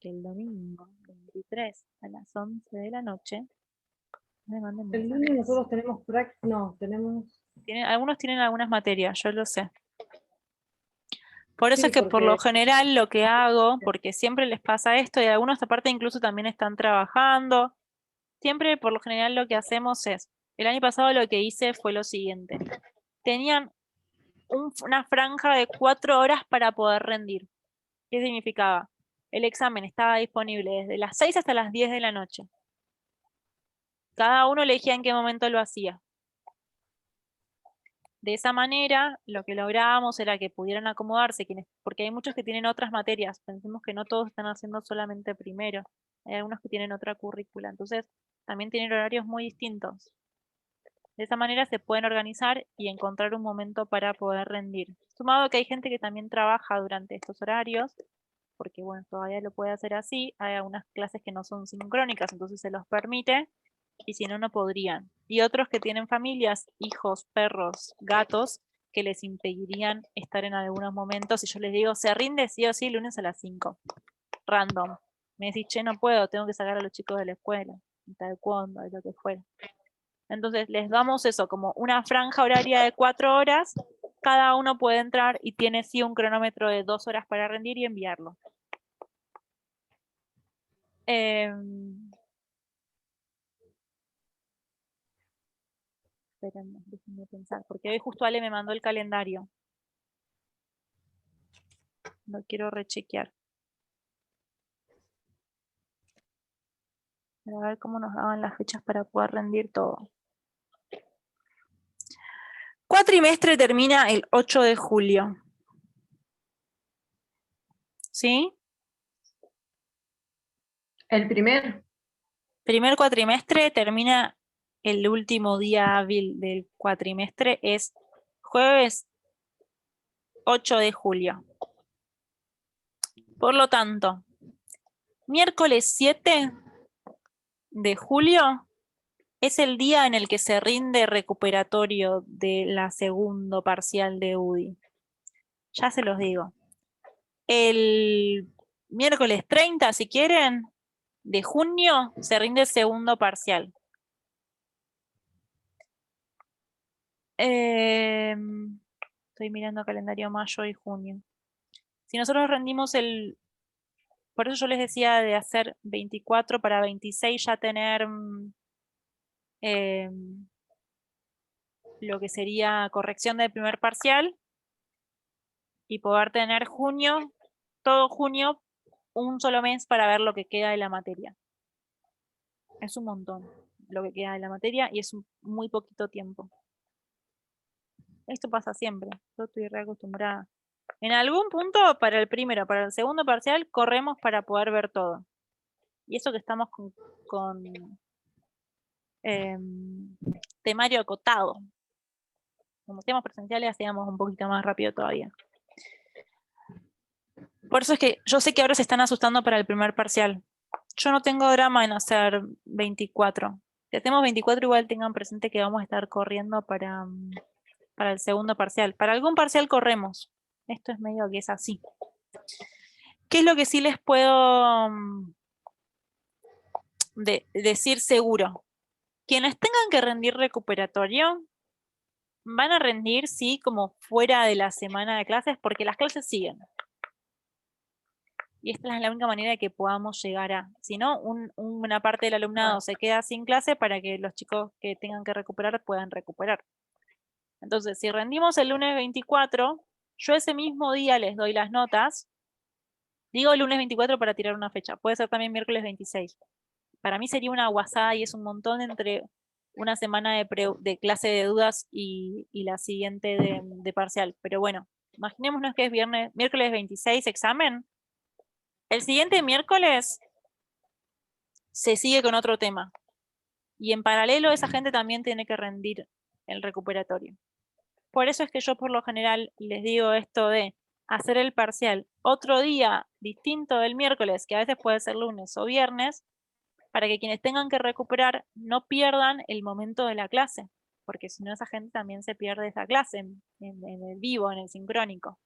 que el domingo 23 a las 11 de la noche me manden El mensajes. lunes nosotros tenemos Algunos tienen algunas materias, yo lo sé. Por eso Sí, es que por lo porque general lo que hago, porque siempre les pasa esto, y algunos aparte incluso también están trabajando, siempre por lo general lo que hacemos es, el año pasado lo que hice fue lo siguiente. Tenían una franja de 4 horas para poder rendir. ¿Qué significaba? El examen estaba disponible desde las 6 hasta las 10 de la noche. Cada uno elegía en qué momento lo hacía. De esa manera, lo que lográbamos era que pudieran acomodarse, porque hay muchos que tienen otras materias. Pensemos que no todos están haciendo solamente primero. Hay algunos que tienen otra currícula. Entonces, también tienen horarios muy distintos. De esa manera se pueden organizar y encontrar un momento para poder rendir. Sumado que hay gente que también trabaja durante estos horarios, porque bueno, todavía lo puede hacer así. Hay algunas clases que no son sincrónicas, entonces se los permite. Y si no, no podrían. Y otros que tienen familias, hijos, perros, gatos, que les impedirían estar en algunos momentos. Y yo les digo, se rinde sí o sí lunes a las 5. Random. Me decís, che, no puedo, tengo que sacar a los chicos de la escuela, taekwondo, de lo que fuera. Entonces les damos eso, como una franja horaria de 4 horas. Cada uno puede entrar y tiene sí un cronómetro de 2 horas para rendir y enviarlo. Espérenme, déjenme pensar, porque hoy justo Ale me mandó el calendario. Lo quiero rechequear. Para ver cómo nos daban las fechas para poder rendir todo. Cuatrimestre termina el 8 de julio. ¿Sí? El primer. Primer cuatrimestre termina el último día hábil del cuatrimestre, es jueves 8 de julio. Por lo tanto, Miércoles 7 de julio es el día en el que se rinde recuperatorio de la segundo parcial de UDI. Ya se los digo. El miércoles 30, si quieren, de junio, se rinde el segundo parcial. Estoy mirando calendario mayo y junio. Si nosotros rendimos por eso yo les decía de hacer 24 para 26 ya tener lo que sería corrección del primer parcial y poder tener junio, todo junio, un solo mes para ver lo que queda de la materia. Es un montón lo que queda de la materia y es muy poquito tiempo. Esto pasa siempre, yo estoy reacostumbrada. En algún punto, para el primero, para el segundo parcial, corremos para poder ver todo. Y eso que estamos con temario acotado. Como temas presenciales hacíamos un poquito más rápido todavía. Por eso es que yo sé que ahora se están asustando para el primer parcial. Yo no tengo drama en hacer 24. Si hacemos 24, igual tengan presente que vamos a estar corriendo para el segundo parcial. Para algún parcial corremos. Esto es medio que es así. ¿Qué es lo que sí les puedo decir seguro? Quienes tengan que rendir recuperatorio, van a rendir, sí, como fuera de la semana de clases, porque las clases siguen. Y esta es la única manera de que podamos llegar a, si no, una parte del alumnado se queda sin clase para que los chicos que tengan que recuperar puedan recuperar. Entonces, si rendimos el lunes 24, yo ese mismo día les doy las notas. Digo lunes 24 para tirar una fecha, puede ser también miércoles 26. Para mí sería una guasada y es un montón entre una semana de clase de dudas y la siguiente de parcial. Pero bueno, imaginémonos que es miércoles 26 examen. El siguiente miércoles se sigue con otro tema. Y en paralelo esa gente también tiene que rendir el recuperatorio. Por eso es que yo por lo general les digo esto de hacer el parcial otro día distinto del miércoles, que a veces puede ser lunes o viernes, para que quienes tengan que recuperar no pierdan el momento de la clase, porque si no esa gente también se pierde esa clase en el vivo, en el sincrónico.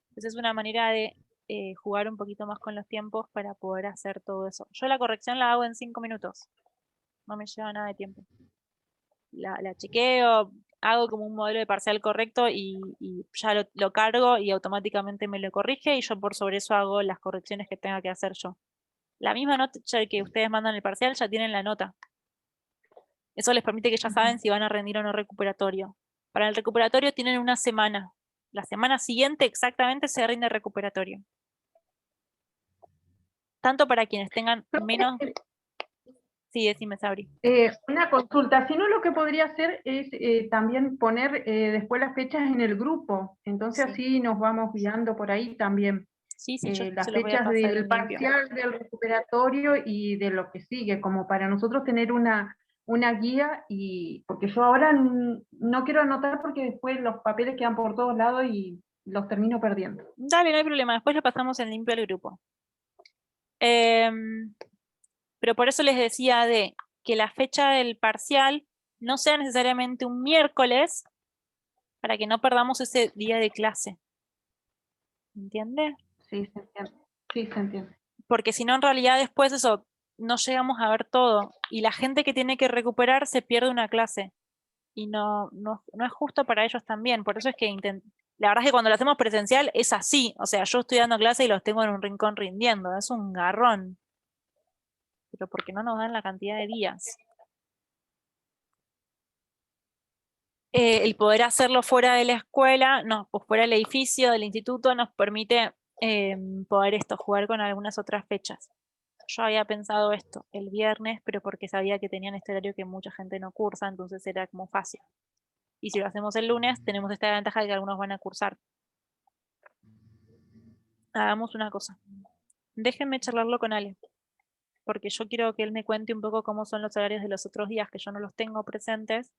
Entonces es una manera de jugar un poquito más con los tiempos para poder hacer todo eso. Yo la corrección la hago en 5 minutos, no me lleva nada de tiempo. La chequeo, hago como un modelo de parcial correcto y ya lo cargo y automáticamente me lo corrige y yo por sobre eso hago las correcciones que tenga que hacer yo. La misma nota que ustedes mandan el parcial ya tienen la nota. Eso les permite que ya saben si van a rendir o no recuperatorio. Para el recuperatorio tienen una semana. La semana siguiente exactamente se rinde recuperatorio. Tanto para quienes tengan menos... Sí, decime, Sabri. Una consulta, si no lo que podría hacer es también poner después las fechas en el grupo, entonces Sí. así nos vamos guiando por ahí también. Sí, yo Las se los voy a fechas pasar del en limpio. parcial, del recuperatorio y de lo que sigue, como para nosotros tener una guía, y porque yo ahora no quiero anotar porque después los papeles quedan por todos lados y los termino perdiendo. Dale, no hay problema, después lo pasamos en limpio al grupo. Pero por eso les decía de que la fecha del parcial no sea necesariamente un miércoles para que no perdamos ese día de clase. ¿Entiende? Sí, se entiende. Sí, se entiende. Porque si no, en realidad después eso, no llegamos a ver todo. Y la gente que tiene que recuperar se pierde una clase. Y no es justo para ellos también. Por eso es que la verdad es que cuando lo hacemos presencial es así. O sea, yo estoy dando clase y los tengo en un rincón rindiendo. Es un garrón. Pero porque no nos dan la cantidad de días. El poder hacerlo fuera de la escuela, no, pues fuera del edificio, del instituto, nos permite poder jugar con algunas otras fechas. Yo había pensado esto el viernes, pero porque sabía que tenían este horario que mucha gente no cursa, entonces era como fácil. Y si lo hacemos el lunes, tenemos esta ventaja de que algunos van a cursar. Hagamos una cosa. Déjenme charlarlo con Ale, porque yo quiero que él me cuente un poco cómo son los horarios de los otros días, que yo no los tengo presentes,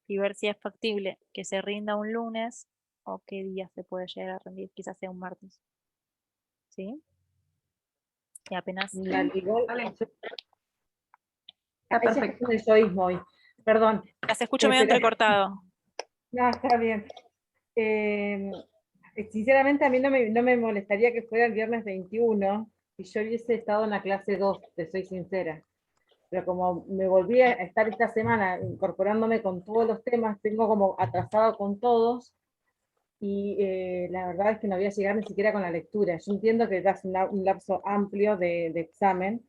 y ver si es factible que se rinda un lunes o qué día se puede llegar a rendir, quizás sea un martes. ¿Sí? Y apenas... Igual, Vale. yo- Está ahí ya perfecto. estoy con el yoísmo hoy. Perdón. Se escucha medio pero- entrecortado. No, está bien. Sinceramente, a mí no me molestaría que fuera el viernes 21 si yo hubiese estado en la clase 2, te soy sincera. Pero como me volví a estar esta semana incorporándome con todos los temas, tengo como atrasado con todos, y la verdad es que no voy a llegar ni siquiera con la lectura. Yo entiendo que das un lapso amplio de examen,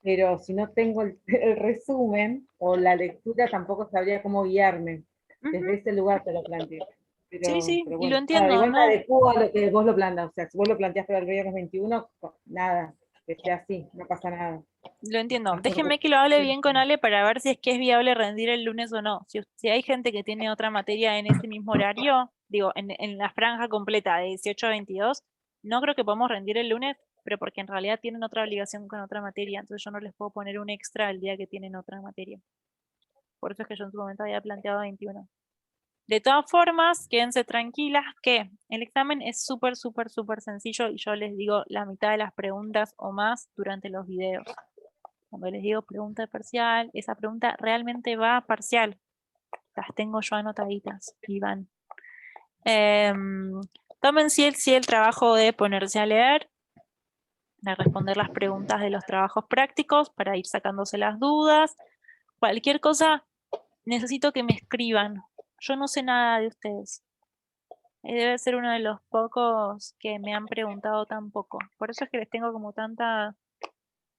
pero si no tengo el resumen o la lectura, tampoco sabría cómo guiarme. Desde ese lugar te lo planteo. Sí, sí, Pero y lo bueno, entiendo, igual me ¿no? adecuo a lo que vos lo planteas. O sea, si vos lo planteás para el viernes 21, nada, que sea así, no pasa nada. Lo entiendo. Tampoco- Déjenme que lo hable bien con Ale para ver si es que es viable rendir el lunes o no. Si hay gente que tiene otra materia en ese mismo horario, digo, en la franja completa de 18 a 22, no creo que podamos rendir el lunes, pero porque en realidad tienen otra obligación con otra materia, entonces yo no les puedo poner un extra el día que tienen otra materia. Por eso es que yo en su momento había planteado 21. De todas formas, quédense tranquilas que el examen es súper, súper, súper sencillo y yo les digo la mitad de las preguntas o más durante los videos. Cuando les digo pregunta de parcial, esa pregunta realmente va a parcial. Las tengo yo anotaditas y van. Tomen sí el trabajo de ponerse a leer, de responder las preguntas de los trabajos prácticos para ir sacándose las dudas. Cualquier cosa, necesito que me escriban. Yo no sé nada de ustedes. Debe ser uno de los pocos que me han preguntado tan poco. Por eso es que les tengo como tanta,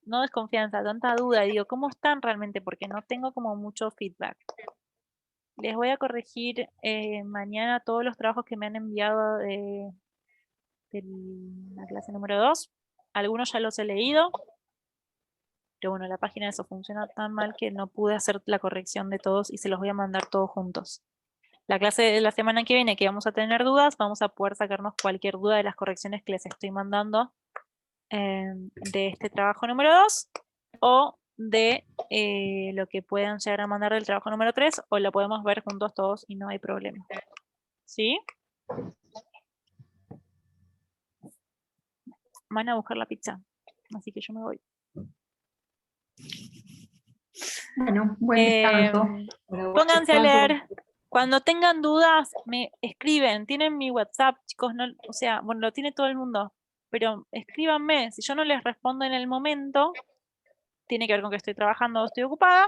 no desconfianza, tanta duda. Y digo, ¿cómo están realmente? Porque no tengo como mucho feedback. Les voy a corregir mañana todos los trabajos que me han enviado de la clase número 2. Algunos ya los he leído. Pero bueno, la página de eso funciona tan mal que no pude hacer la corrección de todos y se los voy a mandar todos juntos. La clase de la semana que viene que vamos a tener dudas, vamos a poder sacarnos cualquier duda de las correcciones que les estoy mandando de este trabajo número 2 o de lo que puedan llegar a mandar del trabajo número 3 o lo podemos ver juntos todos y no hay problema. ¿Sí? Van a buscar la pizza, así que yo me voy. Bueno, buen descanso. Pónganse a leer. Cuando tengan dudas, me escriben. Tienen mi WhatsApp, chicos. No, o sea, bueno, lo tiene todo el mundo. Pero escríbanme. Si yo no les respondo en el momento, tiene que ver con que estoy trabajando o estoy ocupada.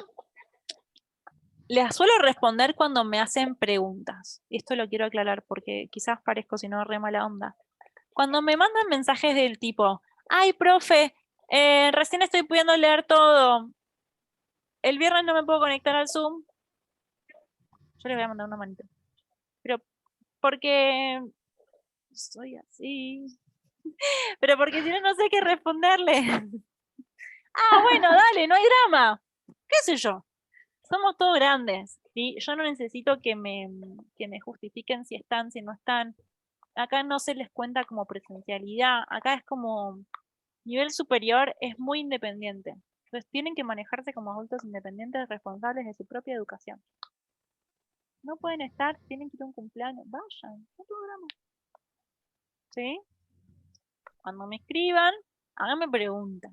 Les suelo responder cuando me hacen preguntas. Y esto lo quiero aclarar porque quizás parezco, si no, re mala onda. Cuando me mandan mensajes del tipo, ay, profe, recién estoy pudiendo leer todo. El viernes no me puedo conectar al Zoom. Yo les voy a mandar una manita. Pero porque soy así. Pero porque si no, no sé qué responderle. Ah, bueno, dale, no hay drama. ¿Qué sé yo? Somos todos grandes, ¿sí? Yo no necesito que me justifiquen si están, si no están. Acá no se les cuenta como presencialidad. Acá es como nivel superior, es muy independiente. Entonces tienen que manejarse como adultos independientes, responsables de su propia educación. No pueden estar, tienen que ir a un cumpleaños. Vayan, no tengo drama. ¿Sí? Cuando me escriban, háganme preguntas.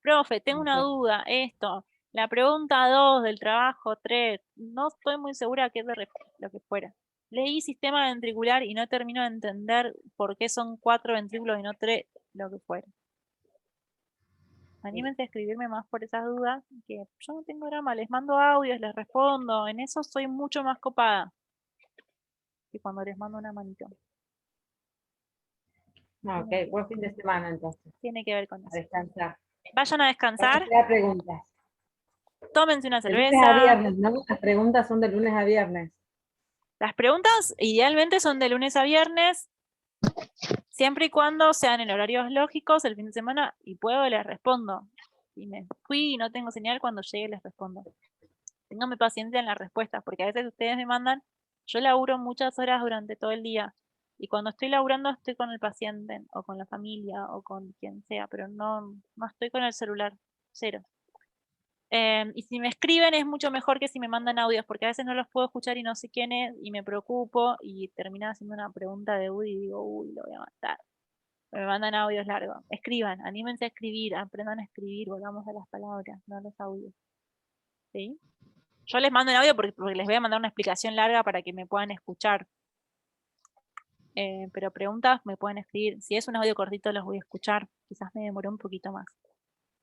Profe, tengo una duda, esto. La pregunta 2 del trabajo 3, no estoy muy segura qué es lo que fuera. Leí sistema ventricular y no termino de entender por qué son 4 ventrículos y no 3, lo que fuera. Anímense a escribirme más por esas dudas, que yo no tengo drama, les mando audios, les respondo, en eso soy mucho más copada que cuando les mando una manito. Ok, buen fin de semana entonces. Tiene que ver con A eso. descansar. Vayan a descansar, Vamos a hacer preguntas. tómense una De lunes a cerveza. viernes, ¿no? Las preguntas son de lunes a viernes. Las preguntas idealmente son de lunes a viernes, siempre y cuando sean en horarios lógicos el fin de semana y puedo les respondo. Si me fui y no tengo señal, cuando llegue les respondo. Ténganme paciencia en las respuestas, porque a veces ustedes me mandan, yo laburo muchas horas durante todo el día y cuando estoy laburando estoy con el paciente o con la familia o con quien sea, pero no estoy con el celular, cero. Y si me escriben es mucho mejor que si me mandan audios, porque a veces no los puedo escuchar y no sé quién es, y me preocupo, y termina haciendo una pregunta de uy, y digo, uy, lo voy a matar. Me mandan audios largos. Escriban, anímense a escribir, aprendan a escribir, volvamos a las palabras, no a los audios. ¿Sí? Yo les mando un audio porque les voy a mandar una explicación larga para que me puedan escuchar. Pero preguntas me pueden escribir. Si es un audio cortito los voy a escuchar. Quizás me demoré un poquito más.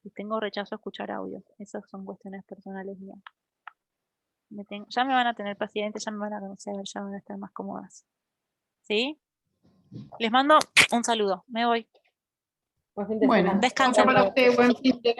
Y tengo rechazo a escuchar audio. Esas son cuestiones personales mías. Ya me van a tener pacientes, ya me van a conocer, ya van a estar más cómodas. ¿Sí? Les mando un saludo. Me voy. Buen fin de Bueno, semana. Descansen. otro para usted, buen fin de